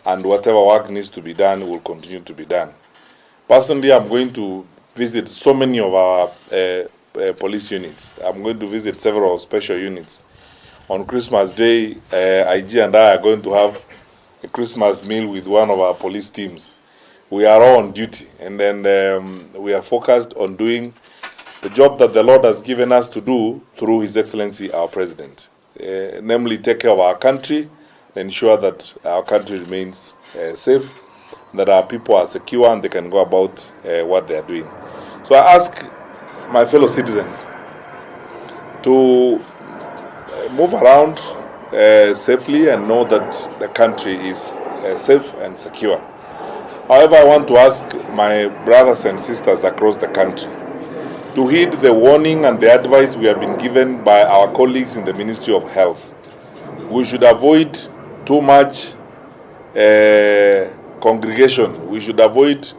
and whatever work needs to be done will continue to be done. Personally, I'm going to visit so many of our police units. I'm going to visit several special units. On Christmas Day, IG and I are going to have a Christmas meal with one of our police teams. We are all on duty, and then we are focused on doing the job that the Lord has given us to do through His Excellency, our President. Namely, take care of our country, ensure that our country remains safe, that our people are secure, and they can go about what they are doing. So I ask my fellow citizens to move around safely and know that the country is safe and secure. However, I want to ask my brothers and sisters across the country to heed the warning and the advice we have been given by our colleagues in the Ministry of Health. We should avoid too much congregation. We should avoid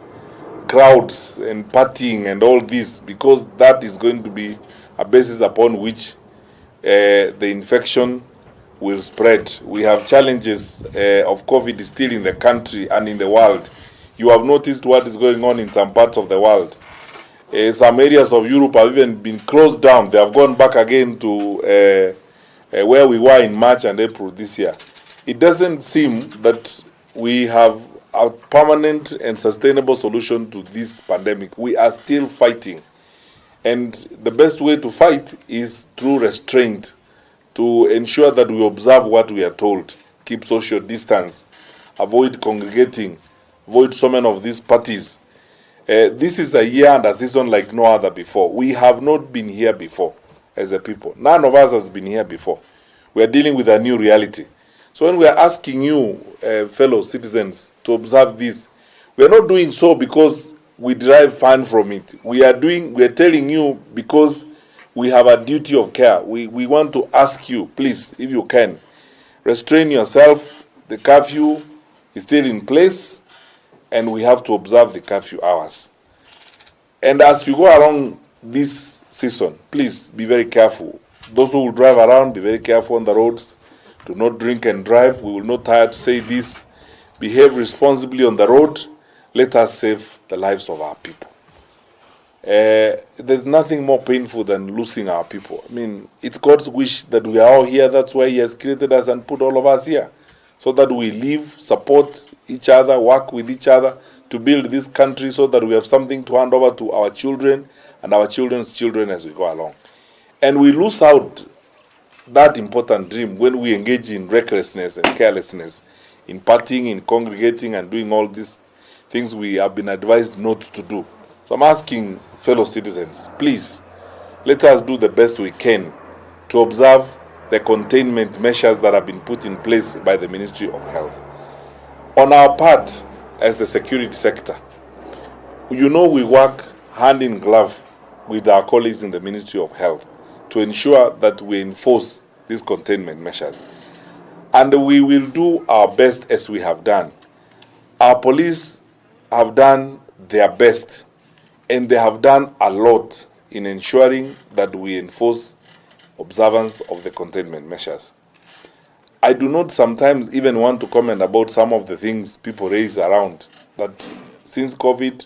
crowds and partying and all this, because that is going to be a basis upon which the infection will spread. We have challenges of COVID still in the country and in the world. You have noticed what is going on in some parts of the world. Some areas of Europe have even been closed down. They have gone back again to where we were in March and April this year. It doesn't seem that we have a permanent and sustainable solution to this pandemic. We are still fighting. And the best way to fight is through restraint, to ensure that we observe what we are told, keep social distance, avoid congregating, avoid so many of these parties. This is a year and a season like no other before. We have not been here before as a people. None of us has been here before. We are dealing with a new reality. So when we are asking you, fellow citizens, to observe this, we are not doing so because we derive fun from it. We are telling you because we have a duty of care. We want to ask you, please, if you can, restrain yourself. The curfew is still in place, and we have to observe the curfew hours. And as you go along this season, please be very careful. Those who will drive around, be very careful on the roads. Do not drink and drive. We will not tire to say this. Behave responsibly on the road. Let us save the lives of our people. There's nothing more painful than losing our people. I mean, it's God's wish that we are all here. That's why He has created us and put all of us here, so that we live, support each other, work with each other to build this country, so that we have something to hand over to our children and our children's children as we go along. And we lose out that important dream when we engage in recklessness and carelessness, in partying, in congregating, and doing all these things we have been advised not to do. So I'm asking fellow citizens, please, let us do the best we can to observe the containment measures that have been put in place by the Ministry of Health. On our part, as the security sector, you know we work hand in glove with our colleagues in the Ministry of Health to ensure that we enforce these containment measures. And we will do our best as we have done. Our police have done their best, and they have done a lot in ensuring that we enforce observance of the containment measures. I do not sometimes even want to comment about some of the things people raise around, that since COVID,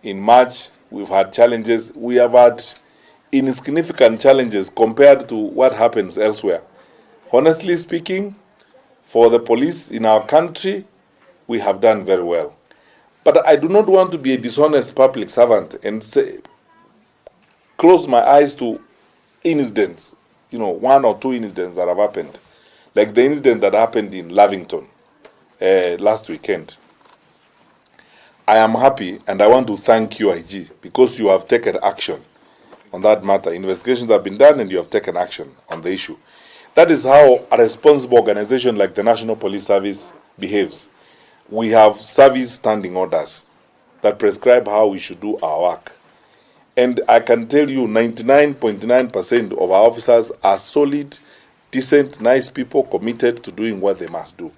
in March, we've had challenges. We have had insignificant challenges compared to what happens elsewhere. Honestly speaking, for the police in our country, we have done very well. But I do not want to be a dishonest public servant and close my eyes to incidents, one or two incidents that have happened, like the incident that happened in Lavington last weekend. I am happy, and I want to thank UIG because you have taken action on that matter. Investigations have been done, and you have taken action on the issue. That is how a responsible organization like the National Police Service behaves. We have service standing orders that prescribe how we should do our work. And I can tell you 99.9% of our officers are solid, decent, nice people committed to doing what they must do.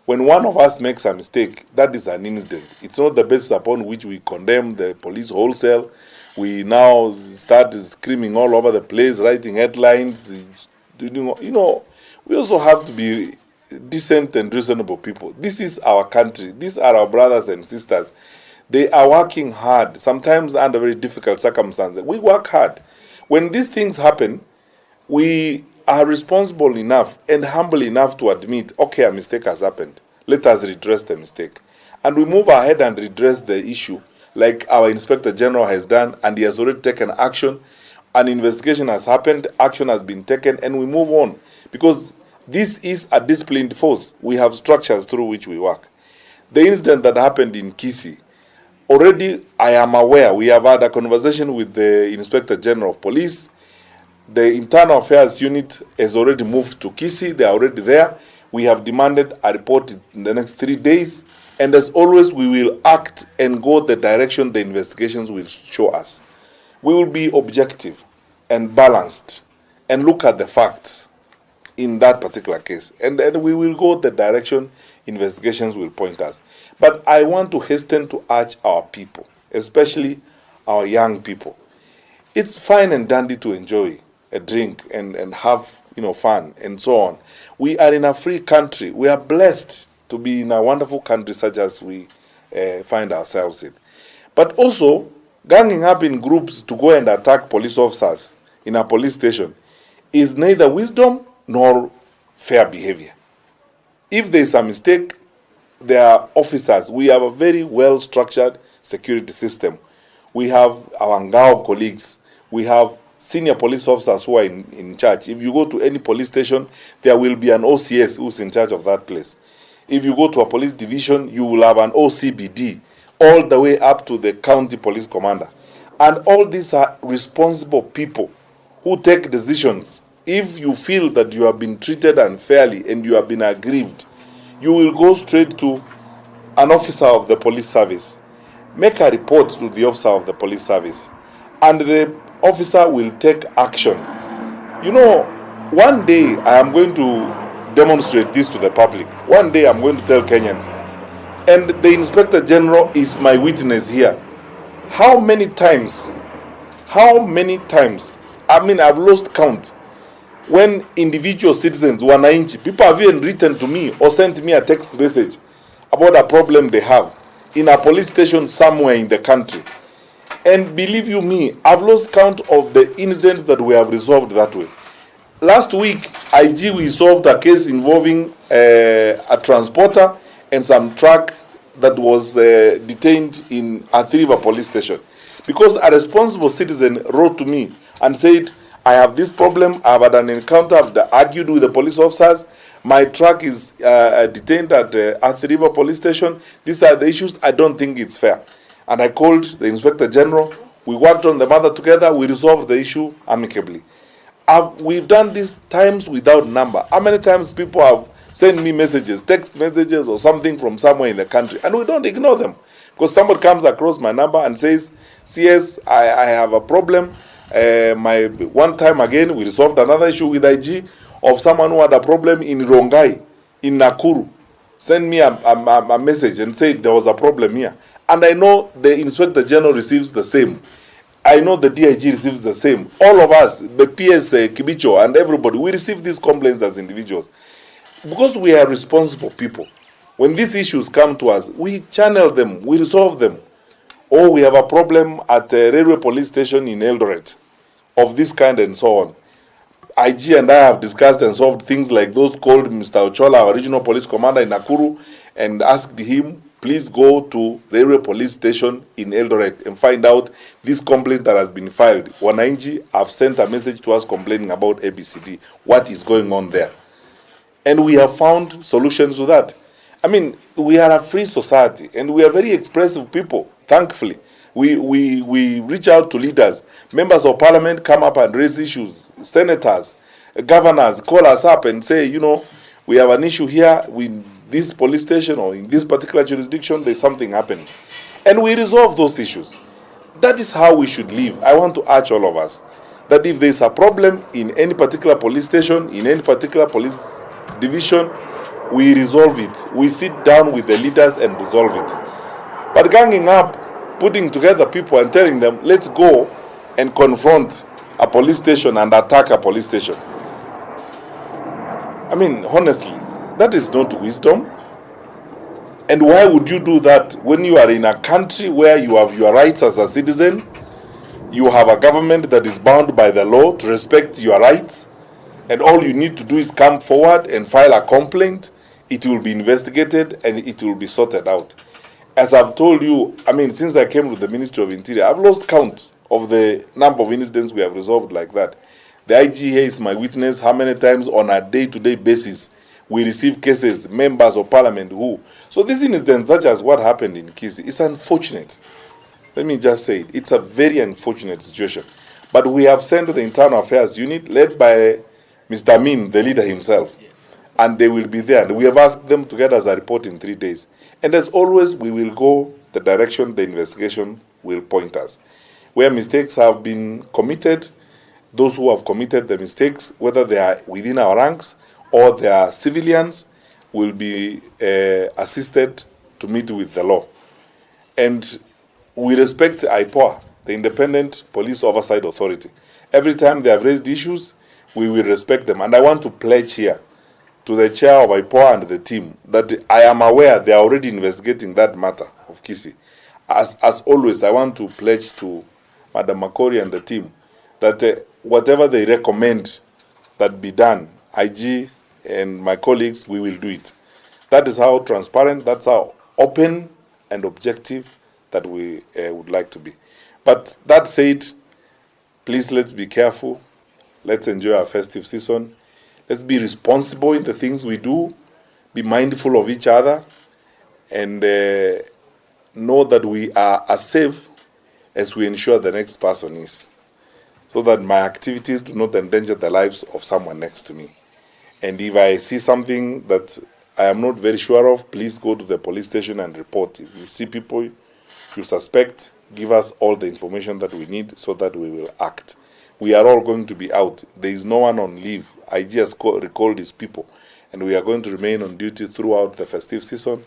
When one of us makes a mistake, that is an incident. It's not the basis upon which we condemn the police wholesale. We now start screaming all over the place, writing headlines. We also have to be decent and reasonable people. This is our country. These are our brothers and sisters. They are working hard, sometimes under very difficult circumstances. We work hard. When these things happen, we are responsible enough and humble enough to admit, okay, a mistake has happened. Let us redress the mistake. And we move ahead and redress the issue, like our Inspector General has done, and he has already taken action. An investigation has happened, action has been taken, and we move on. Because this is a disciplined force. We have structures through which we work. The incident that happened in Kisii, already I am aware, we have had a conversation with the Inspector General of Police. The Internal Affairs Unit has already moved to Kisii. They are already there. We have demanded a report in the next 3 days. And as always, we will act and go the direction the investigations will show us. We will be objective and balanced and look at the facts in that particular case. And then we will go the direction investigations will point us. But I want to hasten to urge our people, especially our young people. It's fine and dandy to enjoy a drink and have fun and so on. We are in a free country. We are blessed to be in a wonderful country such as we find ourselves in. But also, ganging up in groups to go and attack police officers in a police station is neither wisdom nor fair behavior. If there is a mistake, there are officers. We have a very well-structured security system. We have our Ngao colleagues. We have senior police officers who are in charge. If you go to any police station, there will be an OCS who's in charge of that place. If you go to a police division, you will have an OCBD, all the way up to the county police commander. And all these are responsible people who take decisions if you feel that you have been treated unfairly and you have been aggrieved, you will go straight to an officer of the police service. Make a report to the officer of the police service, and the officer will take action. You know, one day I am going to demonstrate this to the public. One day I'm going to tell Kenyans, and the Inspector General is my witness here. How many times, I mean, I've lost count, when individual citizens, wananchi, people have even written to me or sent me a text message about a problem they have in a police station somewhere in the country. And believe you me, I've lost count of the incidents that we have resolved that way. Last week, we solved a case involving a transporter and some truck that was detained in Athi River police station. Because a responsible citizen wrote to me and said, I have this problem, I have had an encounter, I've argued with the police officers, my truck is detained at Athi River police station, these are the issues, I don't think it's fair. And I called the Inspector General, we worked on the matter together, we resolved the issue amicably. We've done this times without number. How many times people have sent me messages, text messages or something from somewhere in the country, and we don't ignore them. Because somebody comes across my number and says, CS, I have a problem. One time again, we resolved another issue with IG of someone who had a problem in Rongai, in Nakuru. Send me a message and say there was a problem here. And I know the Inspector General receives the same. I know the DIG receives the same. All of us, the PS, Kibicho, and everybody, we receive these complaints as individuals. Because we are responsible people. When these issues come to us, we channel them, we resolve them. Or we have a problem at a railway police station in Eldoret of this kind and so on. IG and I have discussed and solved things like those, called Mr. Ochola, our regional police commander in Nakuru, and asked him, please go to railway police station in Eldoret and find out this complaint that has been filed. Wananchi have sent a message to us complaining about ABCD. What is going on there? And we have found solutions to that. I mean, we are a free society and we are very expressive people, thankfully. We reach out to leaders. Members of parliament come up and raise issues. Senators, governors call us up and say, you know, we have an issue here with this police station or in this particular jurisdiction, there's something happening. And we resolve those issues. That is how we should live. I want to urge all of us that if there's a problem in any particular police station, in any particular police division, we resolve it. We sit down with the leaders and resolve it. But ganging up, putting together people and telling them, let's go and confront a police station and attack a police station. I mean, honestly, that is not wisdom. And why would you do that when you are in a country where you have your rights as a citizen, you have a government that is bound by the law to respect your rights, and all you need to do is come forward and file a complaint, it will be investigated and it will be sorted out. As I've told you, I mean, since I came to the Ministry of Interior, I've lost count of the number of incidents we have resolved like that. The IG here is my witness how many times on a day-to-day basis we receive cases, members of parliament who. So this incident, such as what happened in Kisii, is unfortunate. Let me just say it. It's a very unfortunate situation. But we have sent the Internal Affairs Unit, led by Mr. Amin, the leader himself. And they will be there. And we have asked them to get us a report in 3 days. And as always, we will go the direction the investigation will point us. Where mistakes have been committed, those who have committed the mistakes, whether they are within our ranks or they are civilians, will be assisted to meet with the law. And we respect IPOA, the Independent Police Oversight Authority. Every time they have raised issues, we will respect them. And I want to pledge here to the chair of IPOA and the team that I am aware they are already investigating that matter of Kisii. As always, I want to pledge to Madam Makori and the team that whatever they recommend that be done, IG and my colleagues, we will do it. That is how transparent, that's how open and objective that we would like to be. But that said, please let's be careful. Let's enjoy our festive season. Let's be responsible in the things we do. Be mindful of each other. And know that we are as safe as we ensure the next person is. so that my activities do not endanger the lives of someone next to me. And if I see something that I am not very sure of, please go to the police station and report. If you see people you suspect, give us all the information that we need so that we will act. We are all going to be out. There is no one on leave. I just recalled these people, and we are going to remain on duty throughout the festive season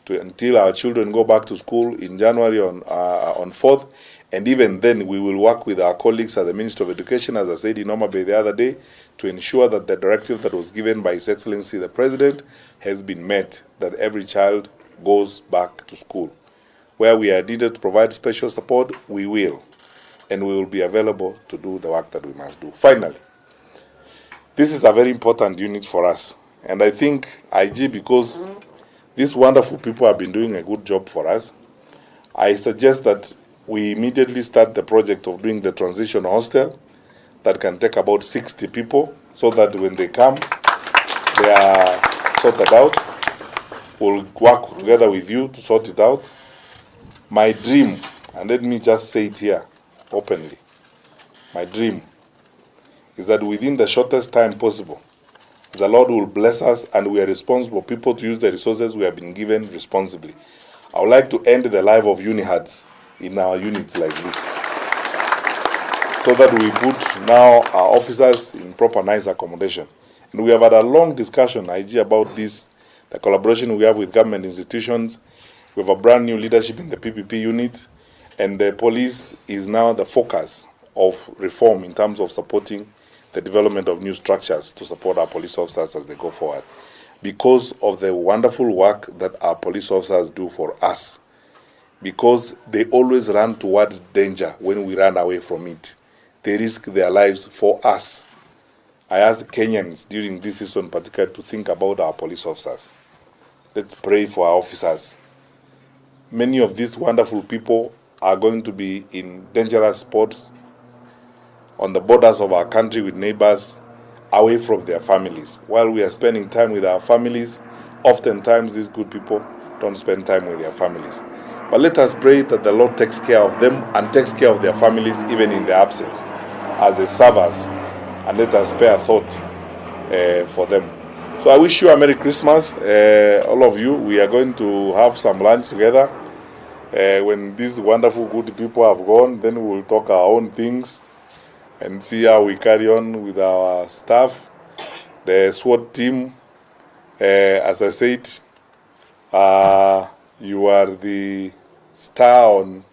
until our children go back to school in January on 4th. And even then, we will work with our colleagues at the Ministry of Education, as I said in Oma Bay the other day, to ensure that the directive that was given by His Excellency the President has been met, that every child goes back to school. Where we are needed to provide special support, we will. And we will be available to do the work that we must do. Finally, this is a very important unit for us. And I think IG, because these wonderful people have been doing a good job for us, I suggest that we immediately start the project of doing the transition hostel that can take about 60 people, so that when they come, they are sorted out. We'll work together with you to sort it out. My dream, and let me just say it here openly, my dream is that within the shortest time possible, the Lord will bless us and we are responsible people to use the resources we have been given responsibly. I would like to end the life of unihards in our units like this, so that we put now our officers in proper nice accommodation. And we have had a long discussion, IG, about this, the collaboration we have with government institutions. We have a brand new leadership in the PPP unit, and the police is now the focus of reform in terms of supporting the development of new structures to support our police officers as they go forward. Because of the wonderful work that our police officers do for us, because they always run towards danger when we run away from it. They risk their lives for us. I ask Kenyans during this season in particular to think about our police officers. Let's pray for our officers. Many of these wonderful people are going to be in dangerous spots on the borders of our country with neighbors, away from their families. While we are spending time with our families, oftentimes these good people don't spend time with their families. But let us pray that the Lord takes care of them and takes care of their families even in their absence as they serve us, and let us spare a thought for them. So I wish you a Merry Christmas, all of you. We are going to have some lunch together. When these wonderful good people have gone, then we will talk our own things and see how we carry on with our staff. The SWAT team, as I said, you are the star on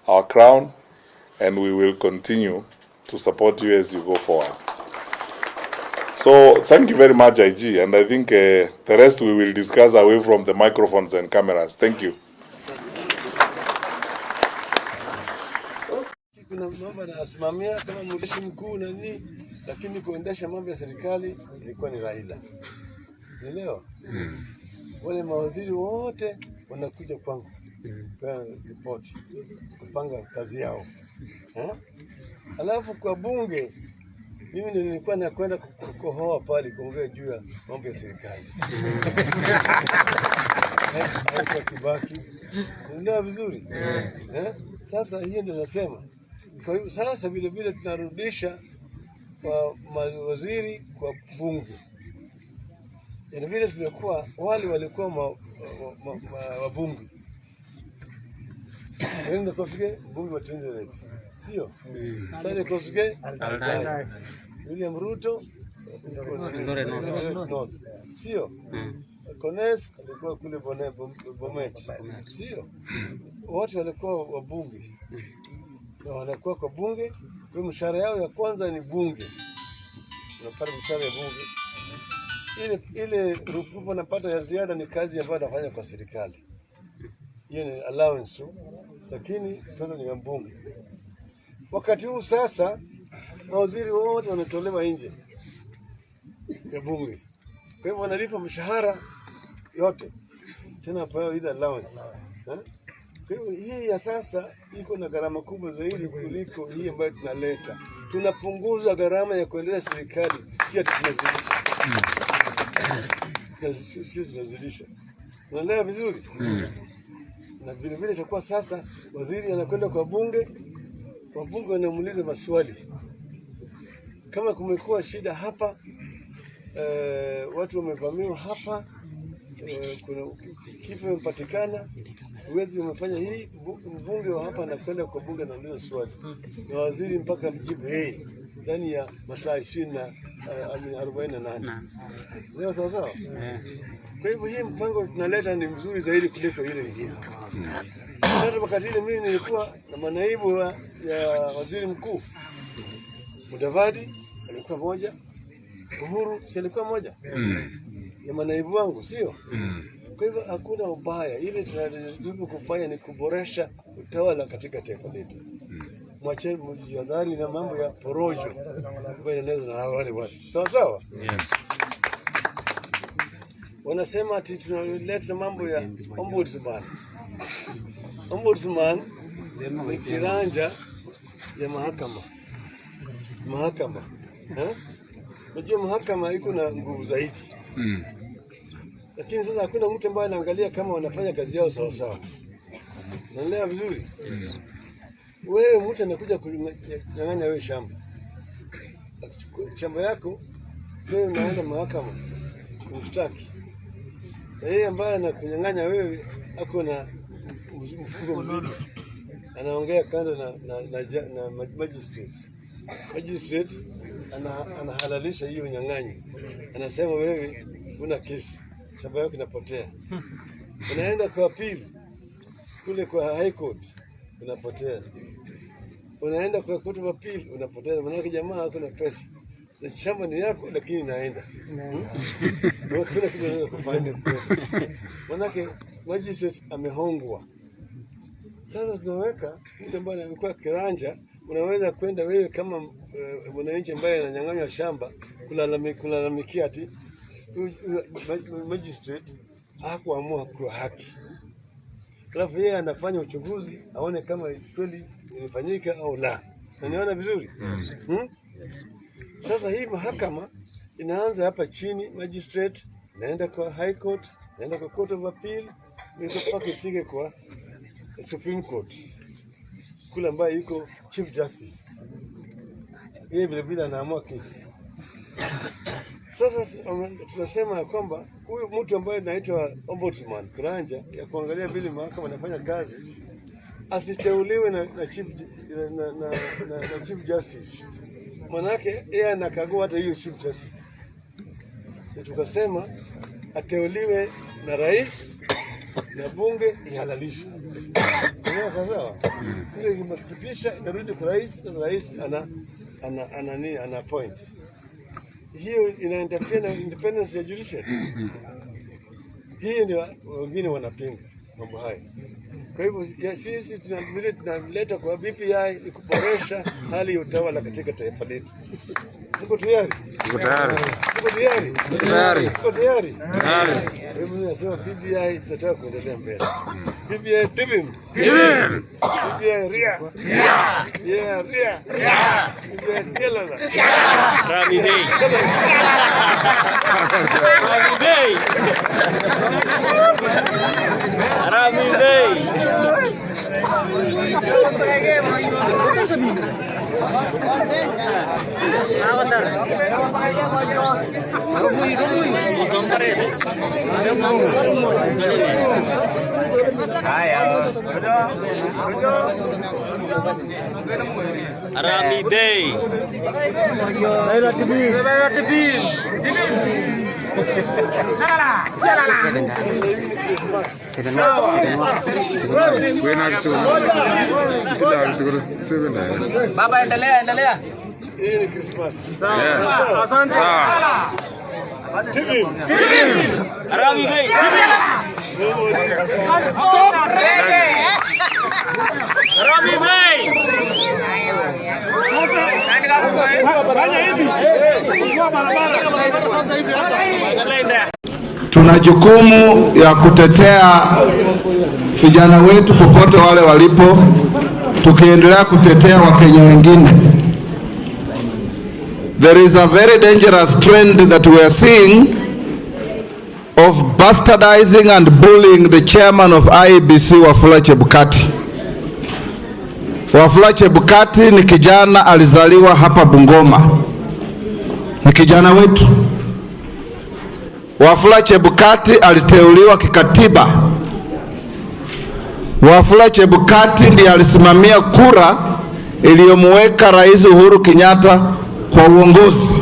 our crown, and we will continue to support you as you go forward. So thank you very much, IG, and I think the rest we will discuss away from the microphones and cameras. Thank you. Kuna mambo anasimamia kama mjeshi mkuu na nini, lakini kuendesha mambo ya serikali ilikuwa ni Raila. Unaelewa? Wale mawaziri wote wanakuja kwangu kwa ripoti kupanga kazi yao. Alafu kwa bunge mimi nilikuwa nakwenda kukohoa pale kuongea juu ya mambo ya serikali. Hapo Kibaki. Unaelewa vizuri? Sasa hiyo ndio nasema. Kwa hiyo sasa vile vile tunarudisha kwa mawaziri kwa bunge. Yaani vile tulikuwa wale walikuwa wabunge. Ndio kofike bunge wa Tanzania. Sio? Sasa kofike William Ruto sio? Kones alikuwa kule Bomet. Sio? Wote walikuwa wabunge. Na wanakuwa kwa bunge, kwa mshahara yao ya kwanza ni bunge. Unapata mshahara ya bunge. Ile rupupo napata ya ziada ni kazi ambayo anafanya kwa serikali. Hiyo ni allowance tu. Lakini pesa ni ya bunge. Wakati huu sasa mawaziri wote wanatolewa nje ya bunge. Kwa hivyo wanalipa mshahara yote. Tena pao ile allowance. Kwa hivyo hii ya sasa iko na gharama kubwa zaidi kuliko hii ambayo tunaleta. Tunapunguza gharama ya kuendelea serikali, si ati tunazidisha. Sisi tunazidisha. Unaelewa vizuri? Na vile vile itakuwa sasa waziri anakwenda kwa bunge wanamuuliza maswali kama kumekuwa shida hapa, watu wamevamiwa hapa, kuna kifo imepatikana, uwezi umefanya hii, mbunge wa hapa anakwenda kwa bunge na ndio swali na waziri mpaka alijibu ndani ya masaa 48. Ndio sawa. Kwa hivyo hii mpango tunaleta ni mzuri zaidi kuliko ile nyingine. Hata wakati ile mimi nilikuwa na manaibu ya waziri mkuu, Mudavadi alikuwa moja, Uhuru alikuwa moja ya manaibu wangu, sio? Kwa hivyo hakuna ubaya, ile tunajaribu kufanya ni kuboresha utawala katika taifa letu. Mwacheni mjadili na mambo ya porojo ambayo inaelezwa na wale watu. Sawa? Yes. Wanasema ati tunaleta mambo ya ombudsman. Ombudsman ni kiranja ya mahakama. Unajua mahakama iko na nguvu zaidi. Lakini sasa hakuna mtu ambaye anaangalia kama wanafanya kazi yao sawa. Unaelewa vizuri? Wewe mtu anakuja kunyang'anya wewe shamba yako, wewe unaenda mahakama kumshtaki. Na yeye ambaye anakunyang'anya wewe ako na mfungo mzito, anaongea kando na magistrate. Magistrate anahalalisha hiyo nyang'anyi, anasema wewe una kesi, shamba yako inapotea. Unaenda kwa appeal kule kwa high court, unapotea. Unaenda kwa court of appeal, unapotea. Maana jamaa hako na pesa, na shamba ni yako lakini inaenda. Kuna kitu unaweza kufanya. Maana magistrate amehongwa. Sasa tunaweka mtu ambaye anakuwa kiranja, unaweza kwenda wewe kama mwananchi ambaye ananyang'anywa shamba kulalamikia ati magistrate hakuamua kwa haki. Alafu yeye anafanya uchunguzi aone kama kweli ilifanyika au la. Unaona vizuri? Sasa hii mahakama inaanza hapa chini, magistrate naenda kwa high court, naenda kwa court of appeal, mpaka ifike kwa Supreme Court. Kule ambaye yuko Chief Justice. Yeye vile anaamua kesi. Sasa tunasema kwamba huyu mtu ambaye anaitwa ombudsman, kiranja ya kuangalia vile mahakama inafanya kazi, asiteuliwe na Chief Justice. Manake yeye anakagua hata hiyo Chief Justice. Tukasema ateuliwe na rais na bunge ihalalishe. Ndio sawa. Ile imepitisha inarudi kwa rais, na rais ana point. Hiyo ina interfere na independence ya judiciary. Hiyo ndio wengine wanapinga mambo haya. Kwa hivyo sisi tunaleta kwa BBI ni kuboresha hali ya utawala katika taifa letu. Tuko tayari? Tuko tayari. Hebu nasema BBI tunataka kuendelea mbele. BBI tibim. BBI ria. BBI telala. Rami Day. Rami Day. Raila TV. Baba, endelea. Hii ni Christmas. Sawa. Asante. TV. Rami Day. Rami Day. Tuna jukumu ya kutetea vijana wetu popote wale walipo, tukiendelea kutetea Wakenya wengine. There is a very dangerous trend that we are seeing of bastardizing and bullying the chairman of IEBC, Wafula Chebukati. Wafula Chebukati ni kijana alizaliwa hapa Bungoma. ni kijana wetu. Wafula Chebukati aliteuliwa kikatiba. Wafula Chebukati ndiye alisimamia kura iliyomuweka Rais Uhuru Kenyatta kwa uongozi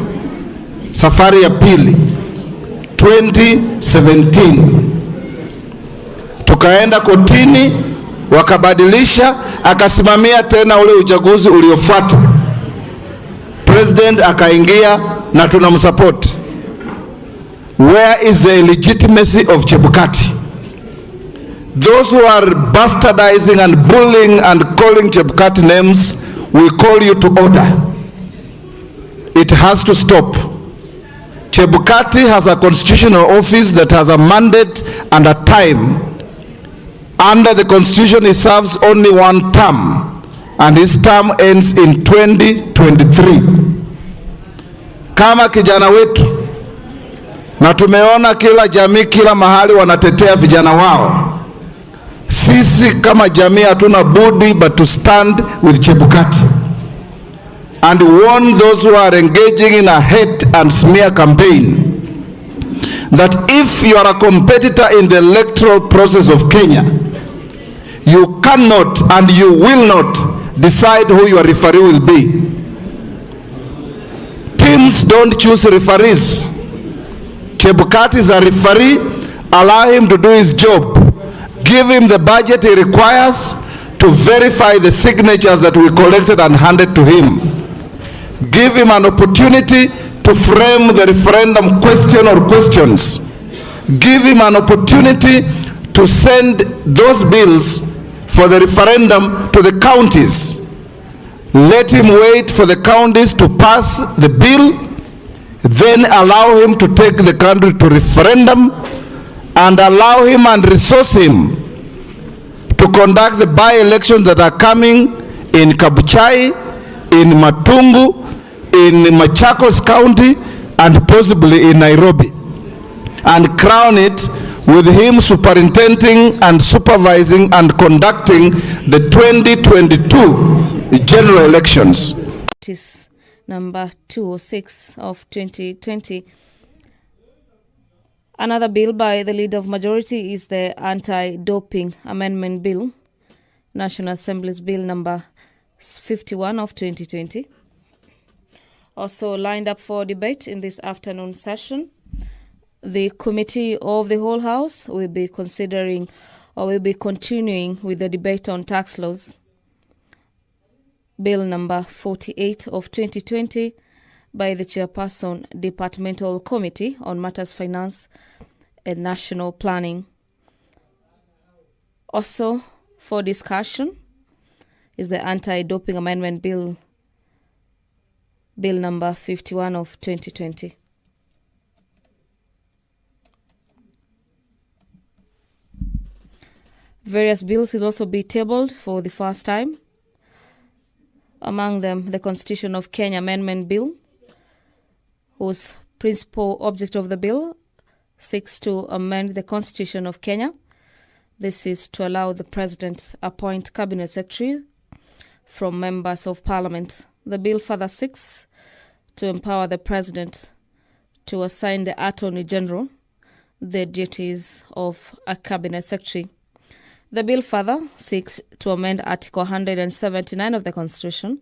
safari ya pili 2017. Tukaenda kotini, wakabadilisha, akasimamia tena ule uchaguzi uliofuata. President akaingia na tunamsupport. Where is the legitimacy of Chebukati? Those who are bastardizing and bullying and calling Chebukati names, we call you to order. It has to stop. Chebukati has a constitutional office that has a mandate and a time. Under the constitution, he serves only one term, and his term ends in 2023. Kama kijana wetu, na tumeona kila jamii, kila mahali wanatetea vijana wao. Sisi kama jamii hatuna budi but to stand with Chebukati and warn those who are engaging in a hate and smear campaign that if you are a competitor in the electoral process of Kenya, you cannot and you will not decide who your referee will be. Teams don't choose referees. Chebukati is a referee. Allow him to do his job. Give him the budget he requires to verify the signatures that we collected and handed to him. Give him an opportunity to frame the referendum question or questions. Give him an opportunity to send those bills for the referendum to the counties. Let him wait for the counties to pass the bill, then allow him to take the country to referendum, and allow him and resource him to conduct the by-elections that are coming in Kabuchai, in Matungu, in Machakos County, and possibly in Nairobi, and crown it with him superintending and supervising and conducting the 2022 general elections. Notice number 206 of 2020. Another bill by the Leader of Majority is the Anti-Doping Amendment Bill, National Assembly's Bill number 51 of 2020. Also lined up for debate in this afternoon session, the Committee of the Whole House will be considering or will be continuing with the debate on tax laws, Bill number 48 of 2020 by the Chairperson, Departmental Committee on Matters Finance and National Planning. Also for discussion is the Anti-Doping Amendment Bill, Bill number 51 of 2020. Various bills will also be tabled for the first time. Among them, the Constitution of Kenya Amendment Bill, whose principal object of the bill seeks to amend the Constitution of Kenya. This is to allow the President appoint Cabinet Secretary from members of Parliament. The bill further seeks to empower the President to assign the Attorney General the duties of a Cabinet Secretary. The bill further seeks to amend Article 179 of the Constitution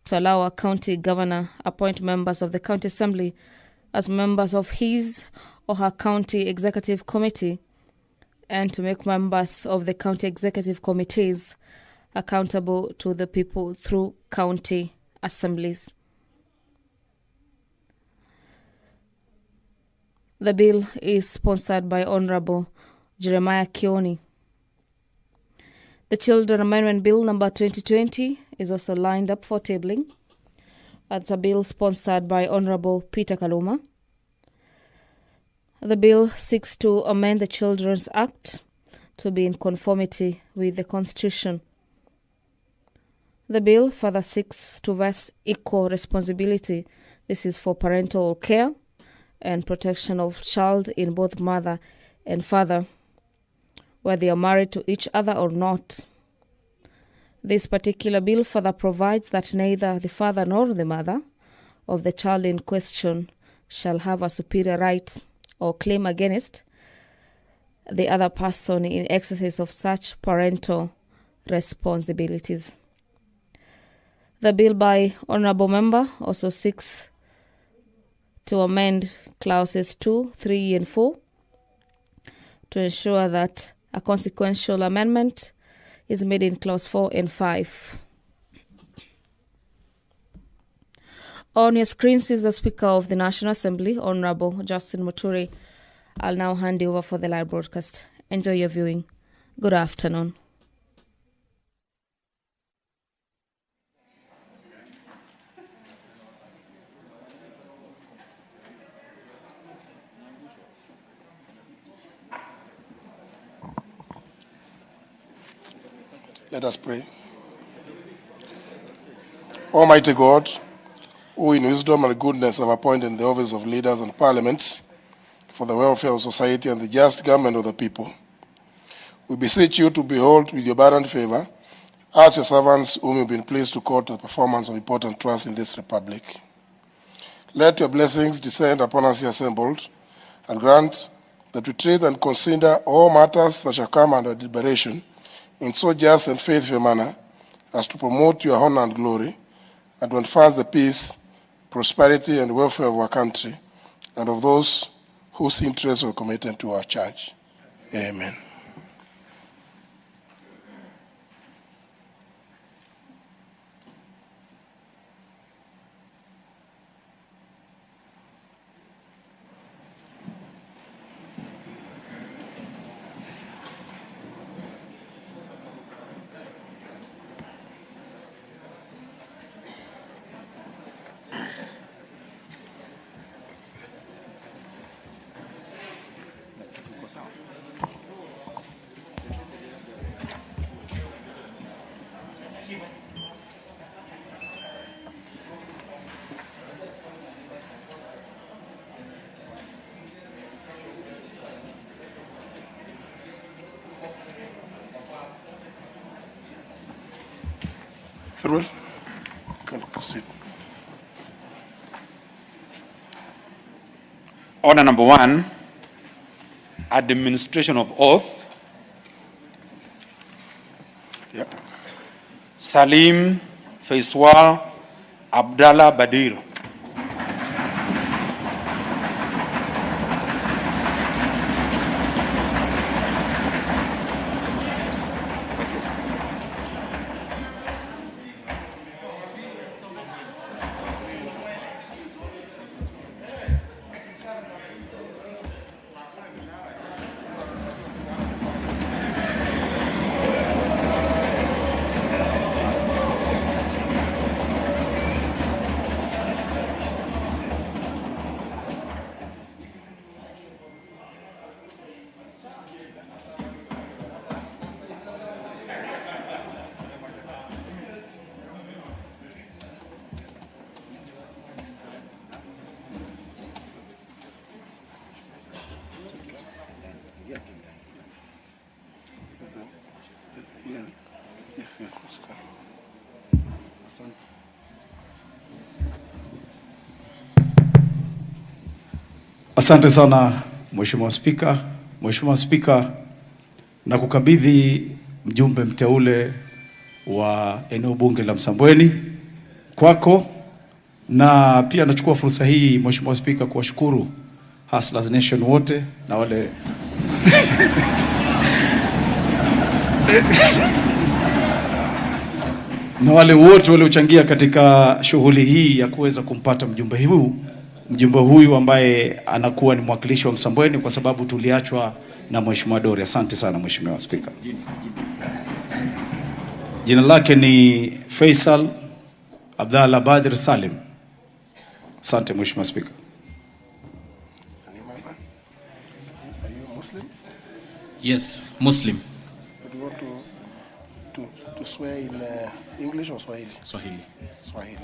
to allow a county governor appoint members of the county assembly as members of his or her county executive committee and to make members of the county executive committees accountable to the people through county assemblies. The bill is sponsored by Honorable Jeremiah Kioni. The Children Amendment Bill number 2020 is also lined up for tabling. It's a bill sponsored by Honorable Peter Kaluma. The bill seeks to amend the Children's Act to be in conformity with the Constitution. The bill further seeks to vest equal responsibility. This is for parental care and protection of child in both mother and father, whether they are married to each other or not. This particular bill further provides that neither the father nor the mother of the child in question shall have a superior right or claim against the other person in exercise of such parental responsibilities. The bill by Honourable Member also seeks to amend clauses 2, 3 and 4 to ensure that a consequential amendment is made in clause 4 and 5. On your screens is the Speaker of the National Assembly, Honourable Justin Muturi. I'll now hand you over for the live broadcast. Enjoy your viewing. Good afternoon. Let us pray. Almighty God, who in wisdom and goodness have appointed the office of leaders and parliaments for the welfare of society and the just government of the people, we beseech you to behold with your abundant favor us, your servants, whom you've been pleased to call to the performance of important trusts in this republic. Let your blessings descend upon us here assembled, and grant that we treat and consider all matters that shall come under deliberation in so just and faithful a manner as to promote your honor and glory, and to advance the peace, prosperity, and welfare of our country, and of those whose interests were committed to our church. Amen. Farewell. Can proceed. Order number 1, administration of oath. Yeah. Salim Faiswal Abdallah Badir. Asante sana Mheshimiwa Spika. Mheshimiwa Spika, na kukabidhi mjumbe mteule wa eneo bunge la Msambweni kwako, na pia nachukua fursa hii Mheshimiwa Spika kuwashukuru Hustlers Nation wote na wale na wale wote waliochangia katika shughuli hii ya kuweza kumpata mjumbe huyu ambaye anakuwa ni mwakilishi wa Msambweni, kwa sababu tuliachwa na Mheshimiwa Dori. Asante sana Mheshimiwa Spika. Jina lake ni Faisal Abdallah Badir Salim. Asante Mheshimiwa Spika. Are you Muslim? Yes, Muslim. Do you want to swear in English or Swahili? Swahili. Swahili.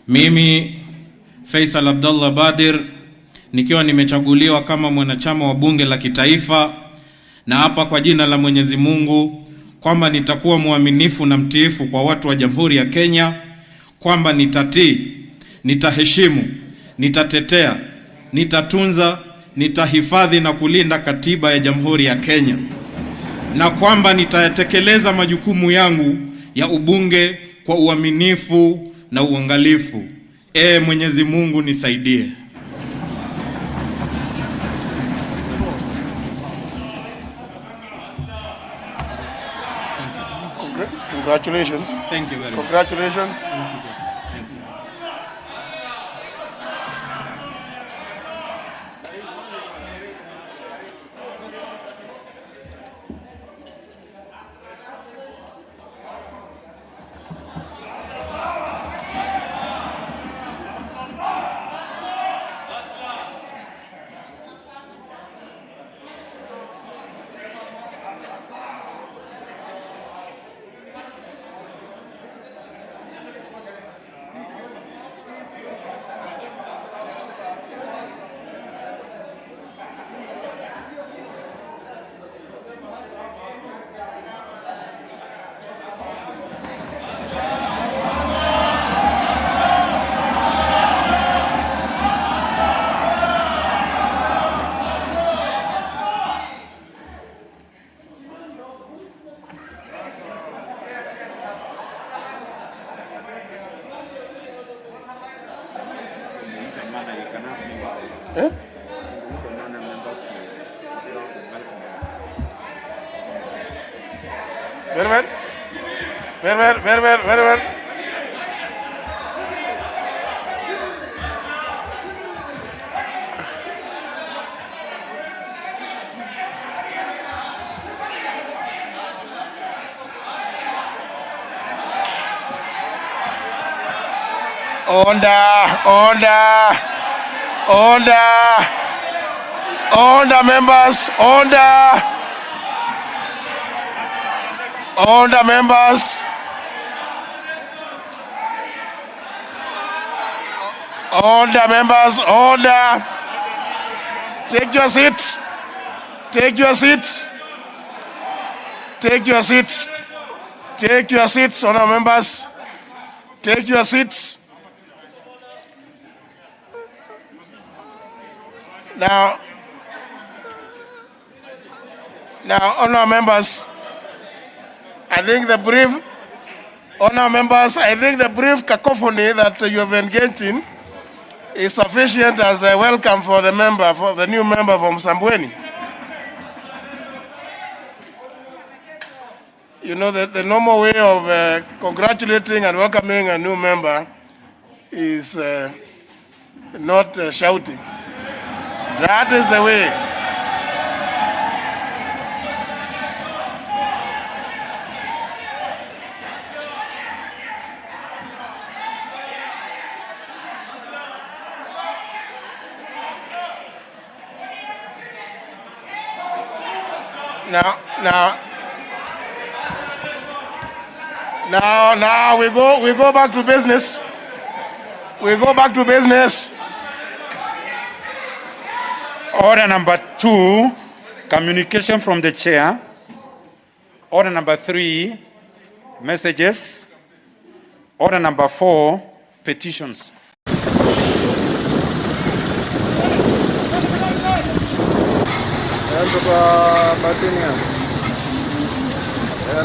Mimi Faisal Abdullah Badir, nikiwa nimechaguliwa kama mwanachama wa bunge la kitaifa, na hapa kwa jina la Mwenyezi Mungu kwamba nitakuwa mwaminifu na mtiifu kwa watu wa Jamhuri ya Kenya, kwamba nitatii, nitaheshimu, nitatetea, nitatunza, nitahifadhi na kulinda katiba ya Jamhuri ya Kenya, na kwamba nitatekeleza majukumu yangu ya ubunge kwa uaminifu na uangalifu. Mwenyezi Mungu nisaidie. Congratulations. Thank you very much. Congratulations. Thank you, sir. Very well. Order, members. Order, members. Order, members. Order. Take your seats. Take your seats. Take your seats. Take your seats, order, members. Take your seats. Now, honor members, I think the brief cacophony that you have engaged in is sufficient as a welcome for the new member from Msambweni. You know, the normal way of congratulating and welcoming a new member is not shouting. That is the way. Now we go back to business. Order number 2, communication from the chair. Order number 3, messages. Order number 4, petitions.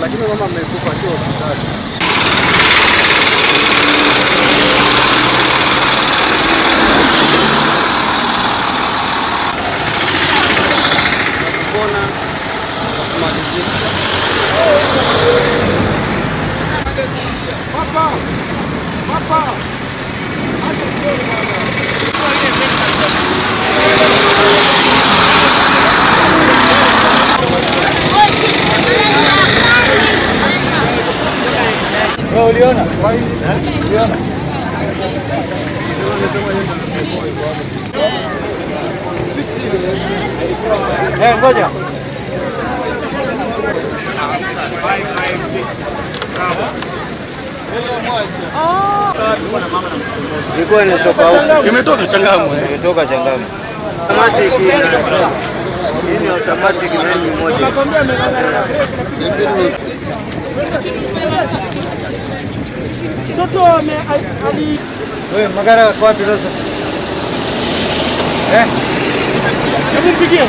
Lakini mama amekufa ndio hospitali. Papa. Uliona? Uliona? Ngoja. Oh. Ilikuwa inatoka huko. Imetoka Changamwe. Imetoka Changamwe. Automatic hii ni automatic nani moja. Mtoto ali wewe magara kwa wapi sasa? Hebu mpigie.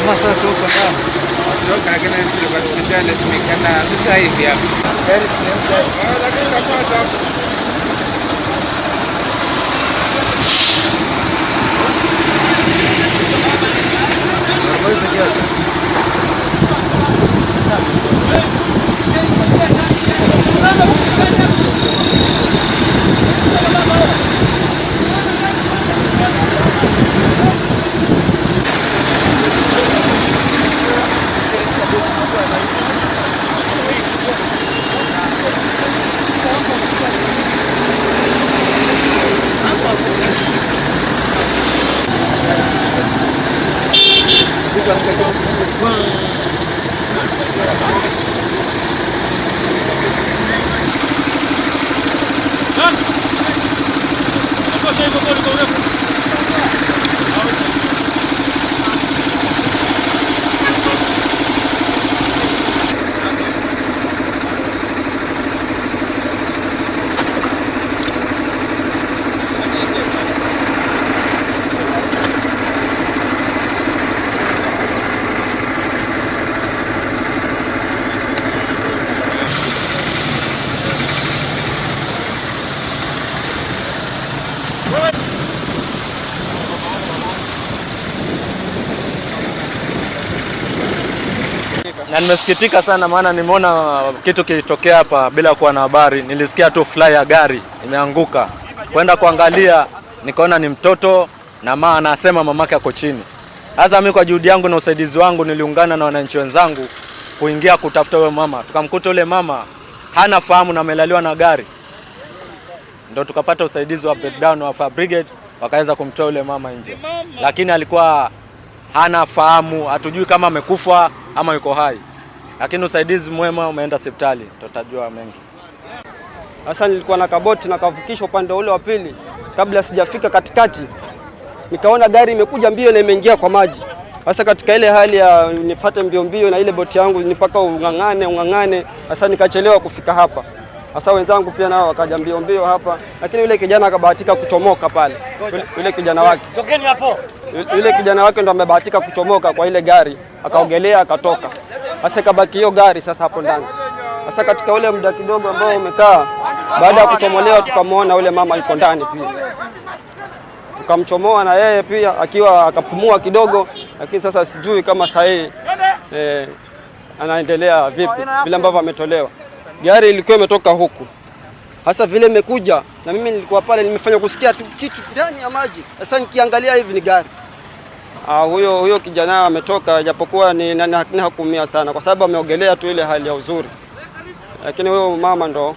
Masa suka na. Ndio kagana ndio basi kijana simekana sasa hivi hapa. Gari tunaenda. Lakini kapata hapo. Na nimesikitika sana maana nimeona kitu kilitokea hapa bila kuwa na habari. Nilisikia tu fly ya gari imeanguka. Kwenda kuangalia nikaona ni mtoto na mama anasema mamake ako chini. Sasa mimi kwa juhudi yangu na usaidizi wangu niliungana na wananchi wenzangu kuingia kutafuta yule mama. Tukamkuta yule mama hana fahamu na amelaliwa na gari. Ndio tukapata usaidizi wa breakdown wa fire brigade wakaweza kumtoa yule mama nje. Lakini alikuwa hana fahamu, hatujui kama amekufa ama yuko hai. Lakini usaidizi mwema umeenda hospitali, tutajua mengi. Sasa nilikuwa na kaboti na kavukisha upande ule wa pili. Kabla sijafika katikati, nikaona gari imekuja mbio na imeingia kwa maji. Sasa katika ile hali ya nifuate mbio na ile boti yangu nipaka ungangane, sasa nikachelewa kufika hapa. Sasa wenzangu pia nao wakaja mbio hapa, lakini yule kijana akabahatika kuchomoka pale. Yule kijana wake. Tokeni hapo. Yule kijana wake ndo amebahatika kuchomoka kwa ile gari, akaogelea akatoka. Sasa kabaki hiyo gari sasa hapo ndani. Sasa katika ule muda kidogo ambao umekaa, baada ya kuchomolewa tukamwona yule mama yuko ndani pia. Tukamchomoa na yeye pia akiwa akapumua kidogo, lakini sasa sijui kama sahihi anaendelea vipi vile ambavyo ametolewa. Gari ilikuwa imetoka huku. Hasa vile imekuja na mimi nilikuwa pale nimefanya kusikia tu kitu ndani ya maji. Sasa nikiangalia hivi ni gari. Huyo kijana ametoka japokuwa ni hakumia sana kwa sababu ameogelea tu ile hali ya uzuri. Lakini huyo mama ndo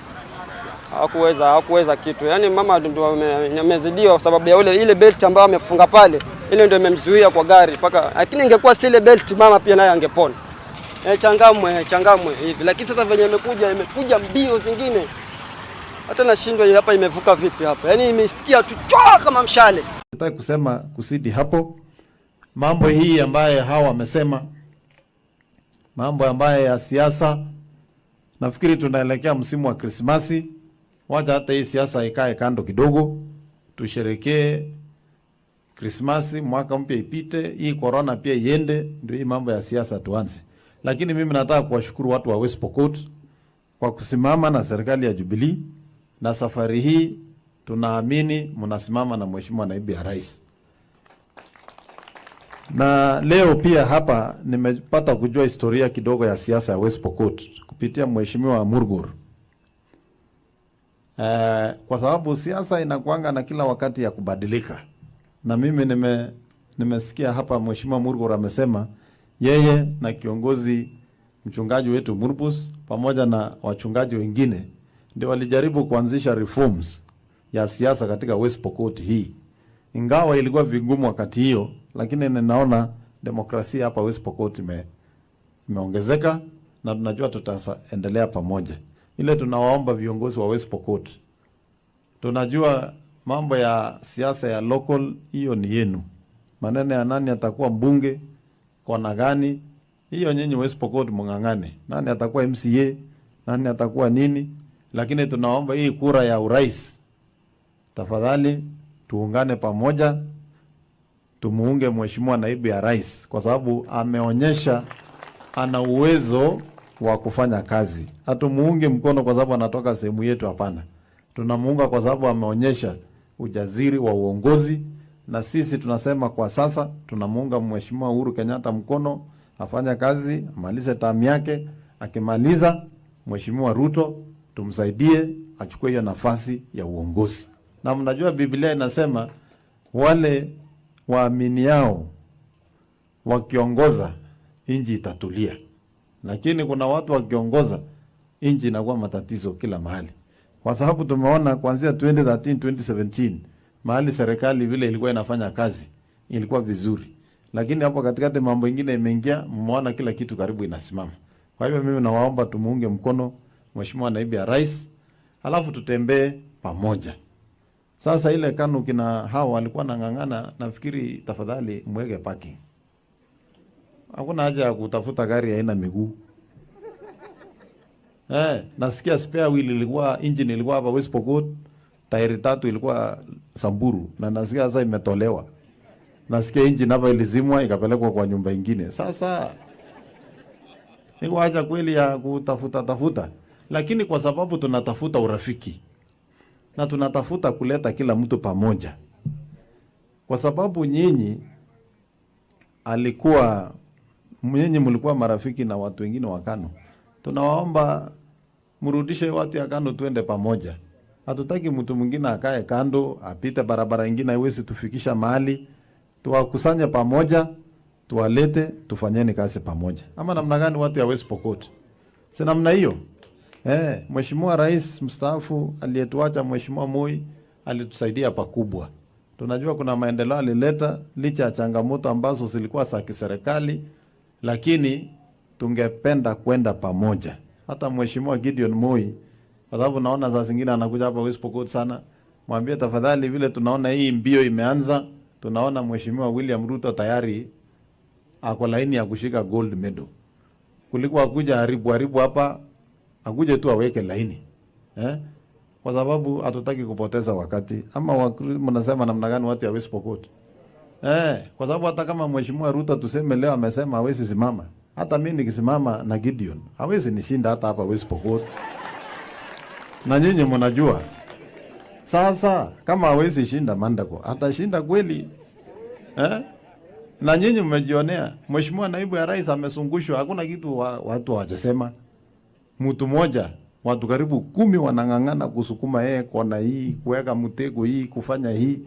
hakuweza kitu. Yaani mama ndo amezidiwa kwa sababu ya ile belt ambayo amefunga pale. Ile ndio imemzuia kwa gari paka. Lakini ingekuwa si ile belt mama pia naye angepona. changamwe hivi. Lakini sasa venye imekuja mbio zingine, hata nashindwa hapa imevuka vipi hapa. Yaani nimesikia tu kama mshale. Nataka kusema kusidi hapo mambo hii ambaye hawa wamesema, mambo ambaye ya siasa, nafikiri tunaelekea msimu wa Krismasi. Wacha hata hii siasa ikae kando kidogo, tusherekee Krismasi, mwaka mpya ipite, hii corona pia iende, ndio hii mambo ya siasa tuanze. Lakini mimi nataka kuwashukuru watu wa West Pokot kwa kusimama na serikali ya Jubilee, na safari hii tunaamini mnasimama na Mheshimiwa Naibu ya Rais. Na leo pia hapa nimepata kujua historia kidogo ya siasa ya West Pokot kupitia Mheshimiwa Murgur. Kwa sababu siasa inakuanga na kila wakati ya kubadilika. Na mimi nimesikia hapa Mheshimiwa Murgur amesema yeye na kiongozi mchungaji wetu Murpus pamoja na wachungaji wengine ndio walijaribu kuanzisha reforms ya siasa katika West Pokot hii. Ingawa ilikuwa vigumu wakati hiyo, lakini ninaona demokrasia hapa West Pokot imeongezeka na tunajua tutaendelea pamoja. Ile tunawaomba viongozi wa West Pokot, tunajua mambo ya siasa ya local hiyo ni yenu. Maneno ya nani atakuwa mbunge, kona gani, hiyo nyinyi West Pokot mngangane. Nani atakuwa MCA, nani atakuwa nini, lakini tunaomba hii kura ya urais, tafadhali tuungane pamoja, tumuunge Mheshimiwa Naibu ya Rais kwa sababu ameonyesha ana uwezo wa kufanya kazi. Hatumuunge mkono kwa sababu anatoka sehemu yetu, hapana. Tunamuunga kwa sababu ameonyesha ujaziri wa uongozi, na sisi tunasema kwa sasa tunamuunga Mheshimiwa Uhuru Kenyatta mkono, afanya kazi, amalize tamu yake, akimaliza Mheshimiwa Ruto tumsaidie achukue hiyo nafasi ya uongozi. Na mnajua Biblia inasema wale waaminiao wakiongoza inji itatulia. Lakini kuna watu wakiongoza inji inakuwa matatizo kila mahali. Kwa sababu tumeona kuanzia 2013 2017 mahali serikali vile ilikuwa inafanya kazi ilikuwa vizuri. Lakini hapo katikati mambo mengine imeingia, mmeona kila kitu karibu inasimama. Kwa hivyo mimi nawaomba tumuunge mkono Mheshimiwa Naibu ya Rais, alafu tutembee pamoja. Sasa ile KANU kina hawa walikuwa nang'ang'ana, nafikiri tafadhali mweke parking. Hakuna haja ya kutafuta gari haina miguu. Nasikia spare wheel ilikuwa, engine ilikuwa hapa West Pokot, tairi 3 ilikuwa Samburu, na nasikia sasa imetolewa. Nasikia engine hapa ilizimwa ikapelekwa kwa nyumba ingine. Sasa ni haja kweli ya kutafuta. Lakini kwa sababu tunatafuta urafiki na tunatafuta kuleta kila mtu pamoja, kwa sababu nyinyi mlikuwa marafiki na watu wengine wa KANU, tunawaomba mrudishe watu ya KANU tuende pamoja. Hatutaki mtu mwingine akae kando apite barabara nyingine haiwezi tufikisha mahali. Tuwakusanye pamoja, tuwalete, tufanyeni kazi pamoja. Ama namna gani watu ya West Pokot? Si namna hiyo? Mheshimiwa Rais mstaafu aliyetuacha Mheshimiwa Moi alitusaidia pakubwa. Tunajua kuna maendeleo alileta licha ya changamoto ambazo zilikuwa za kiserikali, lakini tungependa kwenda pamoja. Hata Mheshimiwa Gideon Moi, kwa sababu naona saa zingine anakuja hapa West Pokot sana, mwambie tafadhali, vile tunaona hii mbio imeanza, tunaona Mheshimiwa William Ruto tayari ako laini ya kushika gold medal. Kuliko akuja haribu hapa, akuje tu aweke laini. Kwa sababu hatutaki kupoteza wakati. Ama mnasema namna gani watu ya West Pokot? Kwa sababu hata kama Mheshimiwa Ruto tuseme leo amesema hawezi simama, hata mimi nikisimama na Gideon hawezi nishinda hata hapa West Pokot. Na nyinyi mnajua. Sasa kama hawezi shinda Mandako, atashinda kweli? Na nyinyi mmejionea Mheshimiwa Naibu ya Rais amesungushwa, hakuna kitu watu hawajasema. Mtu mmoja, watu karibu 10 wanang'ang'ana kusukuma yeye kona hii, kuweka mtego hii, kufanya hii.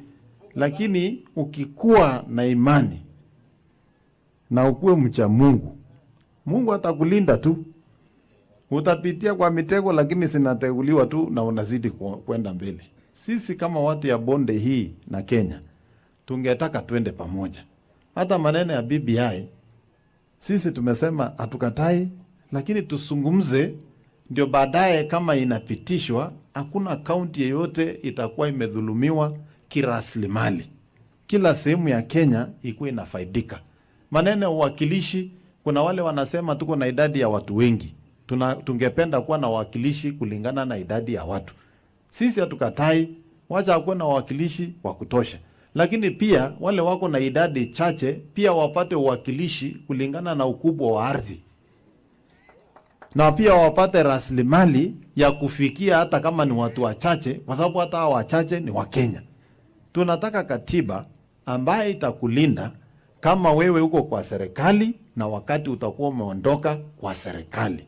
Lakini ukikuwa na imani na ukuwe mcha Mungu, Mungu atakulinda tu. Utapitia kwa mitego lakini sinateguliwa tu na unazidi kwenda mbele. Sisi kama watu ya bonde hii na Kenya tungetaka twende pamoja. Hata maneno ya BBI Sisi tumesema hatukatai, lakini tusungumze, ndio baadaye kama inapitishwa, hakuna kaunti yeyote itakuwa imedhulumiwa kiraslimali. Kila sehemu ya Kenya ikuwe inafaidika. Maneno ya uwakilishi, kuna wale wanasema tuko na idadi ya watu wengi. Tungependa kuwa na wawakilishi kulingana na idadi ya watu. Sisi hatukatai, wacha kuwa na wawakilishi wa kutosha. Lakini pia wale wako na idadi chache pia wapate uwakilishi kulingana na ukubwa wa ardhi. Na pia wapate rasilimali ya kufikia hata kama ni watu wachache, kwa sababu hata hao wachache ni Wakenya. Tunataka katiba ambaye itakulinda kama wewe uko kwa serikali na wakati utakuwa umeondoka kwa serikali.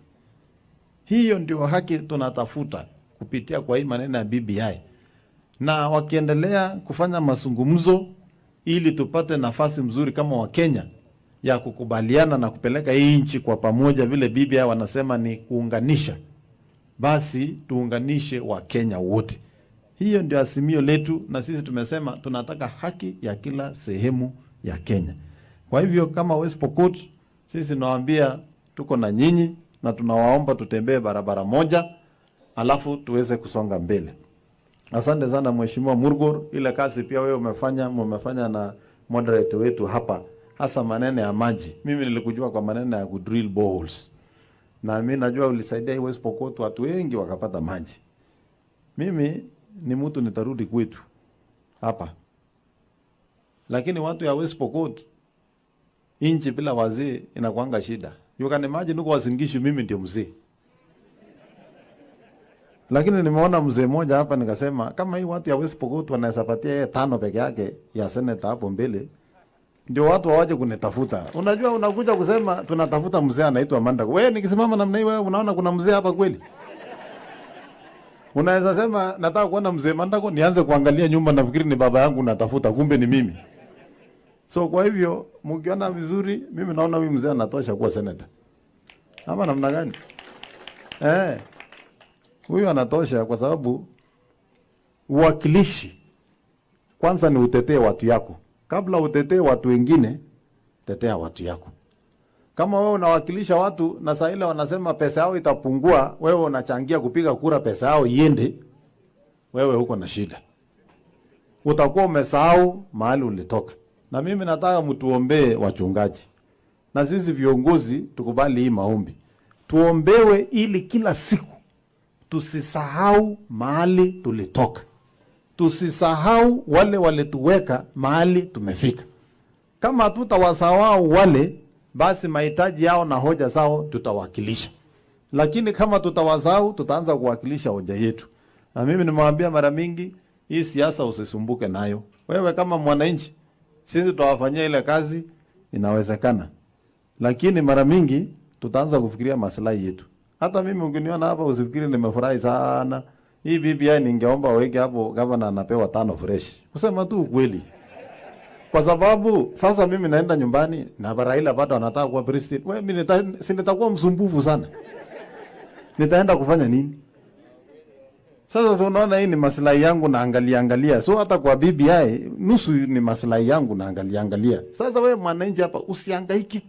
Hiyo ndio haki tunatafuta kupitia kwa hii maneno ya BBI. Na wakiendelea kufanya mazungumzo ili tupate nafasi mzuri kama Wakenya ya kukubaliana na kupeleka hii nchi kwa pamoja, vile BBI wanasema ni kuunganisha, basi tuunganishe Wakenya wote. Hiyo ndio azimio letu, na sisi tumesema tunataka haki ya kila sehemu ya Kenya. Kwa hivyo kama West Pokot, sisi nawaambia tuko na nyinyi na tunawaomba tutembee barabara moja, alafu tuweze kusonga mbele. Asante sana Mheshimiwa Murgor, ile kazi pia wewe umefanya na moderator wetu hapa, hasa maneno ya maji. Mimi nilikujua kwa maneno ya drill boreholes. Na mimi najua ulisaidia West Pokot, watu wengi wakapata maji. Mimi ni mtu nitarudi kwetu hapa. Lakini watu ya West Pokot, inchi bila wazee inakuanga shida. You can imagine uko Wasingishu, mimi ndio mzee. Lakini nimeona mzee mmoja hapa nikasema kama hii watu ya West Pokot wanaweza patia yeye 5 peke yake ya seneta hapo mbele, ndio watu waje kunitafuta. Unajua unakuja kusema tunatafuta mzee anaitwa Mandago. Wewe nikisimama namna hii, wewe unaona kuna mzee hapa kweli? Unaweza sema nataka kuona mzee Mandago, nianze kuangalia nyumba nafikiri ni baba yangu natafuta, kumbe ni mimi. So kwa hivyo mkiona vizuri, mimi naona huyu mzee anatosha kuwa seneta. Ama namna gani? Huyu anatosha kwa sababu uwakilishi kwanza ni utetee watu yako. Kabla utetee watu wengine, tetea watu yako. Kama wewe unawakilisha watu na saa ile wanasema pesa yao itapungua, wewe unachangia kupiga kura pesa yao iende, wewe huko na shida. Utakuwa umesahau mahali ulitoka. Na mimi nataka mtuombee wachungaji. Na sisi viongozi tukubali hii maombi. Tuombewe ili kila siku tusisahau mahali tulitoka. Tusisahau wale walituweka mahali tumefika. Kama hatutawasahau wale, basi mahitaji yao na hoja zao tutawakilisha. Lakini kama tutawasahau, tutaanza kuwakilisha hoja yetu. Na mimi nimewambia mara mingi, hii siasa usisumbuke nayo. Wewe kama mwananchi, sisi tutawafanyia ile kazi, inawezekana. Lakini mara mingi tutaanza kufikiria maslahi yetu. Hata mimi ukiniona hapa usifikiri nimefurahi sana. Hii BBI ningeomba waweke hapo gavana anapewa 5 fresh. Kusema tu ukweli. Kwa sababu sasa mimi naenda nyumbani na Raila bado anataka kuwa president. Wewe mimi nitakuwa msumbufu sana. Nitaenda kufanya nini? Sasa unaona hii ni maslahi yangu na angalia. So hata kwa BBI nusu ni maslahi yangu na angalia. Sasa wewe mwananchi hapa usihangaike.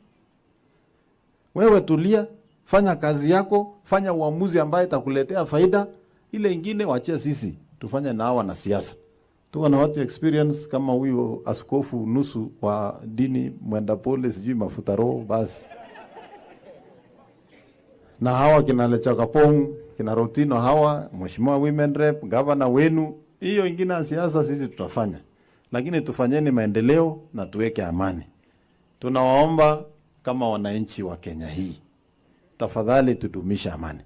Wewe tulia, fanya kazi yako, fanya uamuzi ambaye itakuletea faida. Ile ingine waachia sisi tufanye na hawa na siasa. Tuwa na watu experience kama huyo askofu nusu wa dini mwenda pole sijui mafuta roho basi. Na hawa kina Lechakapong, kina Rotino hawa, Mheshimiwa Women Rep, governor wenu, hiyo ingine ya siasa sisi tutafanya. Lakini tufanyeni maendeleo na tuweke amani. Tunawaomba kama wananchi wa Kenya hii, tafadhali tudumisha amani.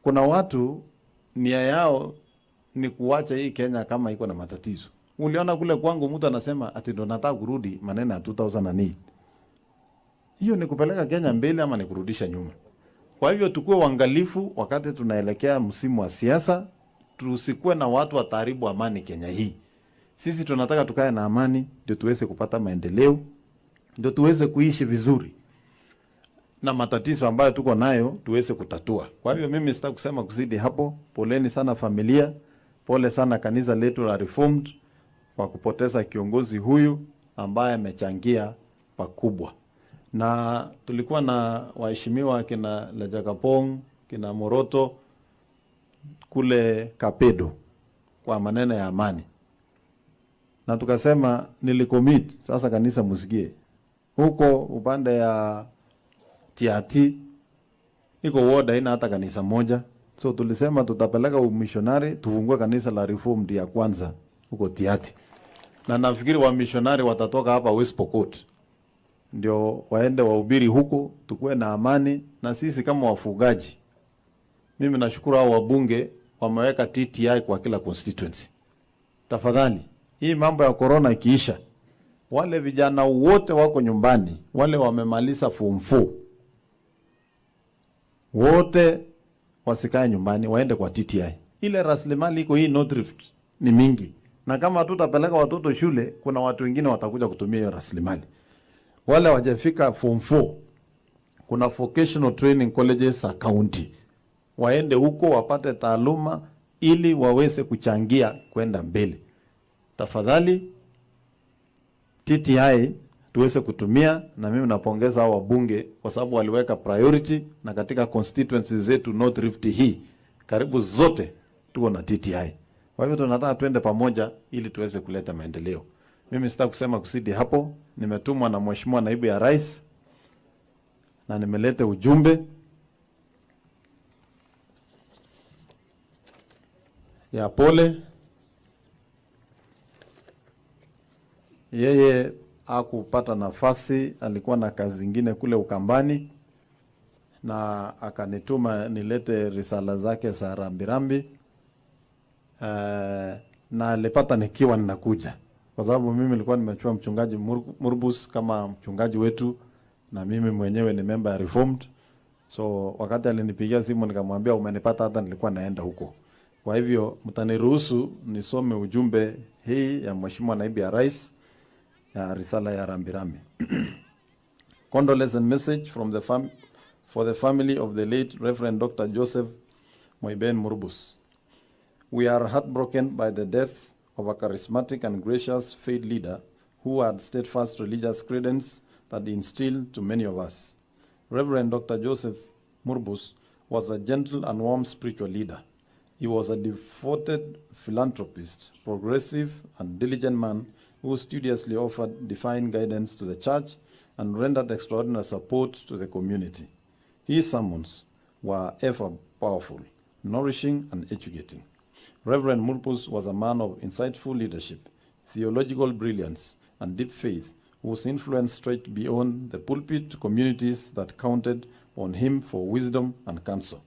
Kuna watu nia yao ni kuacha hii Kenya kama iko na matatizo. Uliona kule kwangu mtu anasema ati ndo nataka kurudi maneno ya 2008. Hiyo ni kupeleka Kenya mbele ama ni kurudisha nyuma? Kwa hivyo tukue waangalifu wakati tunaelekea msimu wa siasa, tusikuwe na watu wataharibu amani Kenya hii. Sisi tunataka tukae na amani ndio tuweze kupata maendeleo, ndio tuweze kuishi vizuri. Na matatizo ambayo tuko nayo tuweze kutatua. Kwa hivyo mimi sitaki kusema kuzidi hapo. Poleni sana familia, pole sana kanisa letu la Reformed kwa kupoteza kiongozi huyu ambaye amechangia pakubwa. na tulikuwa na waheshimiwa kina Lejakapong, kina Moroto kule Kapedo kwa maneno ya amani, na tukasema nilicommit sasa kanisa musikie huko upande ya Tiati iko ward haina hata kanisa moja, so tulisema tutapeleka umishonari tufungue kanisa la Reformed ya kwanza huko Tiati, na nafikiri wa missionary watatoka hapa West Pokot ndio waende wahubiri huko, tukue na amani. Na sisi kama wafugaji, mimi nashukuru hao wabunge wameweka TTI kwa kila constituency. Tafadhali hii mambo ya corona ikiisha, wale vijana wote wako nyumbani, wale wamemaliza form 4 wote wasikae nyumbani, waende kwa TTI. Ile rasilimali iko hii North Rift ni mingi, na kama tutapeleka watoto shule, kuna watu wengine watakuja kutumia hiyo rasilimali. Wale wajafika form 4, kuna vocational training colleges za county, waende huko wapate taaluma ili waweze kuchangia kwenda mbele. Tafadhali TTI tuweze kutumia, na mimi napongeza hao wabunge kwa sababu waliweka priority, na katika constituencies zetu North Rift hii karibu zote tuko na TTI. Kwa hivyo tunataka tuende pamoja ili tuweze kuleta maendeleo. Mimi sitaki kusema kusidi hapo. Nimetumwa na Mheshimiwa Naibu ya Rais na nimeleta ujumbe ya pole. Yeye hakupata nafasi, alikuwa na kazi zingine kule Ukambani, na akanituma nilete risala zake za rambirambi. Na alipata nikiwa ninakuja, kwa sababu mimi nilikuwa nimechua mchungaji Murbus kama mchungaji wetu, na mimi mwenyewe ni member ya Reformed. So wakati alinipigia simu nikamwambia umenipata, hata nilikuwa naenda huko. Kwa hivyo mtaniruhusu nisome ujumbe hii ya Mheshimiwa Naibu ya Rais ya risala ya rambirambi. Condolence and message from for the family of the late Reverend Dr. Joseph Moiben Murbus. We are heartbroken by the death of a charismatic and gracious faith leader who had steadfast religious credence that instilled to many of us. Reverend Dr. Joseph Murbus was a gentle and warm spiritual leader. He was a devoted philanthropist, progressive and diligent man who studiously offered divine guidance to the church and rendered extraordinary support to the community. His sermons were ever powerful, nourishing and educating. Reverend Murbus was a man of insightful leadership, theological brilliance, and deep faith, whose influence stretched beyond the pulpit to communities that counted on him for wisdom and counsel.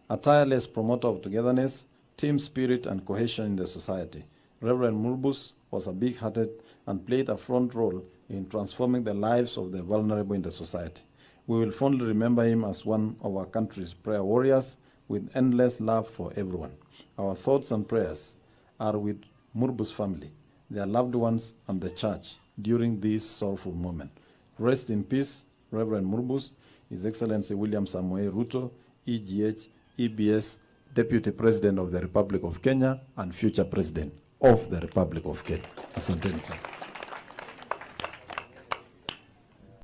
A tireless promoter of togetherness, team spirit, and cohesion in the society, Reverend Murbus was a big-hearted and played a front role in transforming the lives of the vulnerable in the society. We will fondly remember him as one of our country's prayer warriors with endless love for everyone. Our thoughts and prayers are with Murbus family, their loved ones, and the church during this sorrowful moment. Rest in peace, Reverend Murbus, His Excellency William Samoei Ruto, EGH, EBS, Deputy President of the Republic of Kenya and future President of the Republic of Kenya. Asanteni sana.